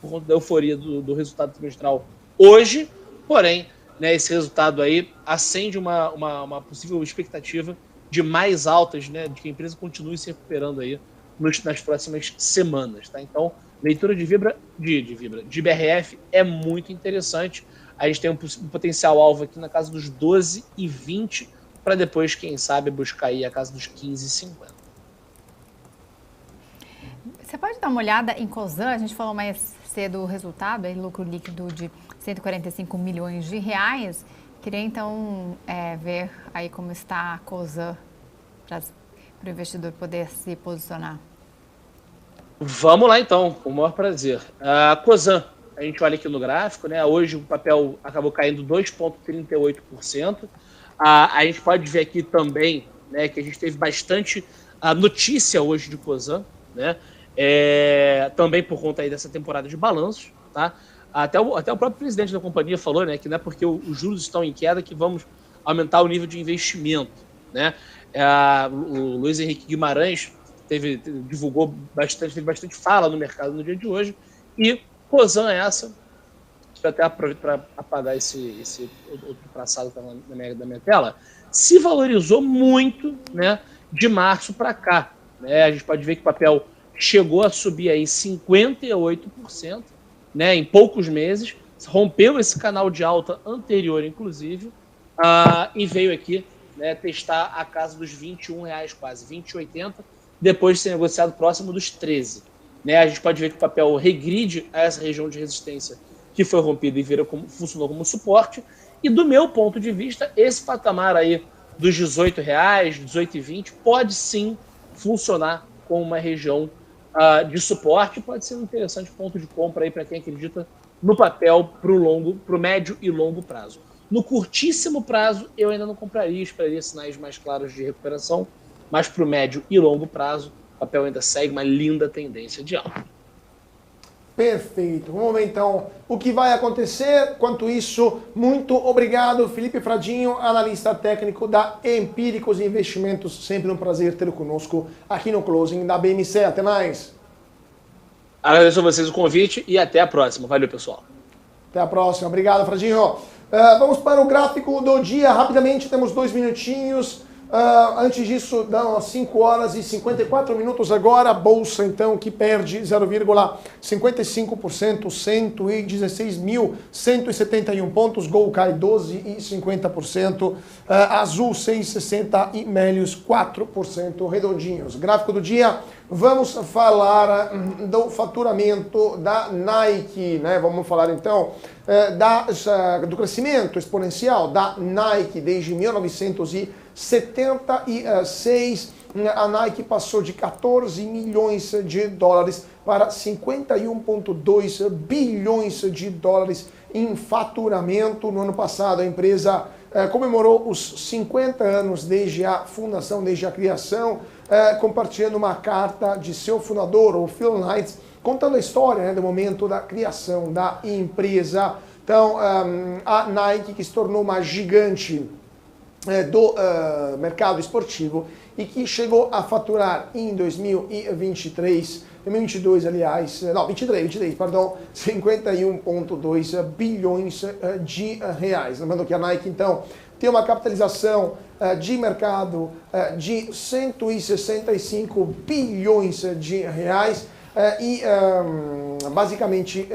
por conta da euforia do resultado trimestral hoje, porém, né, esse resultado aí acende uma possível expectativa de mais altas, né, de que a empresa continue se recuperando aí nas próximas semanas, tá? Então, leitura de BRF é muito interessante. A gente tem um potencial alvo aqui na casa dos 12,20, para depois, quem sabe, buscar aí a casa dos 15,50. Você pode dar uma olhada em Cosan? A gente falou mais cedo o resultado, aí, lucro líquido de 145 milhões de reais. Queria, então, ver aí como está a Cosan para o investidor poder se posicionar. Vamos lá, então, com o maior prazer. A Cosan, a gente olha aqui no gráfico, né? Hoje o papel acabou caindo 2,38%. A gente pode ver aqui também, né, que a gente teve bastante notícia hoje de Cosan, né? Também por conta aí dessa temporada de balanços, tá? Até o próprio presidente da companhia falou, né, que não é porque os juros estão em queda que vamos aumentar o nível de investimento, né? O Luiz Henrique Guimarães divulgou bastante, teve bastante fala no mercado no dia de hoje, e Cosan essa, até aproveitar para apagar esse outro traçado que está na minha tela, se valorizou muito, né, de março para cá, né? A gente pode ver que o papel chegou a subir aí 58%, né, em poucos meses, rompeu esse canal de alta anterior, inclusive, e veio aqui, né, testar a casa dos R$21 quase, R$20,80, depois de ser negociado próximo dos 13. Né? A gente pode ver que o papel regride a essa região de resistência que foi rompida e funcionou como suporte. E do meu ponto de vista, esse patamar aí dos R$18, R$18,20, pode sim funcionar como uma região de suporte, pode ser um interessante ponto de compra aí para quem acredita no papel para o médio e longo prazo. No curtíssimo prazo, eu ainda não compraria, esperaria sinais mais claros de recuperação, mas para o médio e longo prazo, o papel ainda segue uma linda tendência de alta. Perfeito. Vamos ver então o que vai acontecer. Enquanto isso, muito obrigado, Felipe Fradinho, analista técnico da Empíricos Investimentos. Sempre um prazer tê-lo conosco aqui no Closing da BMC. Até mais. Agradeço a vocês o convite e até a próxima. Valeu, pessoal. Até a próxima. Obrigado, Fradinho. Vamos para o gráfico do dia. Rapidamente, temos 2 minutinhos. Antes disso, dão 5 horas e 54 minutos agora. A Bolsa, então, que perde 0,55%, 116.171 pontos. Gol cai 12,50%. Azul, 6,60 e Melios, 4% redondinhos. Gráfico do dia, vamos falar do faturamento da Nike, né? Vamos falar, então, do crescimento exponencial da Nike desde 1976. A Nike passou de 14 milhões de dólares para 51,2 bilhões de dólares em faturamento. No ano passado, a empresa comemorou os 50 anos desde a fundação, desde a criação, compartilhando uma carta de seu fundador, o Phil Knight, contando a história, né, do momento da criação da empresa. Então, a Nike, que se tornou uma gigante do mercado esportivo e que chegou a faturar em 2022, aliás, não, 23, perdão, 51,2 bilhões de reais. Lembrando que a Nike, então, tem uma capitalização de mercado de 165 bilhões de reais e basicamente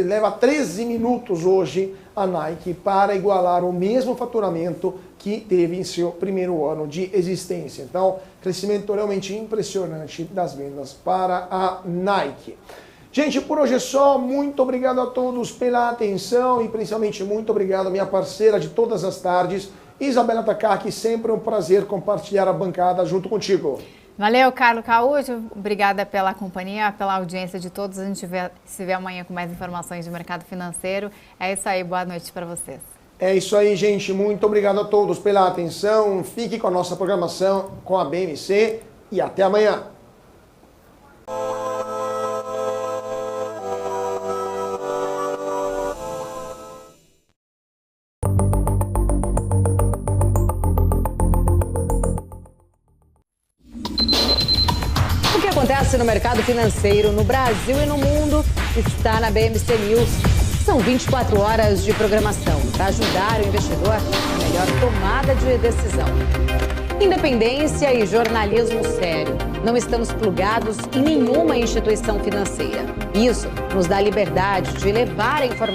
leva 13 minutos hoje a Nike para igualar o mesmo faturamento que teve em seu primeiro ano de existência. Então, crescimento realmente impressionante das vendas para a Nike. Gente, por hoje é só. Muito obrigado a todos pela atenção e principalmente muito obrigado à minha parceira de todas as tardes, Isabela Takaki. Sempre um prazer compartilhar a bancada junto contigo. Valeu, Carlos Caucho. Obrigada pela companhia, pela audiência de todos. A gente se vê amanhã com mais informações de mercado financeiro. É isso aí, boa noite para vocês. É isso aí, gente. Muito obrigado a todos pela atenção. Fique com a nossa programação com a BMC e até amanhã. O que acontece no mercado financeiro no Brasil e no mundo está na BMC News. São 24 horas de programação para ajudar o investidor na melhor tomada de decisão. Independência e jornalismo sério. Não estamos plugados em nenhuma instituição financeira. Isso nos dá liberdade de levar a informação